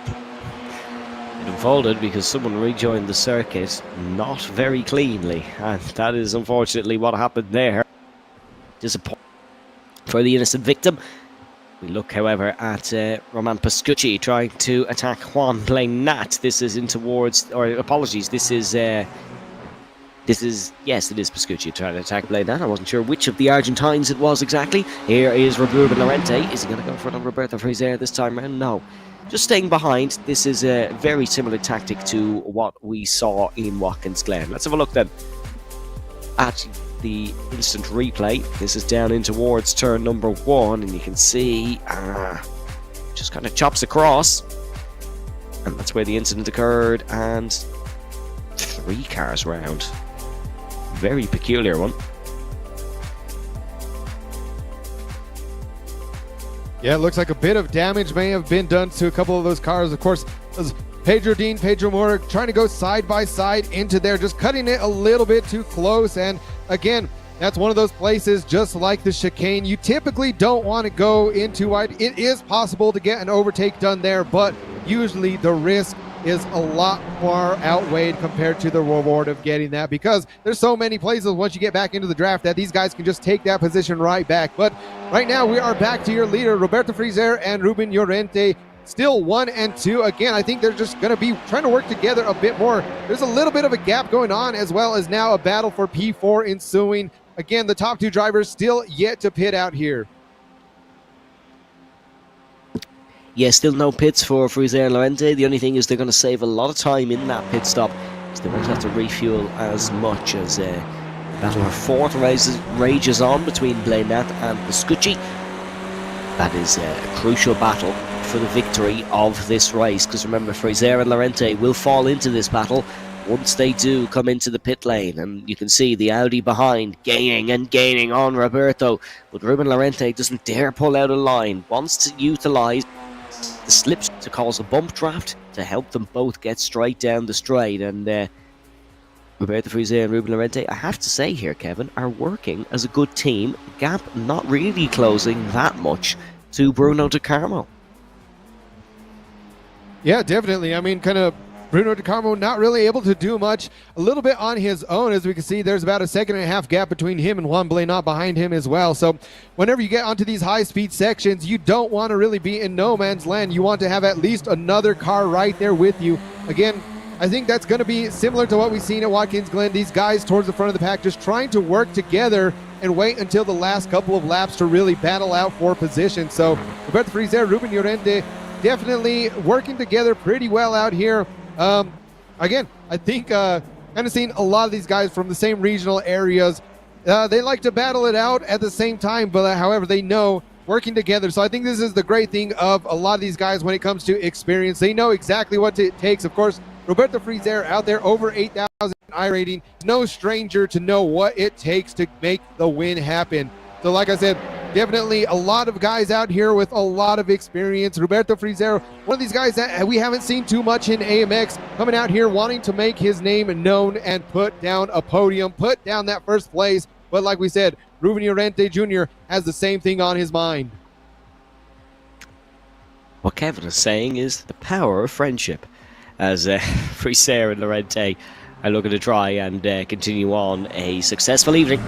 Speaker 3: It unfolded because someone rejoined the circuit not very cleanly, and that is unfortunately what happened there. Disappointing for the innocent victim. We look, however, at Roman Pascucci trying to attack Juan Blainat. This is in towards, or apologies, this is, yes, it is Pascucci trying to attack Blainat. I wasn't sure which of the Argentines it was exactly. Here is Ruben Lorente. Is he going to go for it on Roberto Frizzell this time around? No. Just staying behind. This is a very similar tactic to what we saw in Watkins Glen. Let's have a look then at the instant replay. This is down in towards turn number 1, and you can see just kind of chops across, and that's where the incident occurred, and 3 cars round. Very peculiar one.
Speaker 1: Yeah, it looks like a bit of damage may have been done to a couple of those cars. Of course, Pedro Dean, Pedro Moore trying to go side by side into there, just cutting it a little bit too close. And again, that's one of those places, just like the chicane, you typically don't want to go into wide. It is possible to get an overtake done there, but usually the risk is a lot far outweighed compared to the reward of getting that, because there's so many places once you get back into the draft that these guys can just take that position right back. But right now we are back to your leader, Roberto Frizzell and Ruben Llorente, still 1 and 2. Again, I think they're just going to be trying to work together a bit more. There's a little bit of a gap going on, as well as now a battle for P4 ensuing. Again, the top 2 drivers still yet to pit out here.
Speaker 3: Yeah, still no pits for Frizzell and Lorente. The only thing is they're going to save a lot of time in that pit stop, so they won't have to refuel as much. As battle for 4th rages on between Blainat and Pascucci. That is a crucial battle for the victory of this race, because remember, Frizzell and Lorente will fall into this battle once they do come into the pit lane, and you can see the Audi behind gaining on Roberto, but Ruben Lorente doesn't dare pull out a line, wants to utilise the slips to cause a bump draft to help them both get straight down the straight. And Roberto Frizzell and Ruben Lorente, I have to say here, Kevin, are working as a good team. Gap not really closing that much to Bruno De Carmo.
Speaker 1: Yeah, definitely. I mean, kind of Bruno De Carmo not really able to do much. A little bit on his own, as we can see, there's about a 1.5 second gap between him and Juan Blainat behind him as well. So whenever you get onto these high-speed sections, you don't want to really be in no man's land. You want to have at least another car right there with you. Again, I think that's going to be similar to what we've seen at Watkins Glen. These guys towards the front of the pack just trying to work together and wait until the last couple of laps to really battle out for position. So Roberto Frizzell, Ruben Llorente definitely working together pretty well out here. Again, I think kind of seeing a lot of these guys from the same regional areas. They like to battle it out at the same time, but however, they know working together. So I think this is the great thing of a lot of these guys when it comes to experience. They know exactly what it takes. Of course, Roberto Frizzell out there over 8,000 iRacing, no stranger to know what it takes to make the win happen. So like I said, definitely a lot of guys out here with a lot of experience. Roberto Frizero, one of these guys that we haven't seen too much in AMX, coming out here wanting to make his name known and put down a podium, put down that first place. But like we said, Ruben Llorente Jr. has the same thing on his mind.
Speaker 3: What Kevin is saying is the power of friendship, as Frizero and Llorente are looking to try and continue on a successful evening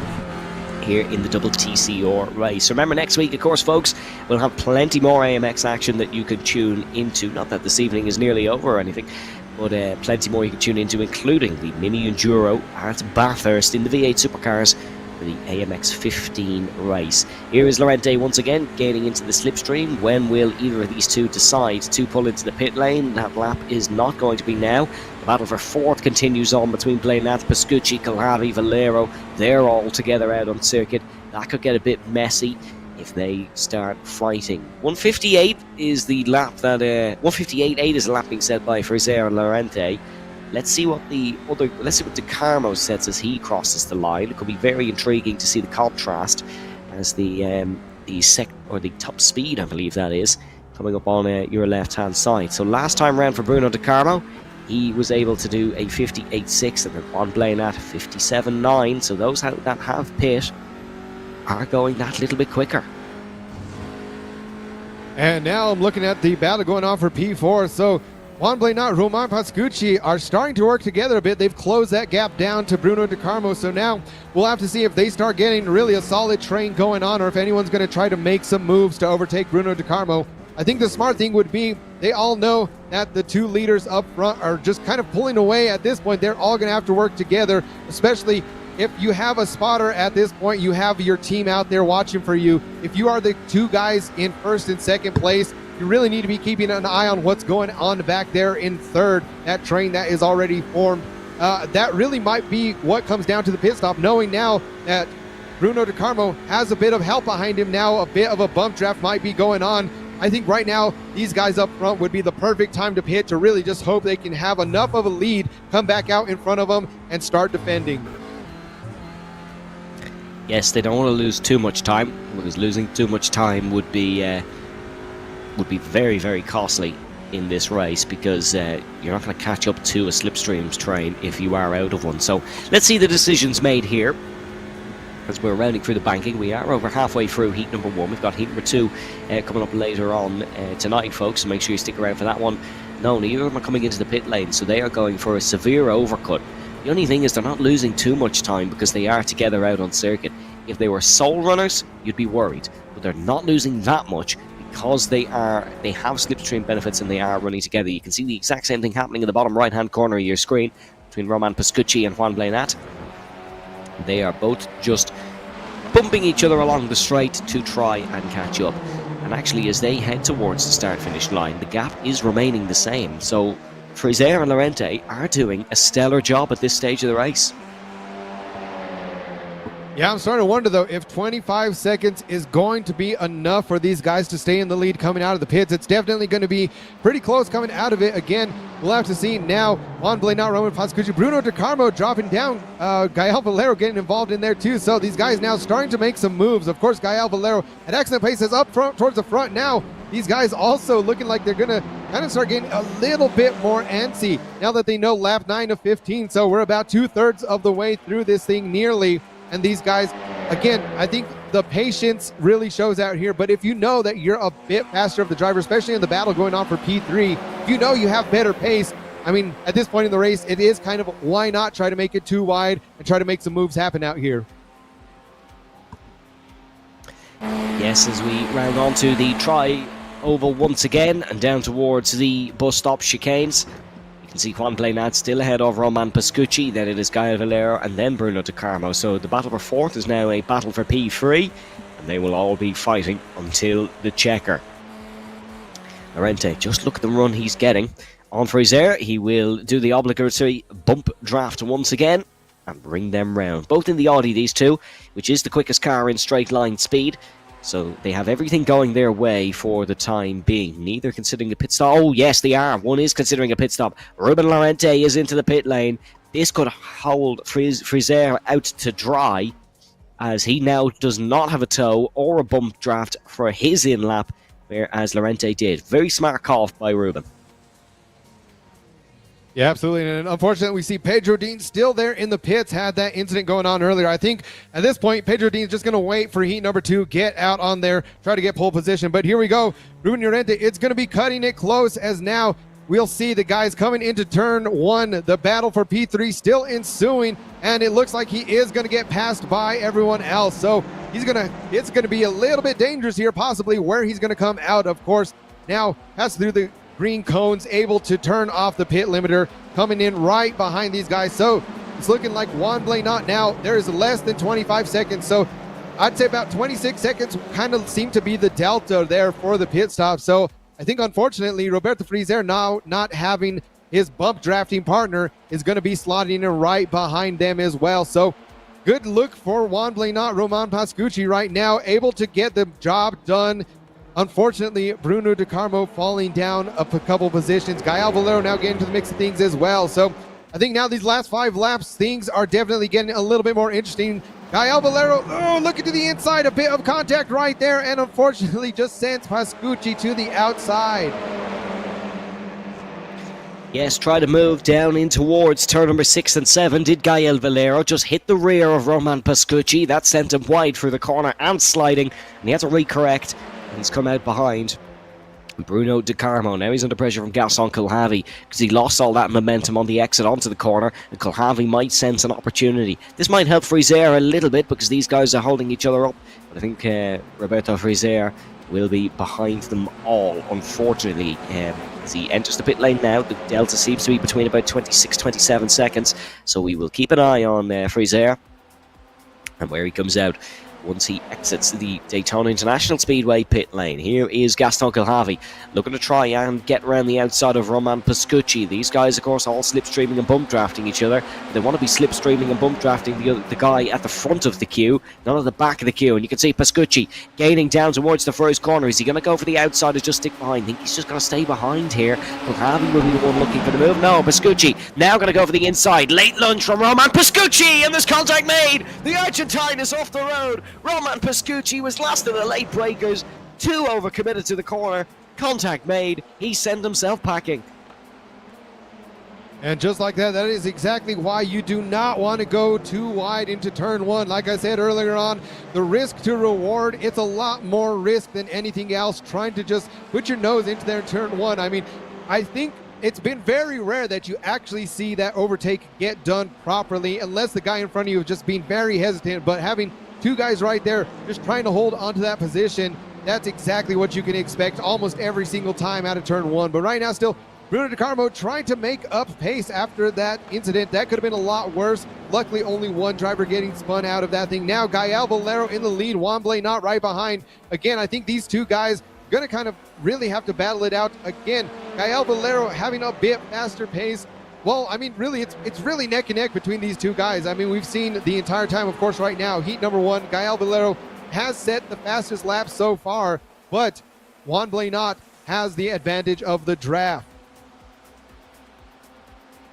Speaker 3: here in the double TCR race. Remember, next week, of course, folks, we'll have plenty more AMX action that you can tune into. Not that this evening is nearly over or anything, but plenty more you can tune into, including the Mini Enduro at Bathurst in the V8 Supercars for the AMX 15 race. Here is Llorente once again gaining into the slipstream. When will either of these two decide to pull into the pit lane? That lap is not going to be now. The battle for fourth continues on between Blanat, Pascucci, Calari, Valero. They're all together out on circuit. That could get a bit messy if they start fighting. 158 is the lap that 158.8 is the lap being set by Frizero and Llorente. Let's see what De Carmo sets as he crosses the line. It could be very intriguing to see the contrast as the top speed, I believe that is, coming up on your left hand side. So last time round for Bruno De Carmo, he was able to do a 58.6 and then Juan Blanat 57.9. So those that have pit are going that little bit quicker.
Speaker 1: And now I'm looking at the battle going on for P4. So Juan Blanat, Roman Pascucci are starting to work together a bit. They've closed that gap down to Bruno De Carmo. So now we'll have to see if they start getting really a solid train going on, or if anyone's going to try to make some moves to overtake Bruno De Carmo. I think the smart thing would be, they all know that the two leaders up front are just kind of pulling away at this point. They're all going to have to work together, especially if you have a spotter at this point. You have your team out there watching for you. If you are the two guys in first and second place, you really need to be keeping an eye on what's going on back there in third, that train that is already formed. That really might be what comes down to the pit stop, knowing now that Bruno De Carmo has a bit of help behind him now. A bit of a bump draft might be going on. I think right now these guys up front would be the perfect time to pit, to really just hope they can have enough of a lead, come back out in front of them and start defending.
Speaker 3: Yes, they don't want to lose too much time, because losing too much time would be very, very costly in this race, because you're not going to catch up to a slipstreams train if you are out of one. So let's see the decisions made here as we're rounding through the banking. We are over halfway through heat number 1. We've got heat number 2 coming up later on tonight, folks, so make sure you stick around for that one. No, neither of them are coming into the pit lane, so they are going for a severe overcut. The only thing is they're not losing too much time because they are together out on circuit. If they were sole runners, you'd be worried, but they're not losing that much because they have slipstream benefits and they are running together. You can see the exact same thing happening in the bottom right hand corner of your screen between Roman Pascucci and Juan Blanat. They are both just bumping each other along the straight to try and catch up. And actually, as they head towards the start-finish line, the gap is remaining the same. So Frizero and Llorente are doing a stellar job at this stage of the race.
Speaker 1: Yeah, I'm starting to wonder, though, if 25 seconds is going to be enough for these guys to stay in the lead coming out of the pits. It's definitely going to be pretty close coming out of it. Again, we'll have to see now. Juan Blanat, Roman Pascucci, Bruno De Carmo dropping down. Gael Valero getting involved in there, too. So these guys now starting to make some moves. Of course, Gael Valero at excellent pace is up front towards the front now. These guys also looking like they're going to kind of start getting a little bit more antsy now that they know lap 9 of 15. So we're about 2/3 of the way through this thing nearly. And these guys, again, I think the patience really shows out here. But if you know that you're a bit faster of the driver, especially in the battle going on for P3, if you know you have better pace, I mean, at this point in the race, it is kind of why not try to make it too wide and try to make some moves happen out here.
Speaker 3: Yes, as we round on to the tri-oval once again and down towards the bus stop chicanes. You can see Juan Blanat still ahead of Roman Pascucci, then it is Gael Valero and then Bruno De Carmo. So the battle for fourth is now a battle for P3, and they will all be fighting until the checker. Llorente, just look at the run he's getting. On Frizero, he will do the obligatory bump draft once again and bring them round. Both in the Audi, these two, which is the quickest car in straight line speed. So they have everything going their way for the time being. Neither considering a pit stop. Oh, yes, they are. One is considering a pit stop. Ruben Llorente is into the pit lane. this could hold Frizer out to dry, as he now does not have a tow or a bump draft for his in-lap, whereas Lorente did. Very smart call by Ruben.
Speaker 1: Yeah, absolutely. And unfortunately, we see Pedro Dean still there in the pits, had that incident going on earlier. I think at this point, Pedro Dean's just going to wait for heat number 2, get out on there, try to get pole position. But here we go. Ruben Lorente, it's going to be cutting it close, as now we'll see the guys coming into turn 1. The battle for P3 still ensuing, and it looks like he is going to get passed by everyone else. So it's going to be a little bit dangerous here, possibly where he's going to come out. Of course, now pass through the green cones, able to turn off the pit limiter, coming in right behind these guys. So it's looking like Juan Blanot now, there is less than 25 seconds. So I'd say about 26 seconds kind of seem to be the delta there for the pit stop. So I think, unfortunately, Roberto Frizer now not having his bump drafting partner is going to be slotting in right behind them as well. So good look for Juan Blanot. Roman Pascucci right now able to get the job done. Unfortunately, Bruno De Carmo falling down a couple positions. Gael Valero now getting to the mix of things as well. So I think now these last 5 laps, things are definitely getting a little bit more interesting. Gael Valero, looking to the inside, a bit of contact right there, and unfortunately just sends Pascucci to the outside.
Speaker 3: Yes, try to move down in towards turn number 6 and 7. Did Gael Valero just hit the rear of Roman Pascucci? That sent him wide through the corner and sliding, and he had to recorrect. He's come out behind Bruno De Carmo. Now he's under pressure from Gaston Kulhavi because he lost all that momentum on the exit onto the corner, and Kulhavi might sense an opportunity. This might help Frizer a little bit because these guys are holding each other up, but I think Roberto Frizer will be behind them all, unfortunately. As he enters the pit lane now, the delta seems to be between about 26-27 seconds, so we will keep an eye on Frizer and where he comes out once he exits the Daytona International Speedway pit lane. Here is Gaston Kulhavi looking to try and get around the outside of Roman Pascucci. These guys, of course, all slipstreaming and bump drafting each other. They want to be slipstreaming and bump drafting the guy at the front of the queue, not at the back of the queue. And you can see Pascucci gaining down towards the first corner. Is he going to go for the outside or just stick behind? I think he's just going to stay behind here. Kulhavi will be the one looking for the move. No, Pascucci now going to go for the inside. Late lunge from Roman Pascucci, and there's contact made. The Argentine is off the road. Roman Pascucci was last of the late breakers, too overcommitted to the corner. Contact made. He sent himself packing.
Speaker 1: And just like that, that is exactly why you do not want to go too wide into turn 1. Like I said earlier on, the risk to reward, it's a lot more risk than anything else, trying to just put your nose into there in turn 1. I mean, I think it's been very rare that you actually see that overtake get done properly, unless the guy in front of you is just being very hesitant. But having 2 guys right there just trying to hold onto that position, that's exactly what you can expect almost every single time out of turn 1. But right now still, Bruno De Carmo trying to make up pace after that incident. That could have been a lot worse. Luckily, only one driver getting spun out of that thing. Now, Gael Valero in the lead, Juan Blanot right behind. Again, I think these 2 guys going to kind of really have to battle it out again. Gael Valero having a bit faster pace. Well, I mean, really, it's really neck and neck between these 2 guys. I mean, we've seen the entire time, of course, right now, heat number 1, Gael Valero has set the fastest lap so far, but Juan Blanot has the advantage of the draft.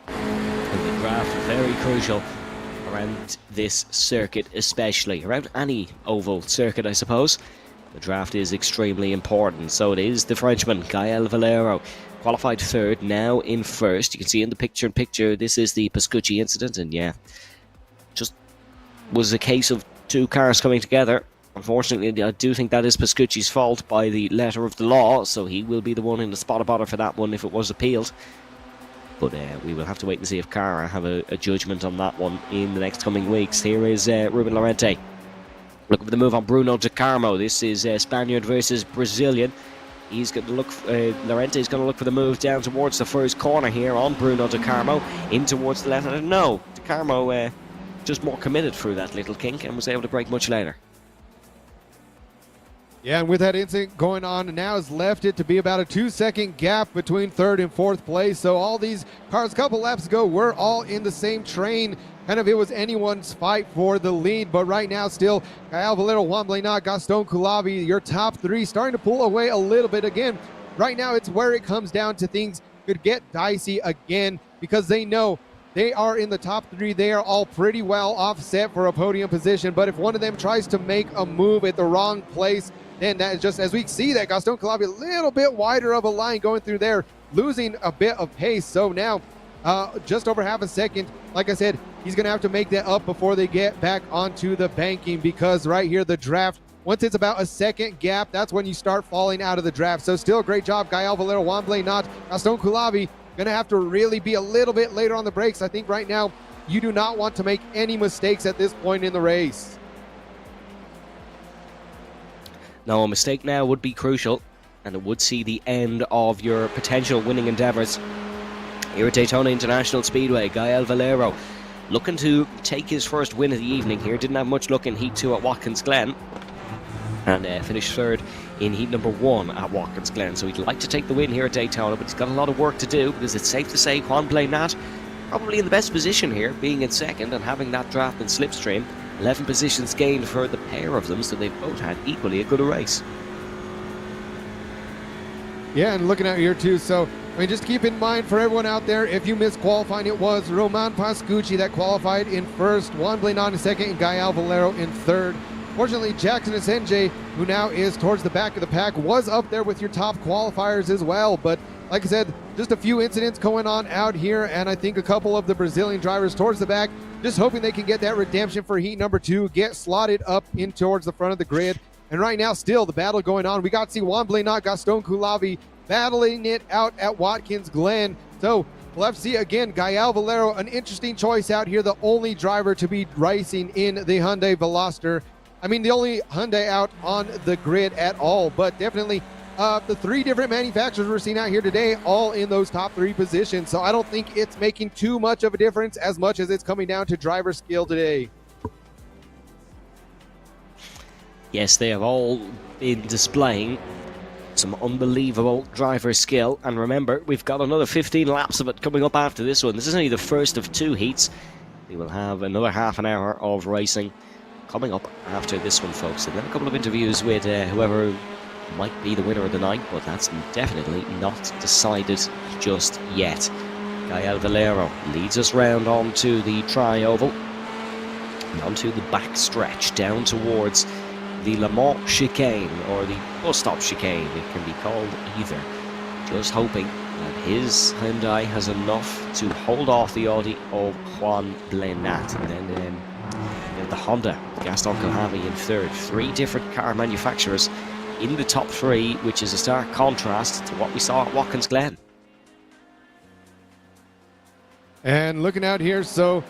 Speaker 3: And the draft, very crucial around this circuit, especially around any oval circuit, I suppose. The draft is extremely important. So it is the Frenchman, Gael Valero, qualified 3rd, now in 1st. You can see in the picture-in-picture, this is the Pascucci incident, and yeah, just was a case of 2 cars coming together. Unfortunately, I do think that is Pascucci's fault by the letter of the law, so he will be the one in the spot of bother for that one if it was appealed. But we will have to wait and see if Cara have a judgment on that one in the next coming weeks. Here is Ruben Lorente looking for the move on Bruno De Carmo. This is Spaniard versus Brazilian. He's going to look. Lorente is going to look for the move down towards the first corner here on Bruno De Carmo, in towards the left. And no, De Carmo just more committed through that little kink and was able to brake much later.
Speaker 1: Yeah, and with that incident going on, now has left it to be about a 2-second gap between 3rd and 4th place. So all these cars a couple laps ago were all in the same train. Kind of it was anyone's fight for the lead, but right now still Gael Valero, Juan Blanot, Gaston Kulhavi, your top 3 starting to pull away a little bit again. Right now it's where it comes down to things could get dicey again, because they know They are in the top 3. They are all pretty well offset for a podium position, but if one of them tries to make a move at the wrong place, then that is just, as we see that Gaston Calabi a little bit wider of a line going through there, losing a bit of pace. So now just over half a second, like I said, he's going to have to make that up before they get back onto the banking, because right here, the draft, once it's about a second gap, that's when you start falling out of the draft. So still a great job, Gael Valero, Juan Blenat, Gaston Calabi, going to have to really be a little bit later on the brakes. I think right now, you do not want to make any mistakes at this point in the race.
Speaker 3: No, a mistake now would be crucial, and it would see the end of your potential winning endeavours. Here at Daytona International Speedway, Gael Valero looking to take his first win of the evening here. Didn't have much luck in Heat 2 at Watkins Glen, and finished third in Heat number 1 at Watkins Glen. So he'd like to take the win here at Daytona, but he's got a lot of work to do, because it's safe to say Juan Blenat probably in the best position here, being in second and having that draft and slipstream. 11 positions gained for the pair of them, so they've both had equally a good race.
Speaker 1: Yeah, and looking out here too, so I mean, just keep in mind for everyone out there, if you missed qualifying, it was Roman Pascucci that qualified in first, Juan Blenat in second, and Gael Valero in third. Fortunately, Jackson Asenje, who now is towards the back of the pack, was up there with your top qualifiers as well. But like I said, just a few incidents going on out here, and I think a couple of the Brazilian drivers towards the back, just hoping they can get that redemption for Heat number 2, get slotted up in towards the front of the grid. And right now, still the battle going on. We got to see Juan Blenat, Gaston Calabi battling it out at Watkins Glen. So we'll have to see again, Gael Valero, an interesting choice out here, the only driver to be racing in the Hyundai Veloster. I mean, the only Hyundai out on the grid at all, but definitely the 3 different manufacturers we're seeing out here today, all in those top 3 positions. So I don't think it's making too much of a difference, as much as it's coming down to driver skill today.
Speaker 3: Yes, they have all been displaying some unbelievable driver skill, and remember, we've got another 15 laps of it coming up after this one. This is only the first of 2 heats. We will have another half an hour of racing coming up after this one, folks, and then a couple of interviews with whoever might be the winner of the night, but that's definitely not decided just yet. Gael Valero leads us round onto the tri-oval, and onto the back stretch, down towards the Le Mans chicane, or the bus stop chicane, it can be called either. Just hoping that his Hyundai has enough to hold off the Audi of Juan Blenat. And then the Honda, Gaston Calabi in third. 3 different car manufacturers in the top 3, which is a stark contrast to what we saw at Watkins Glen.
Speaker 1: And looking out here, so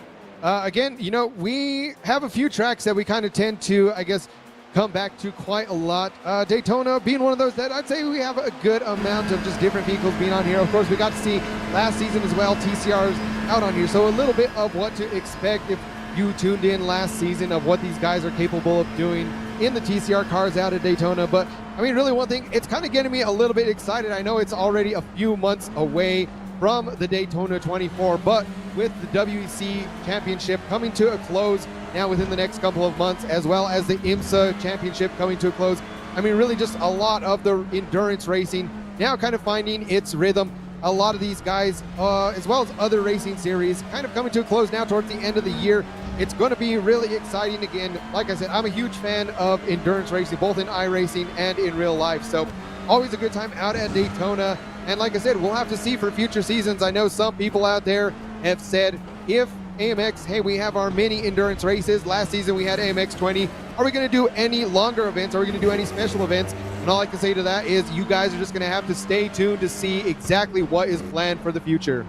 Speaker 1: again, you know, we have a few tracks that we kind of tend to, I guess, come back to quite a lot. Daytona being one of those that I'd say we have a good amount of just different vehicles being on here. Of course, we got to see last season as well, TCR's out on here. So a little bit of what to expect if you tuned in last season, of what these guys are capable of doing in the TCR cars out at Daytona. But I mean, really one thing, it's kind of getting me a little bit excited. I know it's already a few months away from the Daytona 24, but with the WEC Championship coming to a close now within the next couple of months, as well as the IMSA Championship coming to a close, I mean, really just a lot of the endurance racing now kind of finding its rhythm. A lot of these guys, as well as other racing series, kind of coming to a close now towards the end of the year. It's going to be really exciting again. Like I said, I'm a huge fan of endurance racing, both in iRacing and in real life. So always a good time out at Daytona. And like I said, we'll have to see for future seasons. I know some people out there have said, if AMX, hey, we have our mini endurance races. Last season we had AMX20. Are we going to do any longer events? Are we going to do any special events? And all I can say to that is you guys are just going to have to stay tuned to see exactly what is planned for the future.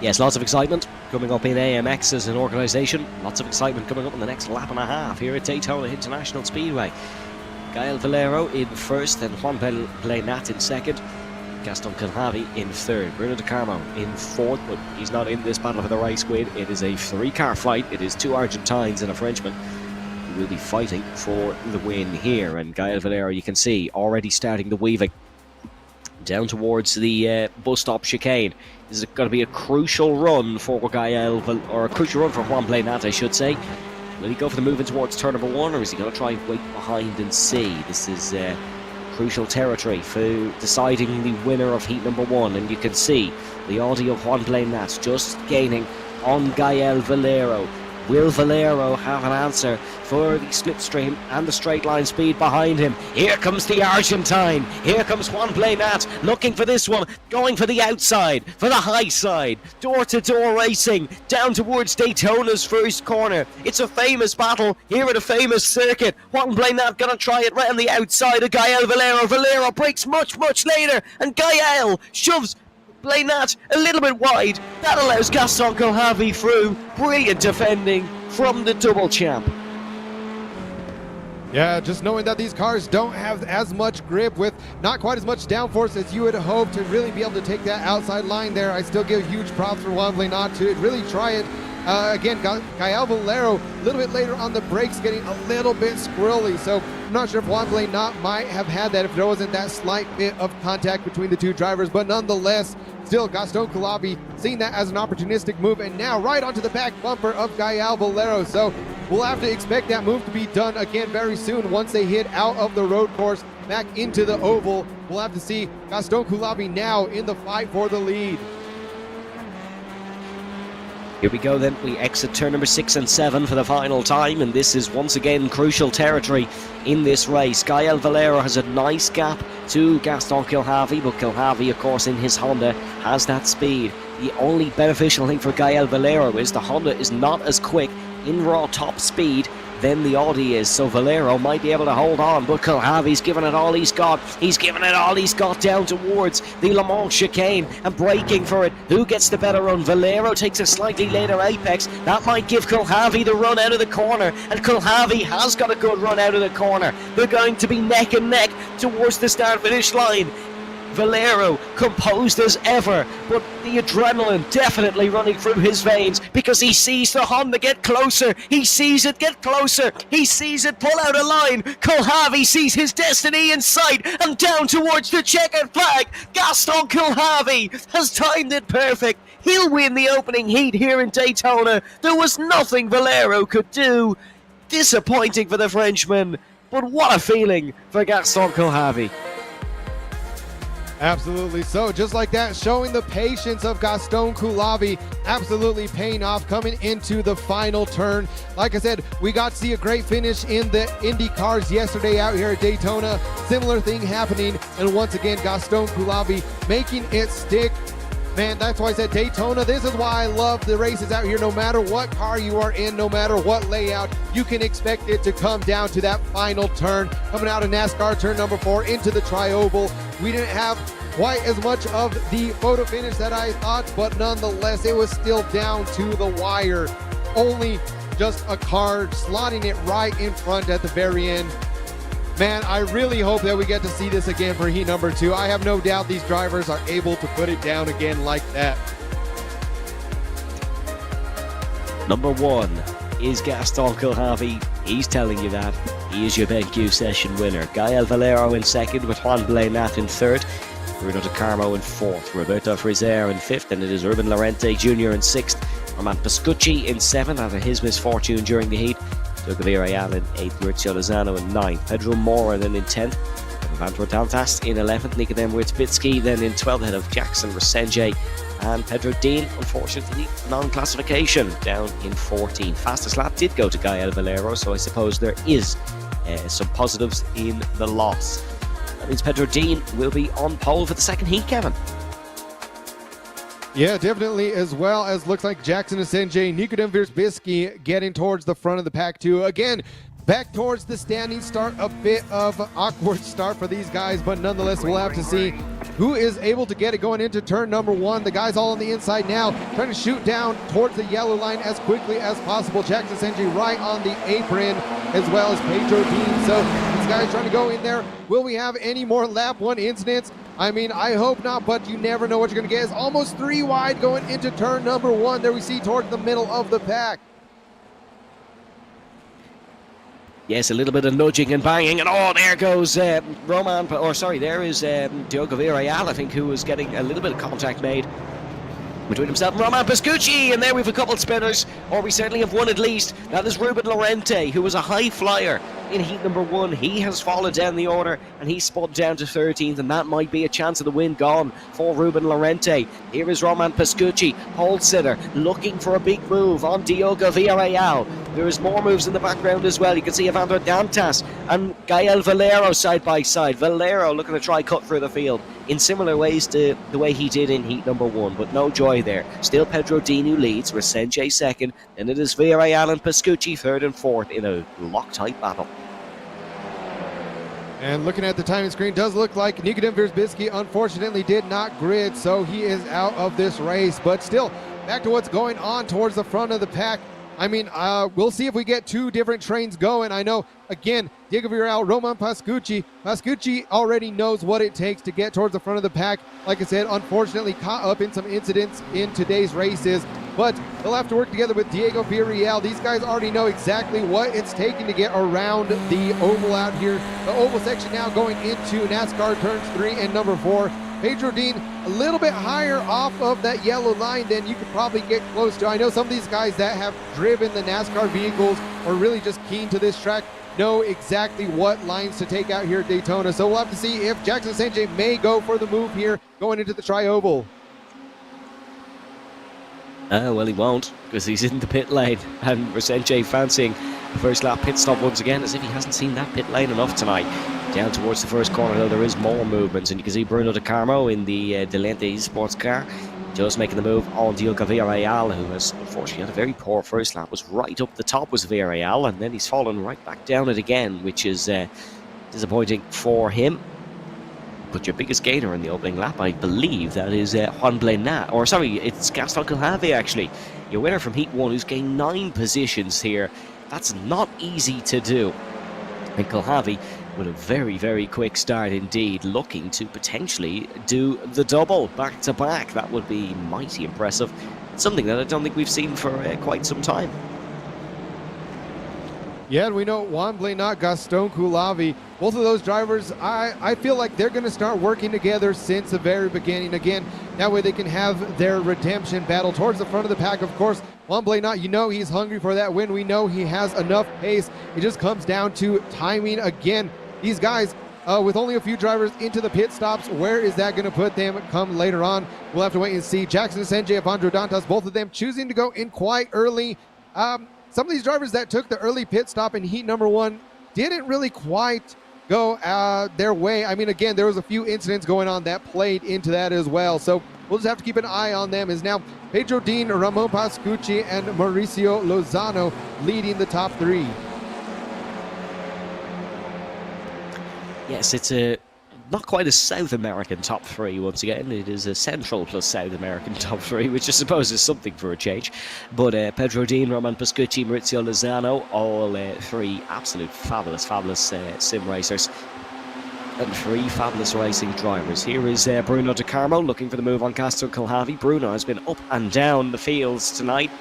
Speaker 3: Yes, lots of excitement coming up in AMX as an organisation. Lots of excitement coming up in the next lap and a half here at Daytona International Speedway. Gael Valero in first, and Juan Blenat in second. Gaston Calabi in third. Bruno De Carmo in fourth, but he's not in this battle for the race squid. It is a 3-car fight. It is 2 Argentines and a Frenchman who will be fighting for the win here. And Gael Valero, you can see, already starting the weaving down towards the bus stop chicane. This is going to be a crucial run for Gael, or a crucial run for Juan Blenat, I should say. Will he go for the move in towards turn number 1, or is he going to try and wait behind and see? This is crucial territory for deciding the winner of heat number 1, and you can see the Audi of Juan Blanat just gaining on Gael Valero. Will Valero have an answer for the slipstream and the straight line speed behind him? Here comes the Argentine. Here comes Juan Blanat looking for this one, going for the outside, for the high side. Door-to-door racing down towards Daytona's first corner. It's a famous battle here at a famous circuit. Juan Blanat gonna try it right on the outside of Gael Valero. Valero breaks much later, and Gael shoves Blanat a little bit wide. That allows Gaston Colhavi through. Brilliant defending from the double champ.
Speaker 1: Yeah, just knowing that these cars don't have as much grip with not quite as much downforce as you would hope to really be able to take that outside line there. I still give huge props for Juan Blanat to really try it. Again, Gael Valero a little bit later on the brakes getting a little bit squirrely, so I'm not sure if Juan Blanat might have had that if there wasn't that slight bit of contact between the two drivers, but nonetheless, still Gaston Colhavi seeing that as an opportunistic move, and now right onto the back bumper of Gael Valero, so we'll have to expect that move to be done again very soon once they hit out of the road course back into the oval. We'll have to see Gaston Colhavi now in the fight for the lead.
Speaker 3: Here we go then, we exit turn number 6 and 7 for the final time, and this is once again crucial territory in this race. Gael Valero has a nice gap to Gaston Colhavi, but Colhavi, of course, in his Honda has that speed. The only beneficial thing for Gael Valero is the Honda is not as quick in raw top speed than the Audi is, so Valero might be able to hold on, but Colhavi's given it all he's got. He's given it all he's got down towards the Le Mans chicane and braking for it. Who gets the better run? Valero takes a slightly later apex. That might give Colhavi the run out of the corner, and Colhavi has got a good run out of the corner. They're going to be neck and neck towards the start-finish line. Valero composed as ever, but the adrenaline definitely running through his veins because he sees the Honda get closer. He sees it get closer. He sees it pull out a line. Colhavi sees his destiny in sight and down towards the checkered flag. Gaston Colhavi has timed it perfect. He'll win the opening heat here in Daytona. There was nothing Valero could do. Disappointing for the Frenchman, but what a feeling for Gaston Colhavi.
Speaker 1: Absolutely so, just like that, showing the patience of Gaston Colhavi, absolutely paying off coming into the final turn. Like I said, we got to see a great finish in the Indy cars yesterday out here at Daytona. Similar thing happening, and once again, Gaston Colhavi making it stick. Man, that's why I said Daytona, this is why I love the races out here. No matter what car you are in, no matter what layout, you can expect it to come down to that final turn. Coming out of NASCAR turn number 4 into the tri-oval. We didn't have quite as much of the photo finish that I thought, but nonetheless, it was still down to the wire. Only just a car slotting it right in front at the very end. Man, I really hope that we get to see this again for heat number 2. I have no doubt these drivers are able to put it down again like that.
Speaker 3: Number 1 is Gaston Colhavi. He's telling you that. He is your BenQ session winner. Gael Valero in second with Juan Blanat in third. Bruno De Carmo in fourth. Roberto Frizer in fifth. And it is Ruben Lorente Jr. in sixth. Roman Pascucci in seventh after his misfortune during the heat. Doug Villarreal in 8th, Maurizio Lozano in 9th, Pedro Mora then in 10th, Vantor Daltas in 11th, Nikodem Wierzbicki then in 12th, ahead of Jackson Resenje, and Pedro Dean, unfortunately, non-classification, down in 14th. Fastest lap did go to Gael Valero, so I suppose there is some positives in the loss. That means Pedro Dean will be on pole for the second heat, Kevin.
Speaker 1: Yeah, definitely, as well as looks like Jackson Resenje, Nikodem Wierzbicki getting towards the front of the pack too. Again, back towards the standing start, a bit of an awkward start for these guys, but nonetheless, we'll have to see who is able to get it going into turn number 1. The guys all on the inside now, trying to shoot down towards the yellow line as quickly as possible. Jackson Resenje right on the apron, as well as Pedro Dean. So these guys trying to go in there. Will we have any more lap 1 incidents? I mean, I hope not, but you never know what you're going to get. It's almost 3 wide going into turn number 1. There we see towards the middle of the pack.
Speaker 3: Yes, a little bit of nudging and banging, and oh, there goes there is Diogo Villarreal, I think, who was getting a little bit of contact made between himself and Roman Pascucci, and there we have a couple spinners, or we certainly have one at least. That is Ruben Lorente, who was a high flyer in heat number 1. He has fallen down the order and he spun down to 13th, and that might be a chance of the win gone for Ruben Lorente. Here is Roman Pascucci, pole sitter, looking for a big move on Diogo Villarreal. There is more moves in the background as well. You can see Evandro Dantas and Gael Valero side by side. Valero looking to try cut through the field in similar ways to the way he did in heat number 1, but no joy there. Still Pedro Dean who leads, Resenje second, and it is Villarreal and Pascucci third and fourth in a Loctite battle.
Speaker 1: And looking at the timing screen, does look like Nikodem Wierzbicki unfortunately did not grid, so he is out of this race. But still, back to what's going on towards the front of the pack. I mean, we'll see if we get two different trains going. I know, again, Diego Villarreal, Roman Pascucci. Pascucci already knows what it takes to get towards the front of the pack. Like I said, unfortunately caught up in some incidents in today's races, but they'll have to work together with Diego Villarreal. These guys already know exactly what it's taking to get around the oval out here. The oval section now going into NASCAR turns 3 and number 4. Pedro Dean a little bit higher off of that yellow line than you could probably get close to. I know some of these guys that have driven the NASCAR vehicles or really just keen to this track know exactly what lines to take out here at Daytona. So we'll have to see if Jackson Sanjay may go for the move here going into the tri-oval.
Speaker 3: Well, he won't, because he's in the pit lane, and Resenje fancying the first lap pit stop once again, as if he hasn't seen that pit lane enough tonight. Down towards the first corner, though, there is more movements, and you can see Bruno De Carmo in the Delente sports car, just making the move on Diogo Villarreal, who has unfortunately had a very poor first lap. Was right up the top was Villarreal, and then he's fallen right back down it again, which is disappointing for him. But your biggest gainer in the opening lap, I believe, that is Juan Blenat, or sorry, it's Gaston Calave actually. Your winner from Heat 1, who's gained 9 positions here. That's not easy to do. And Calave with a very, very quick start indeed, looking to potentially do the double back to back. That would be mighty impressive. Something that I don't think we've seen for quite some time.
Speaker 1: Yeah, and we know Juan Blenat, Gaston Coulavi, both of those drivers, I feel like they're going to start working together since the very beginning. Again, that way they can have their redemption battle towards the front of the pack. Of course, Juan Blenat, you know he's hungry for that win. We know he has enough pace. It just comes down to timing again. These guys, with only a few drivers into the pit stops, where is that going to put them come later on? We'll have to wait and see. Jackson Sanjay, Evandro Dantas, both of them choosing to go in quite early. Some of these drivers that took the early pit stop in heat number 1 didn't really quite go their way. I mean, again, there was a few incidents going on that played into that as well. So we'll just have to keep an eye on them. As now Pedro Dean, Ramon Pascucci, and Mauricio Lozano leading the top 3.
Speaker 3: Yes, it's not quite a South American top 3 once again. It is a Central plus South American top 3, which I suppose is something for a change. But Pedro Dean, Roman Pascucci, Maurizio Lozano, all 3 absolute fabulous sim racers. And 3 fabulous racing drivers. Here is Bruno De Carmo looking for the move on Gaston Calave. Bruno has been up and down the fields tonight.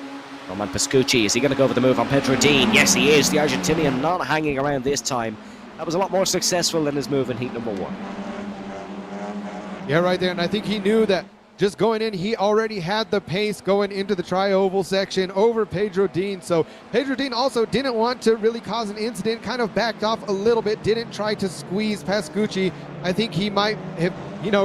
Speaker 3: Roman Pascucci, is he going to go for the move on Pedro Dean? Yes, he is. The Argentinian not hanging around this time. That was a lot more successful than his move in heat number 1.
Speaker 1: Yeah, right there. And I think he knew that just going in, he already had the pace going into the tri-oval section over Pedro Dean. So Pedro Dean also didn't want to really cause an incident, kind of backed off a little bit, didn't try to squeeze Pascucci. I think he might have,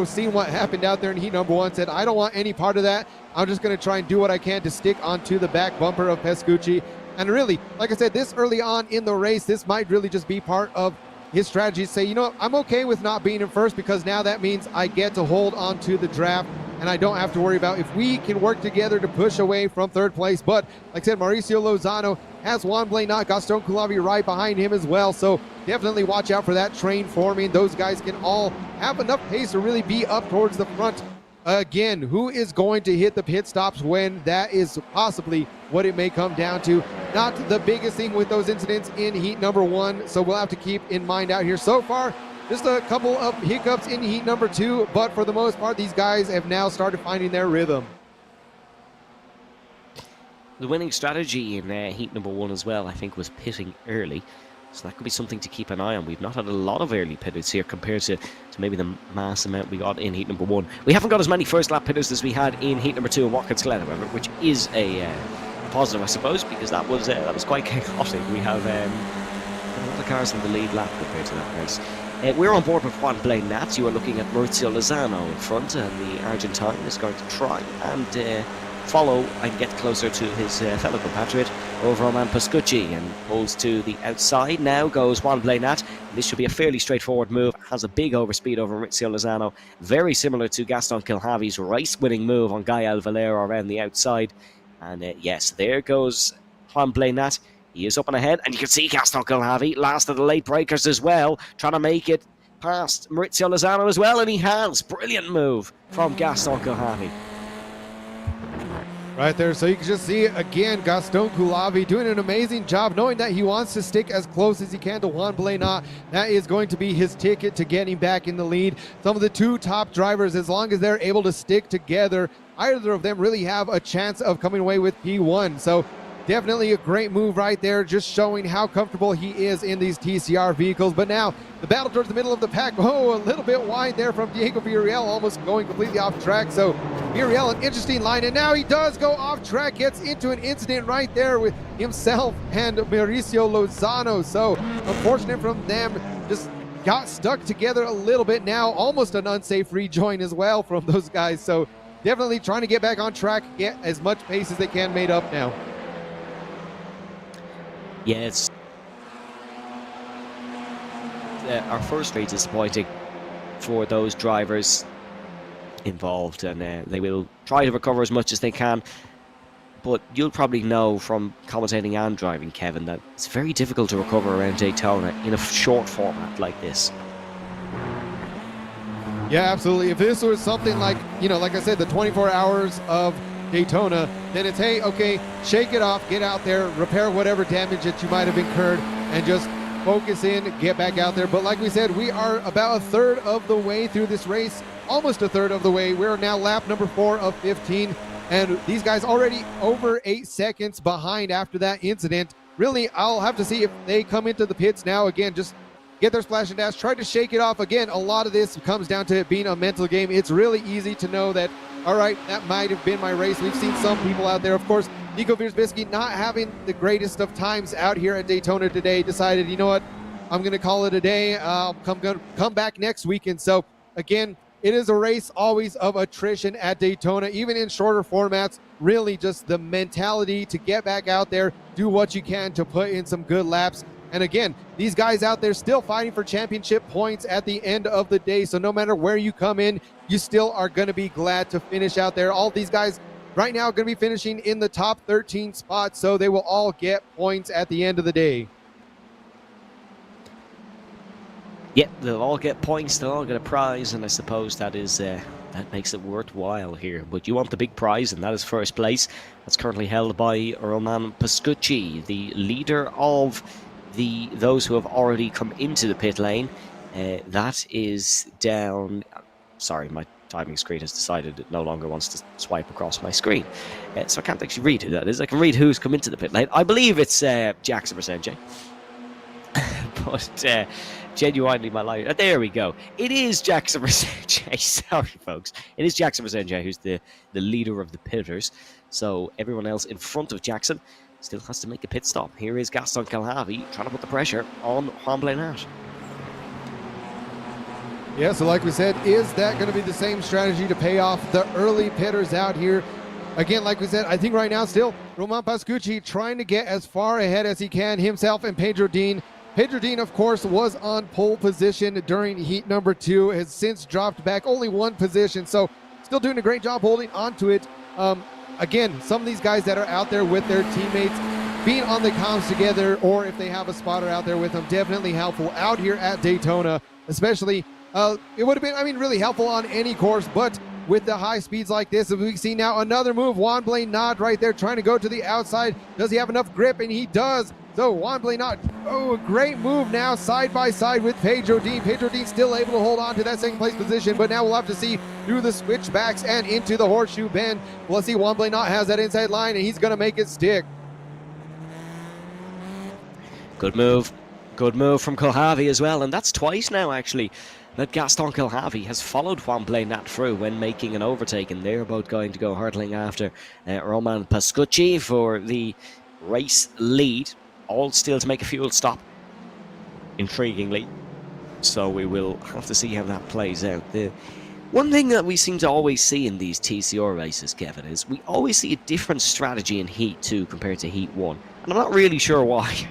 Speaker 1: seen what happened out there in heat number 1, said, I don't want any part of that. I'm just going to try and do what I can to stick onto the back bumper of Pascucci. And really, like I said, this early on in the race, this might really just be part of his strategy to say, you know what, I'm okay with not being in first because now that means I get to hold on to the draft and I don't have to worry about if we can work together to push away from third place. But like I said, Mauricio Lozano has Juan Blenat, Gaston Coulavi right behind him as well. So definitely watch out for that train forming. Those guys can all have enough pace to really be up towards the front. Again, who is going to hit the pit stops when that is possibly what it may come down to? Not the biggest thing with those incidents in heat number 1, so we'll have to keep in mind out here. So far, just a couple of hiccups in heat number 2, but for the most part, these guys have now started finding their rhythm.
Speaker 3: The winning strategy in heat number 1 as well, I think, was pitting early. So that could be something to keep an eye on. We've not had a lot of early pitters here compared to maybe the mass amount we got in heat number 1. We haven't got as many first lap pitters as we had in heat number 2 in Watkins Glen, however, which is a positive, I suppose, because that was quite chaotic. We have a lot of cars in the lead lap compared to that race. We're on board with Juan Blainat. You are looking at Maurizio Lozano in front, and the Argentine is going to try and follow and get closer to his fellow compatriot over Roman Pascucci, and pulls to the outside. Now goes Juan Blainat. This should be a fairly straightforward move. Has a big overspeed over Maurizio Lozano, very similar to Gaston Kilhavy's race-winning move on Gael Valero around the outside. And yes, there goes Juan Blainat. He is up and ahead, and you can see Gaston Kilhavy, last of the late breakers as well, trying to make it past Maurizio Lozano as well, and he has. Brilliant move from Gaston Kilhavy.
Speaker 1: Right there, so you can just see again Gaston Kilhavy doing an amazing job, knowing that he wants to stick as close as he can to Juan Blainat. That is going to be his ticket to getting back in the lead. Some of the two top drivers, as long as they're able to stick together, either of them really have a chance of coming away with P1. So definitely a great move right there, just showing how comfortable he is in these TCR vehicles. But now the battle towards the middle of the pack. Oh, a little bit wide there from Diego Villarreal, almost going completely off track. So Villarreal, an interesting line, and now he does go off track, gets into an incident right there with himself and Mauricio Lozano. So unfortunate from them, just got stuck together a little bit now. Almost an unsafe rejoin as well from those guys. So definitely trying to get back on track, get as much pace as they can made up now.
Speaker 3: Yeah, it's our first very disappointing for those drivers involved, and they will try to recover as much as they can. But you'll probably know from commentating and driving, Kevin, that it's very difficult to recover around Daytona in a short format like this.
Speaker 1: Yeah, absolutely. If this was something like, like I said, the 24 hours of Daytona, then it's, hey, okay, shake it off, get out there, repair whatever damage that you might have incurred, and just focus in, get back out there. But like we said, we are about a third of the way through this race, almost a third of the way. We're now lap number 4 of 15, and these guys already over 8 seconds behind after that incident. Really, I'll have to see if they come into the pits now. Again, just get their splash and dash, try to shake it off. Again, a lot of this comes down to it being a mental game. It's really easy to know that, all right, that might have been my race. We've seen some people out there, of course, Nico Wierzbicki not having the greatest of times out here at Daytona today, decided, you know what, I'm going to call it a day. I'll come back next weekend. So again, it is a race always of attrition at Daytona, even in shorter formats. Really just the mentality to get back out there, do what you can to put in some good laps. And again, these guys out there still fighting for championship points at the end of the day. So no matter where you come in, you still are going to be glad to finish out there. All these guys right now are going to be finishing in the top 13 spots, so they will all get points at the end of the day.
Speaker 3: Yeah, they'll all get points, they'll all get a prize, and I suppose that is that makes it worthwhile here. But you want the big prize, and that is first place. That's currently held by Roman Pascucci, the leader of those who have already come into the pit lane. That is down. Sorry, my timing screen has decided it no longer wants to swipe across my screen, so I can't actually read who that is. I can read who's come into the pit lane. I believe it's Jackson Versenje. But genuinely, my life. There we go. It is Jackson Versenje. Sorry, folks. It is Jackson Versenje who's the leader of the pitters. So everyone else in front of Jackson still has to make a pit stop. Here is Gaston Kilhavy trying to put the pressure on Juan Blainat.
Speaker 1: Yeah, so like we said, is that going to be the same strategy to pay off the early pitters out here? Again, like we said, I think right now still Roman Pascucci trying to get as far ahead as he can, himself and Pedro Dean. Pedro Dean, of course, was on pole position during heat number 2, has since dropped back only 1 position, so still doing a great job holding onto it. Again, some of these guys that are out there with their teammates, being on the comms together, or if they have a spotter out there with them, definitely helpful out here at Daytona, especially. It would have been, really helpful on any course, but with the high speeds like this, as we see now another move, Juan Blainat right there trying to go to the outside. Does he have enough grip? And he does. So Juan Blainat, a great move now side by side with Pedro Dean. Pedro Dean still able to hold on to that second place position, but now we'll have to see through the switchbacks and into the horseshoe bend. Let's see, Juan Blainat has that inside line and he's going to make it stick.
Speaker 3: Good move from Kilhavy as well, and that's twice now actually that Gaston Kilhavy has followed Juan Blainat through when making an overtake, and they're both going to go hurtling after Roman Pascucci for the race lead, all still to make a fuel stop. intriguingly. So we will have to see how that plays out. The one thing that we seem to always see in these TCR races, Kevin, is we always see a different strategy in Heat 2 compared to Heat 1. And I'm not really sure why.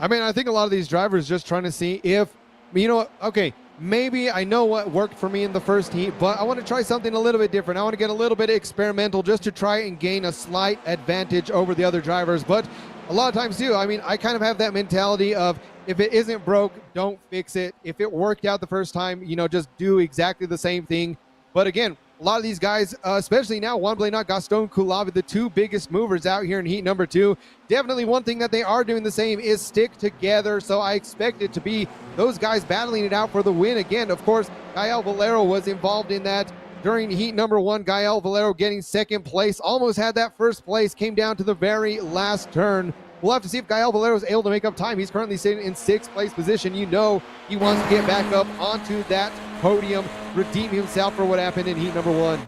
Speaker 1: I mean, I think a lot of these drivers just trying to see if, you know, okay, maybe I know what worked for me in the first heat, but I want to try something a little bit different. I want to get a little bit experimental just to try and gain a slight advantage over the other drivers. But a lot of times too, I mean, I kind of have that mentality of if it isn't broke, don't fix it. If it worked out the first time, you know, just do exactly the same thing. But again, a lot of these guys, especially now, Juan Blanat, Gaston Kulavi, the two biggest movers out here in heat number 2. Definitely one thing that they are doing the same is stick together. So I expect it to be those guys battling it out for the win. Again, of course, Gael Valero was involved in that during heat number 1. Gael Valero getting second place, almost had that first place, came down to the very last turn. We'll have to see if Gael Valero is able to make up time. He's currently sitting in 6th place position. You know he wants to get back up onto that podium, redeem himself for what happened in heat number 1.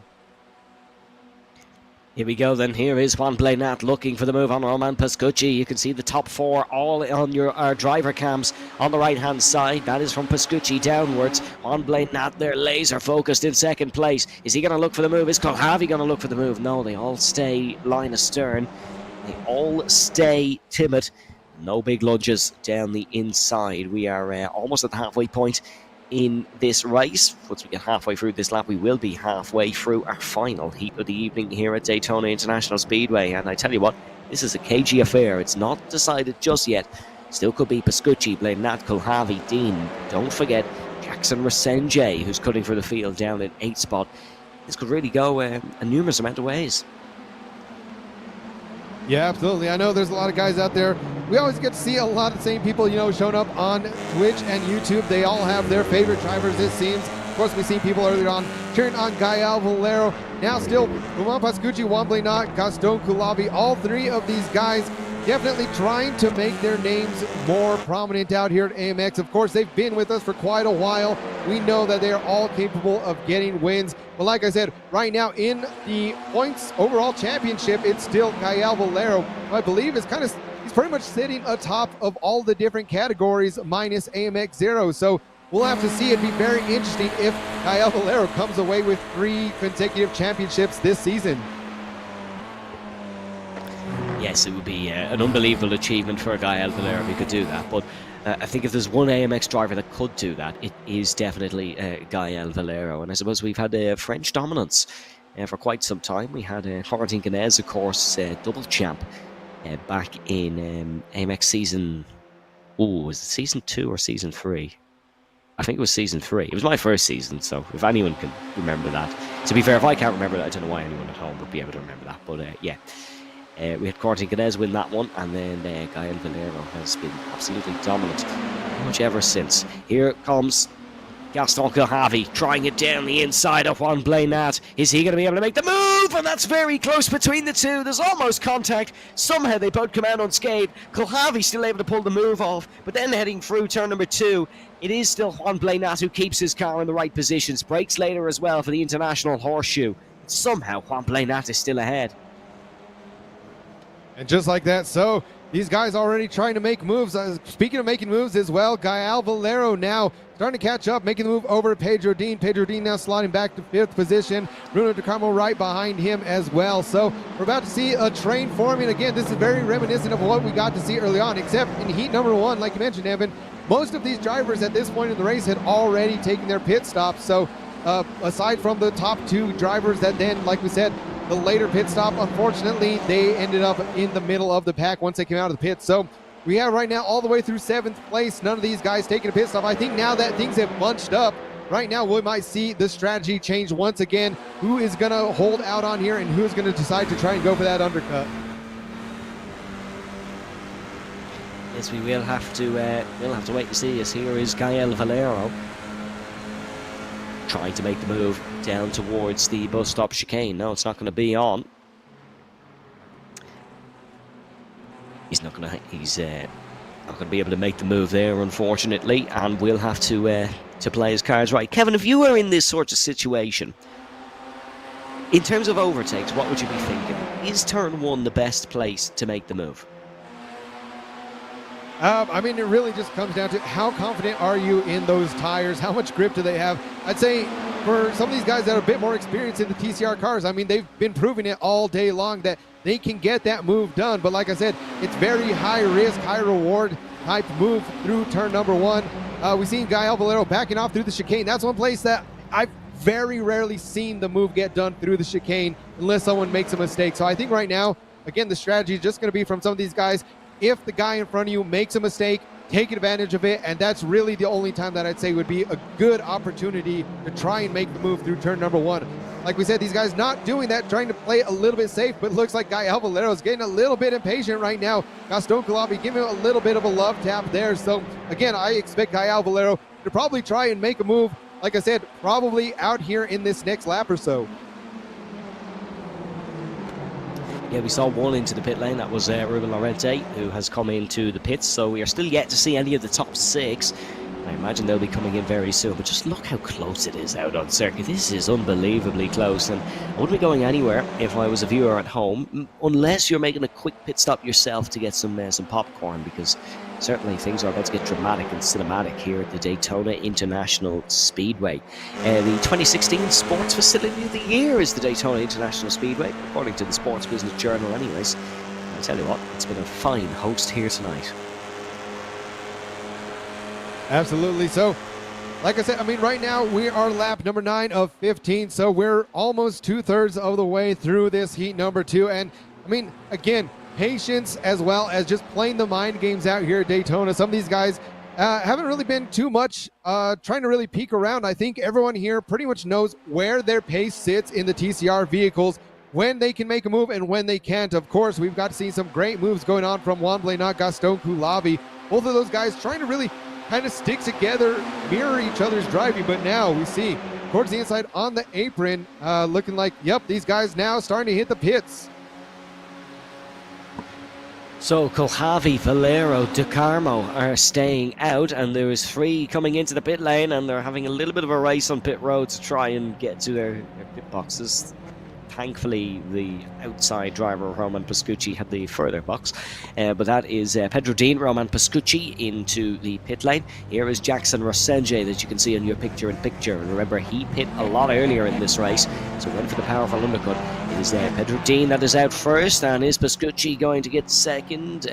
Speaker 3: Here we go then. Here is Juan Blanat looking for the move on Roman Pascucci. You can see the top 4 all on your driver cams on the right hand side. That is from Pascucci downwards. Juan Blanat there laser focused in 2nd place. Is he going to look for the move? Is Colhavi going to look for the move? No, they all stay line astern. They all stay timid. No big lunges down the inside. We are almost at the halfway point in this race. Once we get halfway through this lap, we will be halfway through our final heat of the evening here at Daytona International Speedway. And I tell you what, this is a cagey affair. It's not decided just yet. Still could be Pascucci, Blanat, Kulhavi, Dean. Don't forget Jackson Resenge, who's cutting for the field down in 8th spot. This could really go a numerous amount of ways.
Speaker 1: Yeah, absolutely. I know there's a lot of guys out there. We always get to see a lot of the same people, you know, showing up on Twitch and YouTube. They all have their favorite drivers, it seems. Of course, we've seen people earlier on cheering on Gael Valero. Now still, Roman Pascucci, Juan Blanat, Gaston Kulavi, all 3 of these guys definitely trying to make their names more prominent out here at AMX. Of course, they've been with us for quite a while. We know that they are all capable of getting wins. But like I said, right now in the points overall championship, it's still Gael Valero, who I believe is he's pretty much sitting atop of all the different categories minus AMX 0. So we'll have to see. It'd be very interesting if Gael Valero comes away with 3 consecutive championships this season.
Speaker 3: Yes, it would be an unbelievable achievement for Gael Valero if he could do that. But I think if there's one AMX driver that could do that, it is definitely Gael Valero. And I suppose we've had French dominance for quite some time. We had Martin Guinness, of course, double champ back in AMX season... Oh, was it season 2 or season 3? I think it was season 3. It was my first season, so if anyone can remember that. To be fair, if I can't remember that, I don't know why anyone at home would be able to remember that. But yeah. We had Martin Guinness win that one, and then Gael Valero has been absolutely dominant pretty much ever since. Here comes Gaston Kulhavi trying it down the inside of Juan Blanat. Is he going to be able to make the move? And that's very close between the two. There's almost contact. Somehow they both come out unscathed. Kulhavi still able to pull the move off, but then heading through turn number 2, it is still Juan Blanat who keeps his car in the right positions. Brakes later as well for the International Horseshoe. Somehow Juan Blanat is still ahead.
Speaker 1: And just like that, so these guys already trying to make moves. Speaking of making moves as well, Gael Valero now starting to catch up, making the move over to Pedro Dean. Pedro Dean now sliding back to 5th position. Bruno De Carmo right behind him as well. So we're about to see a train forming. Again, this is very reminiscent of what we got to see early on, except in heat number 1, like you mentioned, Evan, most of these drivers at this point in the race had already taken their pit stops. So aside from the top 2 drivers that then, like we said, the later pit stop, unfortunately, they ended up in the middle of the pack once they came out of the pit. So we have right now all the way through 7th place. None of these guys taking a pit stop. I think now that things have bunched up, right now we might see the strategy change once again. Who is going to hold out on here and who's going to decide to try and go for that undercut?
Speaker 3: Yes, we will have to wait and see. As here is Gael Valero trying to make the move down towards the bus stop chicane. No, it's not going to be on. He's not going to be able to make the move there, unfortunately, and we'll have to play his cards right. Kevin, if you were in this sort of situation, in terms of overtakes, what would you be thinking? Is turn 1 the best place to make the move?
Speaker 1: I mean, it really just comes down to how confident are you in those tires? How much grip do they have? I'd say for some of these guys that are a bit more experienced in the TCR cars, I mean, they've been proving it all day long that they can get that move done. But like I said, it's very high risk, high reward type move through turn number 1. We've seen Gael Valero backing off through the chicane. That's one place that I've very rarely seen the move get done through the chicane unless someone makes a mistake. So I think right now, again, the strategy is just going to be from some of these guys. If the guy in front of you makes a mistake, take advantage of it, and that's really the only time that I'd say would be a good opportunity to try and make the move through turn number 1. Like we said, these guys not doing that, trying to play a little bit safe, but it looks like Gael Valero is getting a little bit impatient right now. Gaston Calabi giving him a little bit of a love tap there. So again, I expect Gael Valero to probably try and make a move, like I said, probably out here in this next lap or so.
Speaker 3: Yeah, we saw one into the pit lane. That was Ruben Lorente, who has come into the pits. So we are still yet to see any of the top 6. I imagine they'll be coming in very soon. But just look how close it is out on circuit. This is unbelievably close. And I wouldn't be going anywhere if I was a viewer at home, unless you're making a quick pit stop yourself to get some popcorn, because certainly things are about to get dramatic and cinematic here at the Daytona International Speedway. The 2016 Sports Facility of the Year is the Daytona International Speedway, according to the Sports Business Journal anyways. I tell you what, it's been a fine host here tonight.
Speaker 1: Absolutely. So, like I said, I mean, right now we are lap number 9 of 15, so we're almost 2/3 of the way through this heat number 2. And, I mean, again, patience as well as just playing the mind games out here at Daytona. Some of these guys haven't really been too much trying to really peek around. I think everyone here pretty much knows where their pace sits in the TCR vehicles, when they can make a move and when they can't. Of course, we've got to see some great moves going on from Juan Blanat, Gaston Culavi. Both of those guys trying to really kind of stick together, mirror each other's driving. But now we see towards the inside on the apron, looking like, yep, these guys now starting to hit the pits.
Speaker 3: So Colhavi, Valero, De Carmo are staying out, and there is 3 coming into the pit lane, and they're having a little bit of a race on pit road to try and get to their pit boxes. Thankfully, the outside driver, Roman Pascucci, had the further box. But that is Pedro Dean, Roman Pascucci into the pit lane. Here is Jackson Rosenje that you can see in your picture-in-picture. Remember, he pit a lot earlier in this race, so went for the powerful undercut. It is Pedro Dean that is out first, and is Pascucci going to get second?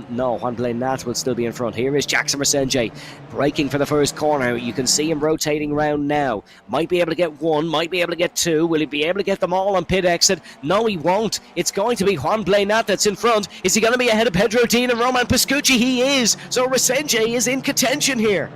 Speaker 3: No, Juan Blanat will still be in front. Here is Jackson Rosenje braking for the first corner. You can see him rotating around now. Might be able to get 1, might be able to get 2. Will he be able to get them all on pit exit? No, he won't. It's going to be Juan Blanat that's in front. Is he going to be ahead of Pedro Dean and Roman Pascucci? He is. So Rosenje is in contention here.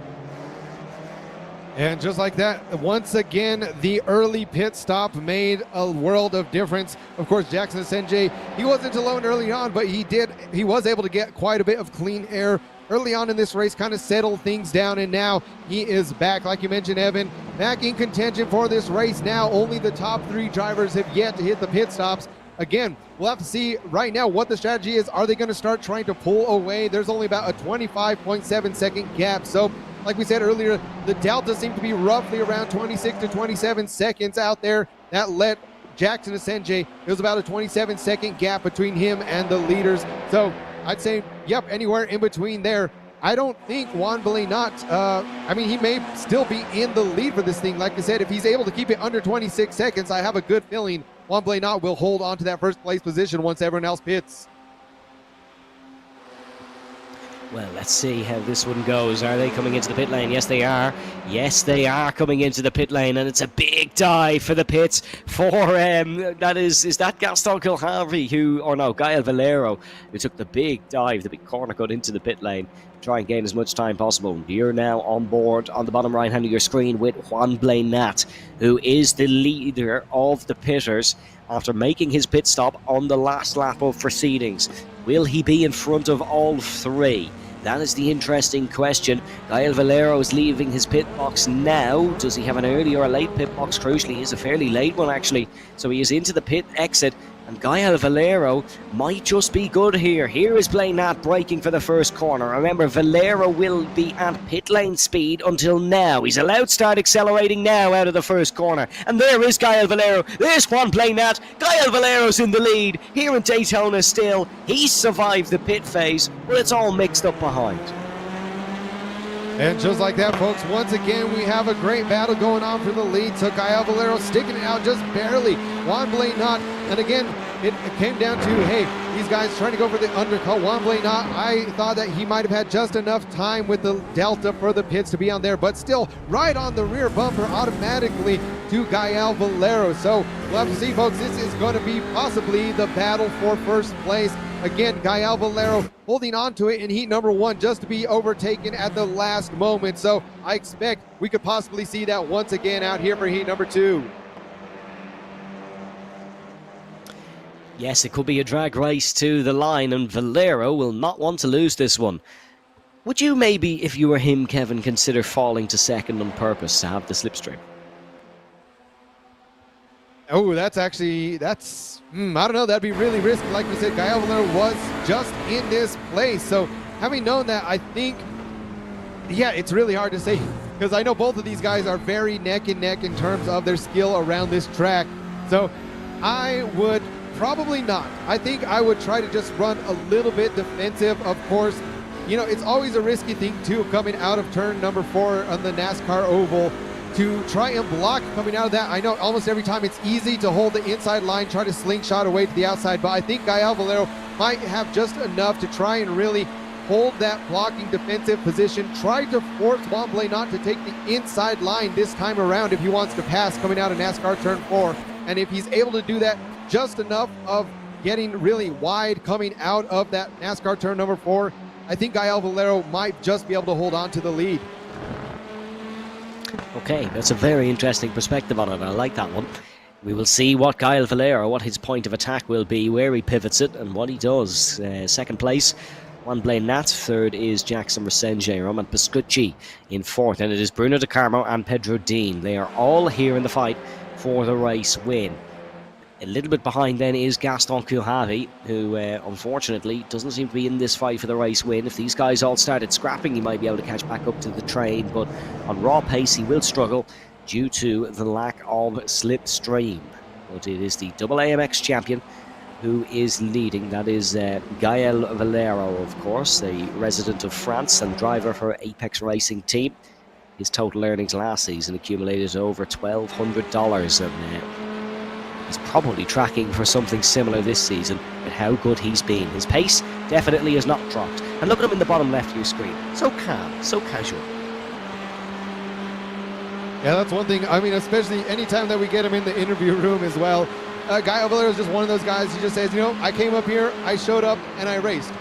Speaker 1: And just like that, once again, the early pit stop made a world of difference. Of course, Jackson Rosenje, he wasn't alone early on, but he was able to get quite a bit of clean air early on in this race, kind of settle things down, and now he is back, like you mentioned, Evan, back in contention for this race. Now only the top 3 drivers have yet to hit the pit stops. Again, we'll have to see right now what the strategy is. Are they going to start trying to pull away? There's only about a 25.7 second gap. So like we said earlier, the delta seemed to be roughly around 26 to 27 seconds out there. That let Jackson Rosenje, it was about a 27 second gap between him and the leaders. So I'd say, yep, anywhere in between there. I don't think Juan Blanat, I mean, he may still be in the lead for this thing. Like I said, if he's able to keep it under 26 seconds, I have a good feeling Juan Blanat will hold on to that first place position once everyone else pits.
Speaker 3: Well, let's see how this one goes. Are they coming into the pit lane? Yes, they are. Yes, they are coming into the pit lane, and it's a big dive for the pits for, is that Gaston Kilharvey Gael Valero, who took the big dive, the big corner cut into the pit lane, try and gain as much time possible. You're now on board on the bottom right hand of your screen with Juan Blanat, who is the leader of the pitters after making his pit stop on the last lap of proceedings. Will he be in front of all 3? That is the interesting question. Gael Valero is leaving his pit box now. Does he have an early or a late pit box? Crucially, he is a fairly late one, actually. So he is into the pit exit. And Gael Valero might just be good here. Here is Blaine Nat braking for the first corner. Remember, Valero will be at pit lane speed until now. He's allowed to start accelerating now out of the first corner. And there is Gael Valero. There's Juan Blaine Nat. Gael Valero's in the lead here in Daytona still. He's survived the pit phase, but it's all mixed up behind.
Speaker 1: And just like that, folks, once again, we have a great battle going on for the lead. So Gael Valero sticking it out just barely. Juan Blaine not. And again, it came down to, hey, these guys trying to go for the undercut. Juan Blaine not. I thought that he might have had just enough time with the delta for the pits to be on there, but still right on the rear bumper automatically to Gael Valero. So we'll have to see, folks. This is going to be possibly the battle for first place. Again, Gael Valero holding on to it in heat number 1 just to be overtaken at the last moment. So I expect we could possibly see that once again out here for heat number 2.
Speaker 3: Yes, it could be a drag race to the line, and Valero will not want to lose this one. Would you maybe, if you were him, Kevin, consider falling to second on purpose to have the slipstream?
Speaker 1: Oh, I don't know, that'd be really risky. Like we said, Gael Valero was just in this place. So having known that, I think, yeah, it's really hard to say because I know both of these guys are very neck and neck in terms of their skill around this track. So I would probably not. I think I would try to just run a little bit defensive. Of course, you know, it's always a risky thing too, coming out of turn number 4 on the NASCAR oval, to try and block coming out of that. I know almost every time it's easy to hold the inside line, try to slingshot away to the outside, but I think Gael Valero might have just enough to try and really hold that blocking defensive position, try to force Juan Blaine not to take the inside line this time around if he wants to pass coming out of NASCAR turn 4. And if he's able to do that, just enough of getting really wide coming out of that NASCAR turn number 4, I think Gael Valero might just be able to hold on to the lead.
Speaker 3: Okay, that's a very interesting perspective on it. I like that one. We will see what Gael Valero, what his point of attack will be, where he pivots it, and what he does. Second place, Juan Blaine Nat. Third is Jackson Resenge, Roman Pascucci in fourth. And it is Bruno De Carmo and Pedro Dean. They are all here in the fight for the race win. A little bit behind then is Gaston Kulhavi, who unfortunately doesn't seem to be in this fight for the race win. If these guys all started scrapping, he might be able to catch back up to the train, but on raw pace he will struggle due to the lack of slipstream. But it is the double AMX champion who is leading. That is Gael Valero, of course, a resident of France and driver for Apex Racing team. His total earnings last season accumulated over $1,200, and he's probably tracking for something similar this season with how good he's been. His pace definitely has not dropped. And look at him in the bottom left of your screen. So calm, so casual.
Speaker 1: Yeah, that's one thing. I mean, especially anytime that we get him in the interview room as well. Gael Valero is just one of those guys. He just says, you know, I came up here, I showed up, and I raced.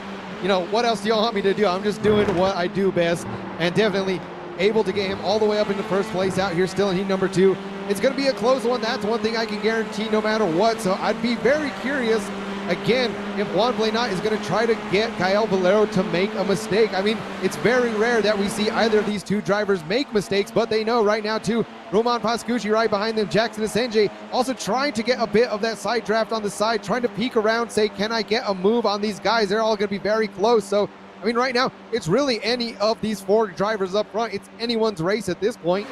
Speaker 1: You know, what else do y'all want me to do? I'm just doing what I do best, and definitely able to get him all the way up into first place out here still in heat number 2. It's going to be a close one. That's one thing I can guarantee no matter what. So I'd be very curious, again, if Juan Blaine is going to try to get Gael Valero to make a mistake. I mean, it's very rare that we see either of these two drivers make mistakes, but they know right now too. Roman Pascucci right behind them, Jackson Asenge also trying to get a bit of that side draft on the side, trying to peek around, say, can I get a move on these guys? They're all going to be very close. So, I mean, right now, it's really any of these 4 drivers up front. It's anyone's race at this point.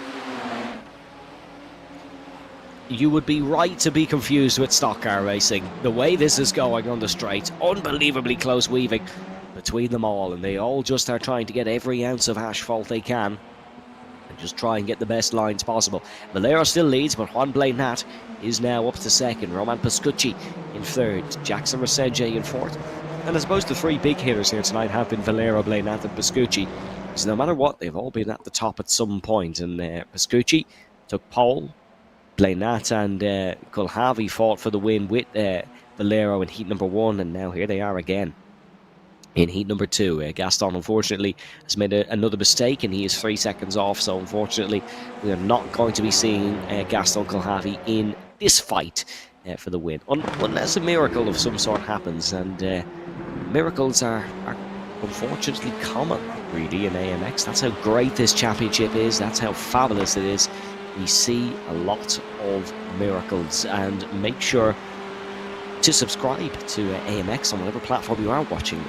Speaker 3: You would be right to be confused with stock car racing. The way this is going on the straight, unbelievably close weaving between them all, and they all just are trying to get every ounce of asphalt they can and just try and get the best lines possible. Valero still leads, but Juan Blaine Nat is now up to second. Roman Pascucci in third. Jackson Resenge in fourth. And I suppose the 3 big hitters here tonight have been Valero, Blaine Nat and Pascucci. So no matter what, they've all been at the top at some point. And Pascucci took pole. Blaine Nat and Kulhavi fought for the win with Valero in heat number 1, and now here they are again in heat number 2. Gaston, unfortunately, has made another mistake, and he is 3 seconds off, so unfortunately we are not going to be seeing Gaston Kulhavi in this fight for the win, unless a miracle of some sort happens, and miracles are unfortunately common, really, in AMX. That's how great this championship is, that's how fabulous it is. We see a lot of miracles, and make sure to subscribe to AMX on whatever platform you are watching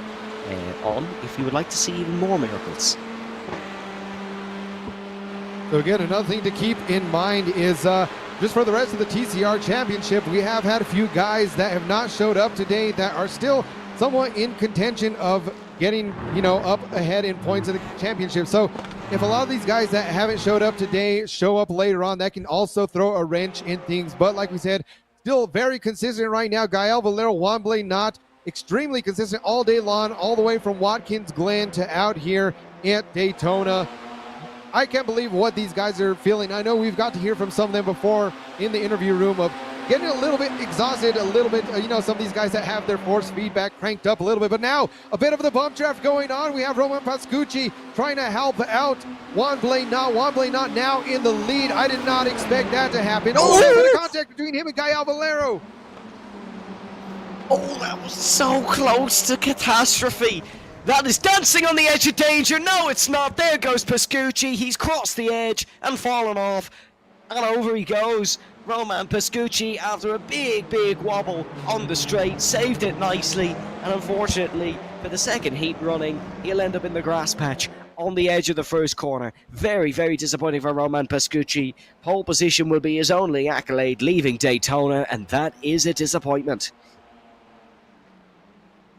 Speaker 3: on if you would like to see even more miracles.
Speaker 1: So again, another thing to keep in mind is just for the rest of the TCR Championship, we have had a few guys that have not showed up today that are still somewhat in contention of getting, up ahead in points of the championship. So if a lot of these guys that haven't showed up today show up later on, that can also throw a wrench in things. But like we said, still very consistent right now. Gael Valero, Juan Blanat, extremely consistent all day long, all the way from Watkins Glen to out here at Daytona. I can't believe what these guys are feeling. I know we've got to hear from some of them before in the interview room of getting a little bit exhausted, a little bit, some of these guys that have their force feedback cranked up a little bit. But now a bit of the bump draft going on. We have Roman Pascucci trying to help out Juan Blanat. Juan Blanat now in the lead. I did not expect that to happen. Oh, there's a bit of contact between him and Gael Valero.
Speaker 3: Oh, that was so close to catastrophe. That is dancing on the edge of danger. No, it's not. There goes Pascucci. He's crossed the edge and fallen off. And over he goes. Roman Pascucci, after a big wobble on the straight, saved it nicely. And unfortunately, for the second heat running, he'll end up in the grass patch on the edge of the first corner. Very disappointing for Roman Pascucci. Pole position will be his only accolade leaving Daytona, and that is a disappointment.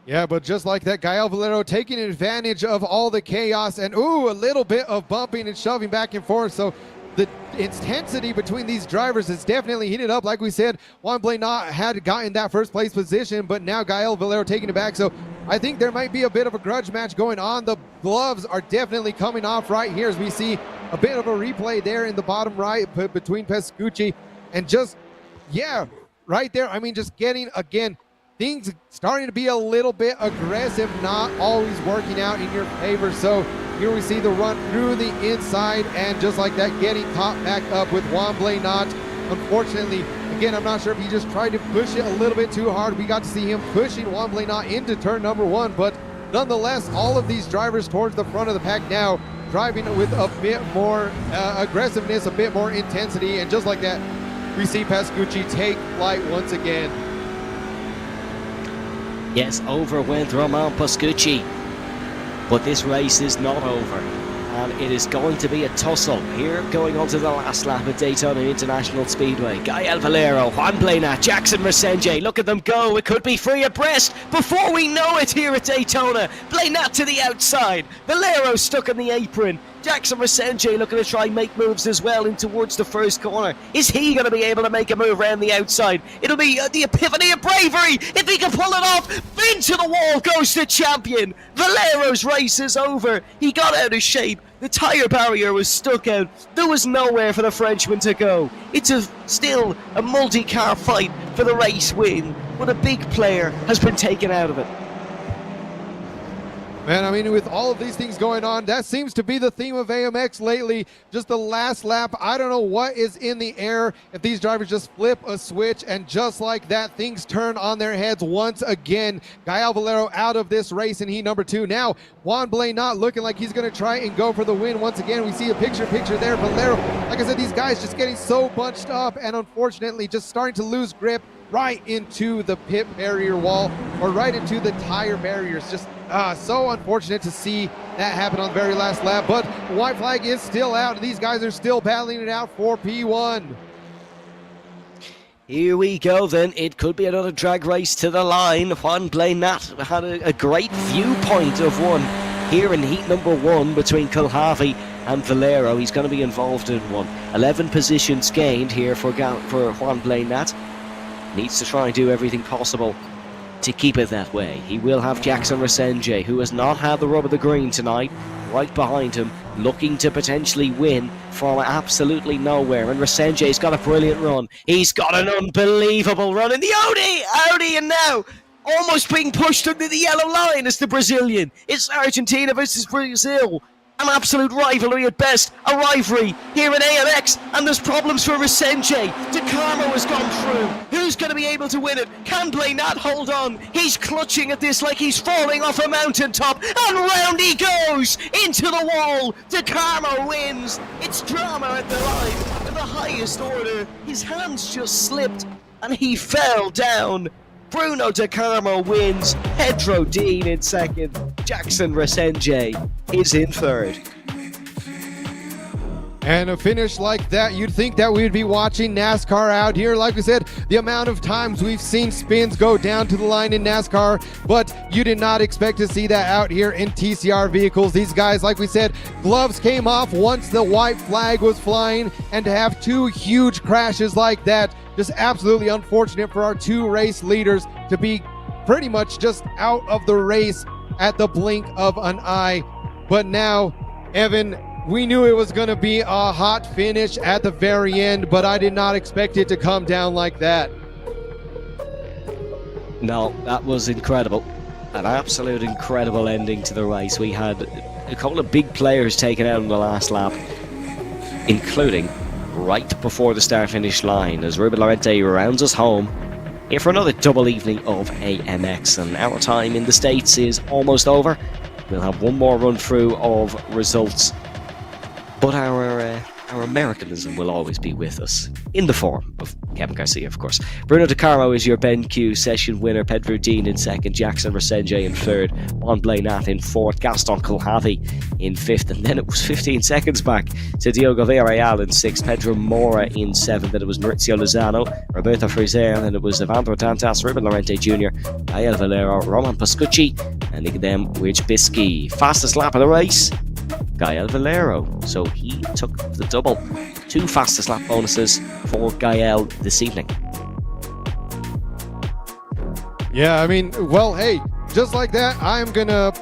Speaker 1: Yeah, but just like that, Gael Valero taking advantage of all the chaos and, a little bit of bumping and shoving back and forth. So the intensity between these drivers is definitely heated up. Like we said, Juan Blanat had gotten that first place position, but now Gael Valero taking it back. So I think there might be a bit of a grudge match going on. The gloves are definitely coming off right here as we see a bit of a replay there in the bottom right between Pascucci and right there. I mean, just getting, again, things starting to be a little bit aggressive, not always working out in your favor. So here we see the run through the inside, and just like that, getting caught back up with Juan Blanat. Unfortunately, again, I'm not sure if he just tried to push it a little bit too hard. We got to see him pushing Juan Blanat into turn number 1, but nonetheless, all of these drivers towards the front of the pack now, driving with a bit more aggressiveness, a bit more intensity, and just like that, we see Pascucci take flight once again.
Speaker 3: Yes, over went Roman Pascucci, but this race is not over, and it is going to be a tussle here going on to the last lap at Daytona International Speedway. Gael Valero, Juan Blanat, Jackson Resenge, look at them go. It could be free abreast before we know it here at Daytona. Blanat to the outside, Valero stuck in the apron. Jackson Resenge looking to try and make moves as well in towards the first corner. Is he going to be able to make a move around the outside? It'll be the epiphany of bravery if he can pull it off. Into the wall goes the champion. Valero's race is over. He got out of shape. The tyre barrier was stuck out. There was nowhere for the Frenchman to go. It's still a multi-car fight for the race win, but a big player has been taken out of it.
Speaker 1: Man, I mean, with all of these things going on, that seems to be the theme of AMX lately. Just the last lap, I don't know what is in the air. If these drivers just flip a switch and just like that, things turn on their heads once again. Gael Valero out of this race in heat number 2. Now, Juan Blanat looking like he's going to try and go for the win once again. We see a picture there. Valero, like I said, these guys just getting so bunched up and unfortunately just starting to lose grip right into the pit barrier wall or right into the tire barriers. Just so unfortunate to see that happen on the very last lap, but the white flag is still out. These guys are still battling it out for P1.
Speaker 3: Here we go then. It could be another drag race to the line. Juan Blanat had a great viewpoint of one here in heat number 1 between Culhavy and Valero. He's going to be involved in one. 11 positions gained here for Juan Blanat. Needs to try and do everything possible to keep it that way. He will have Jackson Resenge, who has not had the rub of the green tonight, right behind him, looking to potentially win from absolutely nowhere. And Resenge's got a brilliant run. He's got an unbelievable run in the Audi, and now almost being pushed under the yellow line as the Brazilian. It's Argentina versus Brazil. An absolute rivalry at best, a rivalry here in AMX, and there's problems for Resenge. DeCarmo has gone through. Who's going to be able to win it? Can Blanat hold on? He's clutching at this like he's falling off a mountaintop, and round he goes into the wall. DeCarmo wins. It's drama at the line, at the highest order. His hands just slipped, and he fell down. Bruno De Carmo wins. Pedro Dean in second. Jackson Resenje is in third.
Speaker 1: And a finish like that, you'd think that we'd be watching NASCAR out here. Like we said, the amount of times we've seen spins go down to the line in NASCAR, but you did not expect to see that out here in TCR vehicles. These guys, like we said, gloves came off once the white flag was flying, and to have two huge crashes like that, just absolutely unfortunate for our two race leaders to be pretty much just out of the race at the blink of an eye. But now, Evan, we knew it was going to be a hot finish at the very end, but I did not expect it to come down like that.
Speaker 3: No, that was incredible. An absolute incredible ending to the race. We had a couple of big players taken out in the last lap, including right before the start-finish line as Ruben Lorente rounds us home here for another double evening of AMX. And our time in the States is almost over. We'll have one more run through of results, but our Americanism will always be with us, in the form of Kevin Garcia, of course. Bruno De Carmo is your BenQ session winner, Pedro Dean in second, Jackson Resenje in third, Juan Blainat in fourth, Gaston Culhavi in fifth, and then it was 15 seconds back to Diogo Villarreal in sixth, Pedro Mora in seventh, then it was Maurizio Lozano, Roberto Friser, then it was Evandro Dantas, Ruben Lorente Jr., Gael Valero, Roman Pascucci, and Nikodem Wijbiski. Fastest lap of the race, Gael Valero, so he took the double. Two fastest lap bonuses for Gael this evening.
Speaker 1: Yeah, I mean, well, hey, just like that, I'm gonna,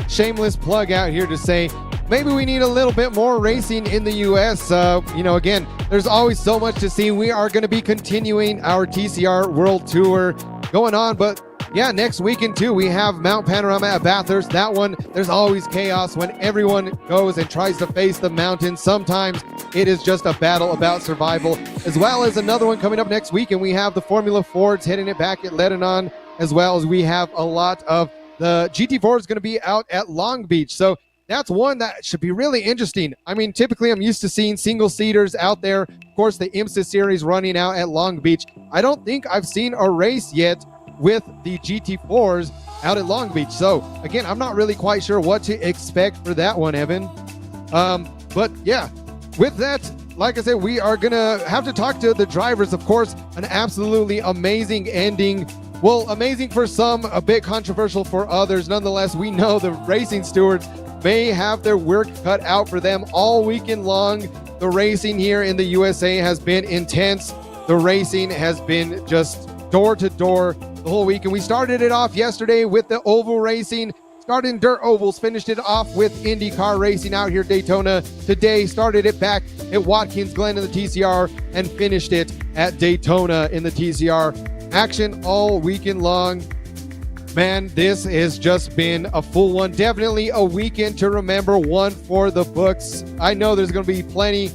Speaker 1: shameless plug out here to say maybe we need a little bit more racing in the US. Again, there's always so much to see. We are going to be continuing our TCR World Tour going on, but yeah, next weekend too, we have Mount Panorama at Bathurst. That one, there's always chaos when everyone goes and tries to face the mountain. Sometimes it is just a battle about survival, as well as another one coming up next week. And we have the Formula Fords heading it back at Lebanon, as well as we have a lot of the GT4 is going to be out at Long Beach. So that's one that should be really interesting. I mean, typically I'm used to seeing single-seaters out there. Of course, the IMSA series running out at Long Beach. I don't think I've seen a race yet with the GT4s out at Long Beach. So again, I'm not really quite sure what to expect for that one, Evan. But yeah, with that, like I said, we are gonna have to talk to the drivers. Of course, an absolutely amazing ending. Well, amazing for some, a bit controversial for others. Nonetheless, we know the racing stewards may have their work cut out for them all weekend long. The racing here in the USA has been intense. The racing has been just door to door the whole week. And we started it off yesterday with the oval racing, started in dirt ovals, finished it off with IndyCar racing out here at Daytona. Today started it back at Watkins Glen in the TCR and finished it at Daytona in the TCR. Action all weekend long. Man, this has just been a full one. Definitely a weekend to remember, one for the books. I know there's going to be plenty.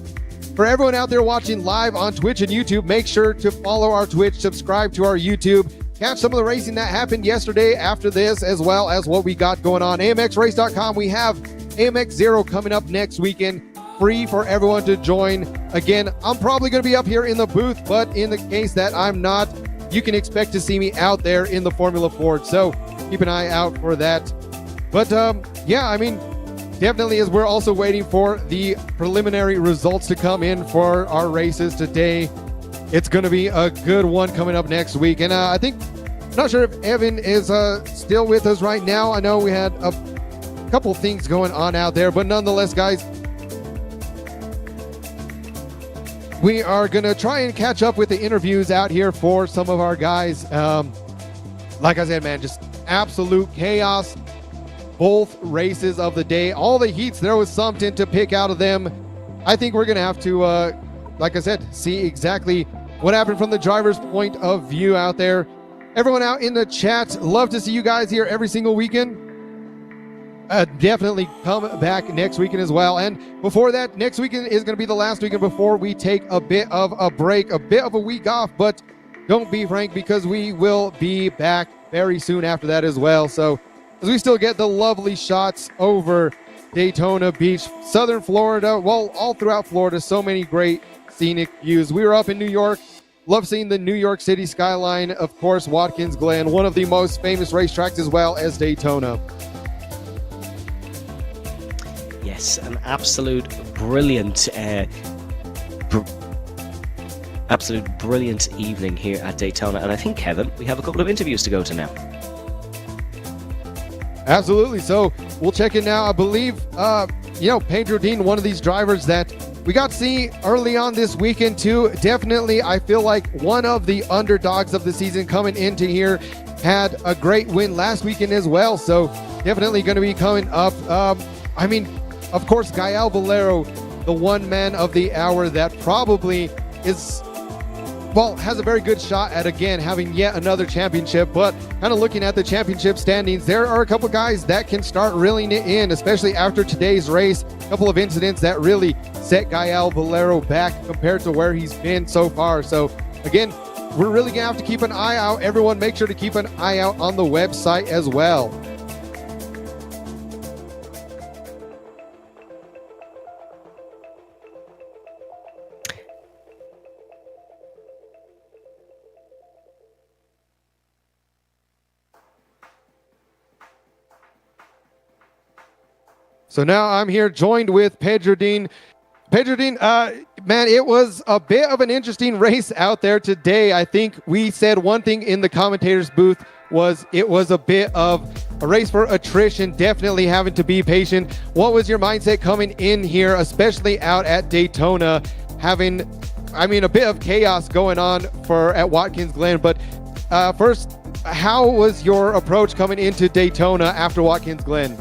Speaker 1: For everyone out there watching live on Twitch and YouTube, make sure to follow our Twitch, subscribe to our YouTube, catch some of the racing that happened yesterday after this, as well as what we got going on. AMXrace.com, we have AMX 0 coming up next weekend, free for everyone to join. Again, I'm probably going to be up here in the booth, but in the case that I'm not, you can expect to see me out there in the Formula Ford. So keep an eye out for that. But yeah, I mean, definitely, as we're also waiting for the preliminary results to come in for our races today. It's going to be a good one coming up next week. And I think, I'm not sure if Evan is still with us right now. I know we had a couple things going on out there, but nonetheless, guys, we are going to try and catch up with the interviews out here for some of our guys. Like I said, man, just absolute chaos. Both races of the day, all the heats, there was something to pick out of them. I think we're going to have to, like I said, see exactly what happened from the driver's point of view out there. Everyone out in the chat, love to see you guys here every single weekend. Definitely come back next weekend as well. And before that, next weekend is going to be the last weekend before we take a bit of a break, a bit of a week off. But don't be frank, because we will be back very soon after that as well. So as we still get the lovely shots over Daytona Beach, Southern Florida, well, all throughout Florida, so many great scenic views. We were up in New York Love seeing the New York City skyline. Of course, Watkins Glen, one of the most famous racetracks, as well as Daytona.
Speaker 3: Yes, an absolute brilliant evening here at Daytona. And I think, Kevin, we have a couple of interviews to go to now.
Speaker 1: Absolutely. So we'll check in now. I believe, Pedro Dean, one of these drivers that we got to see early on this weekend too. Definitely, I feel like one of the underdogs of the season coming into here. Had a great win last weekend as well. So definitely going to be coming up. Of course, Gael Valero, the one man of the hour that probably has a very good shot at, again, having yet another championship. But kind of looking at the championship standings, there are a couple guys that can start reeling it in, especially after today's race. A couple of incidents that really set Gael Valero back compared to where he's been so far. So again, we're really gonna have to keep an eye out. Everyone, make sure to keep an eye out on the website as well. So now I'm here joined with Pedro Dean. Pedro Dean, man, it was a bit of an interesting race out there today. I think we said one thing in the commentator's booth was it was a bit of a race for attrition, definitely having to be patient. What was your mindset coming in here, especially out at Daytona, having, a bit of chaos going on at Watkins Glen. But first, how was your approach coming into Daytona after Watkins Glen?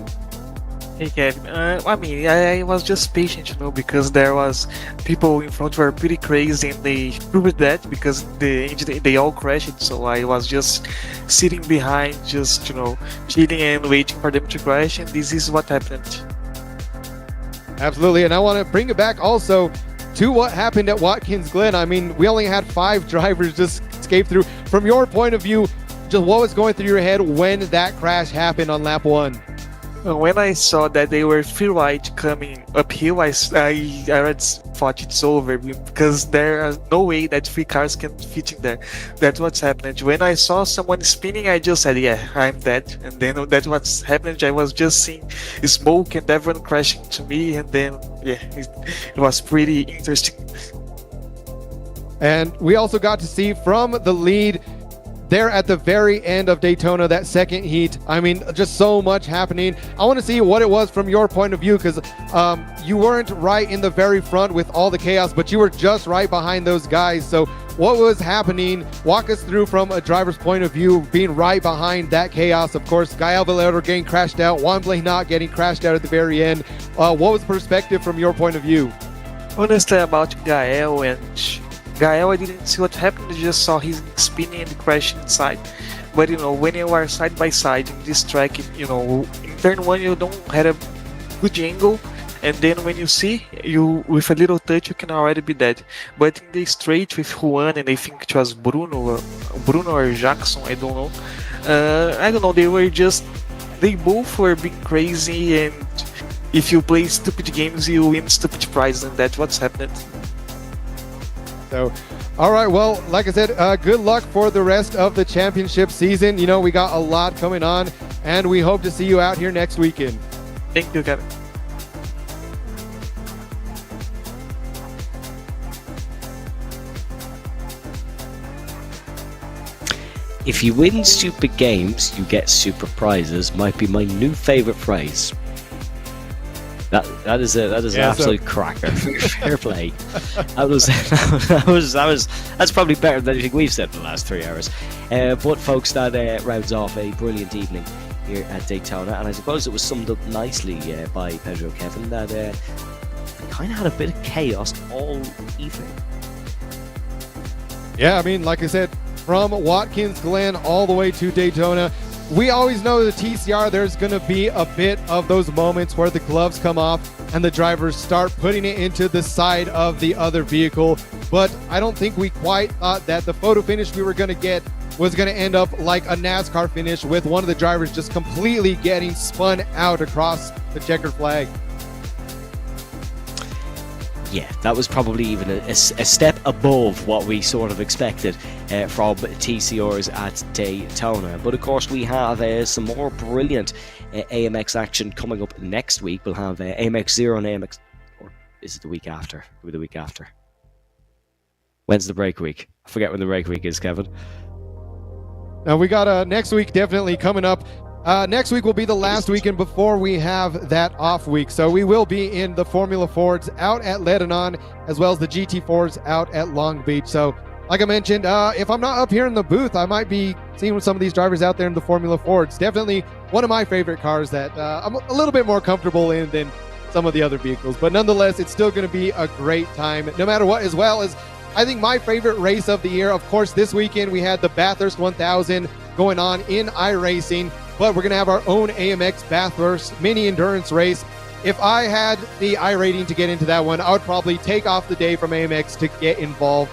Speaker 7: Hey Kevin, I was just patient, because there was people in front were pretty crazy and they proved that because they all crashed. So I was just sitting behind, just chilling and waiting for them to crash, and this is what happened.
Speaker 1: Absolutely, and I want to bring it back also to what happened at Watkins Glen. We only had 5 drivers just escape through. From your point of view, just what was going through your head when that crash happened on lap 1?
Speaker 7: When I saw that they were free ride coming uphill, I already thought it's over because there is no way that 3 cars can fit in there. That's what's happened. When I saw someone spinning, I just said, yeah, I'm dead. And then that's what's happened. I was just seeing smoke and everyone crashing to me. And then, yeah, it was pretty interesting.
Speaker 1: And we also got to see from the lead there at the very end of Daytona, that second heat. Just so much happening. I want to see what it was from your point of view, because you weren't right in the very front with all the chaos, but you were just right behind those guys. So what was happening? Walk us through from a driver's point of view, being right behind that chaos. Of course, Gael Valero getting crashed out, Juan Blanc getting crashed out at the very end. What was the perspective from your point of view?
Speaker 7: Honestly, about Gael, I didn't see what happened, I just saw him spinning and crashing inside. But when you are side by side in this track, in turn 1 you don't have a good angle, and then when you see, with a little touch you can already be dead. But in the straight with Juan, and I think it was Bruno or Jackson, I don't know, they both were being crazy, and if you play stupid games you win stupid prizes, and that's what's happened.
Speaker 1: So, all right, well, like I said, good luck for the rest of the championship season. We got a lot coming on, and we hope to see you out here next weekend.
Speaker 7: Thank you, Kevin.
Speaker 3: If you win stupid games, you get super prizes might be my new favorite phrase. That is an absolute cracker. Fair play. That's probably better than anything we've said in the last 3 hours. But folks, that rounds off a brilliant evening here at Daytona, and I suppose it was summed up nicely by Pedro Kevin that we kind of had a bit of chaos all evening.
Speaker 1: Yeah, like I said, from Watkins Glen all the way to Daytona. We always know the TCR, there's going to be a bit of those moments where the gloves come off and the drivers start putting it into the side of the other vehicle. But I don't think we quite thought that the photo finish we were going to get was going to end up like a NASCAR finish, with one of the drivers just completely getting spun out across the checkered flag.
Speaker 3: yeah, that was probably even a step above what we sort of expected from TCRs at Daytona. But of course, we have some more brilliant AMX action coming up next week. We'll have AMX 0 and AMX... Or is it the week after? Maybe the week after. When's the break week? I forget when the break week is, Kevin.
Speaker 1: Now we got next week definitely coming up. Next week will be the last weekend before we have that off week. So we will be in the Formula Fords out at Lebanon, as well as the GT4s out at Long Beach. So like I mentioned, if I'm not up here in the booth, I might be seeing some of these drivers out there in the Formula Fords. Definitely one of my favorite cars that I'm a little bit more comfortable in than some of the other vehicles. But nonetheless, it's still going to be a great time, no matter what, as well as I think my favorite race of the year. Of course, this weekend we had the Bathurst 1000 going on in iRacing, but we're going to have our own AMX Bathurst mini endurance race. If I had the iRating to get into that one, I would probably take off the day from AMX to get involved.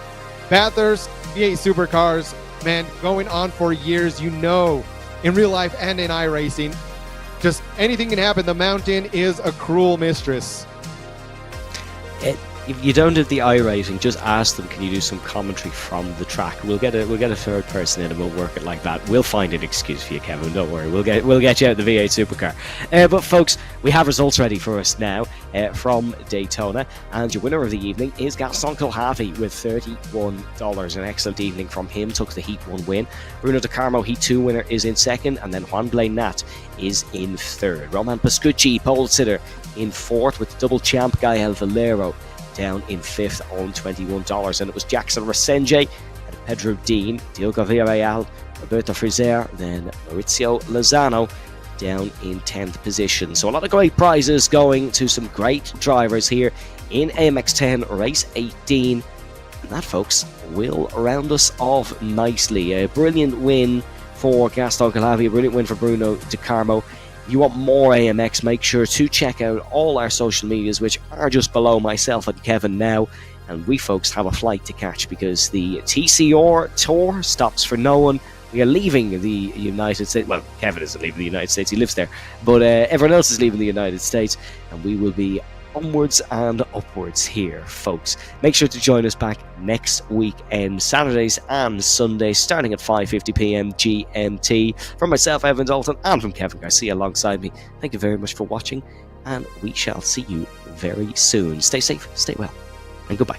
Speaker 1: Bathurst V8 supercars, man, going on for years, you know, in real life and in iRacing, just anything can happen. The mountain is a cruel mistress.
Speaker 3: If you don't do the iRacing, just ask them, can you do some commentary from the track? We'll get a third person in and we'll work it like that. We'll find an excuse for you, Kevin, don't worry. We'll get you out the V8 supercar. But folks, we have results ready for us now from Daytona, and your winner of the evening is Gaston Colhavi with $31. An excellent evening from him, took the Heat 1 win. Bruno De Carmo, Heat 2 winner, is in second, and then Juan Blaine Nat is in third. Roman Pascucci, pole sitter, in fourth, with double champ Gael Valero down in fifth on $21. And it was Jackson Resenge and Pedro Dean, Diogo Villarreal, Roberto Frizer, then Maurizio Lozano down in 10th position. So a lot of great prizes going to some great drivers here in AMX 10 Race 18. And that, folks, will round us off nicely. A brilliant win for Gaston Colhavi, a brilliant win for Bruno De Carmo. If you want more AMX, make sure to check out all our social medias, which are just below myself and Kevin now. And we, folks, have a flight to catch because the TCR tour stops for no one. We are leaving the United States. Well, Kevin isn't leaving the United States, he lives there. But everyone else is leaving the United States, and we will be onwards and upwards here, folks. Make sure to join us back next weekend, Saturdays and Sundays, starting at 5:50 p.m. GMT. From myself, Evan Dalton, and from Kevin Garcia alongside me, thank you very much for watching, and we shall see you very soon. Stay safe, stay well, and goodbye.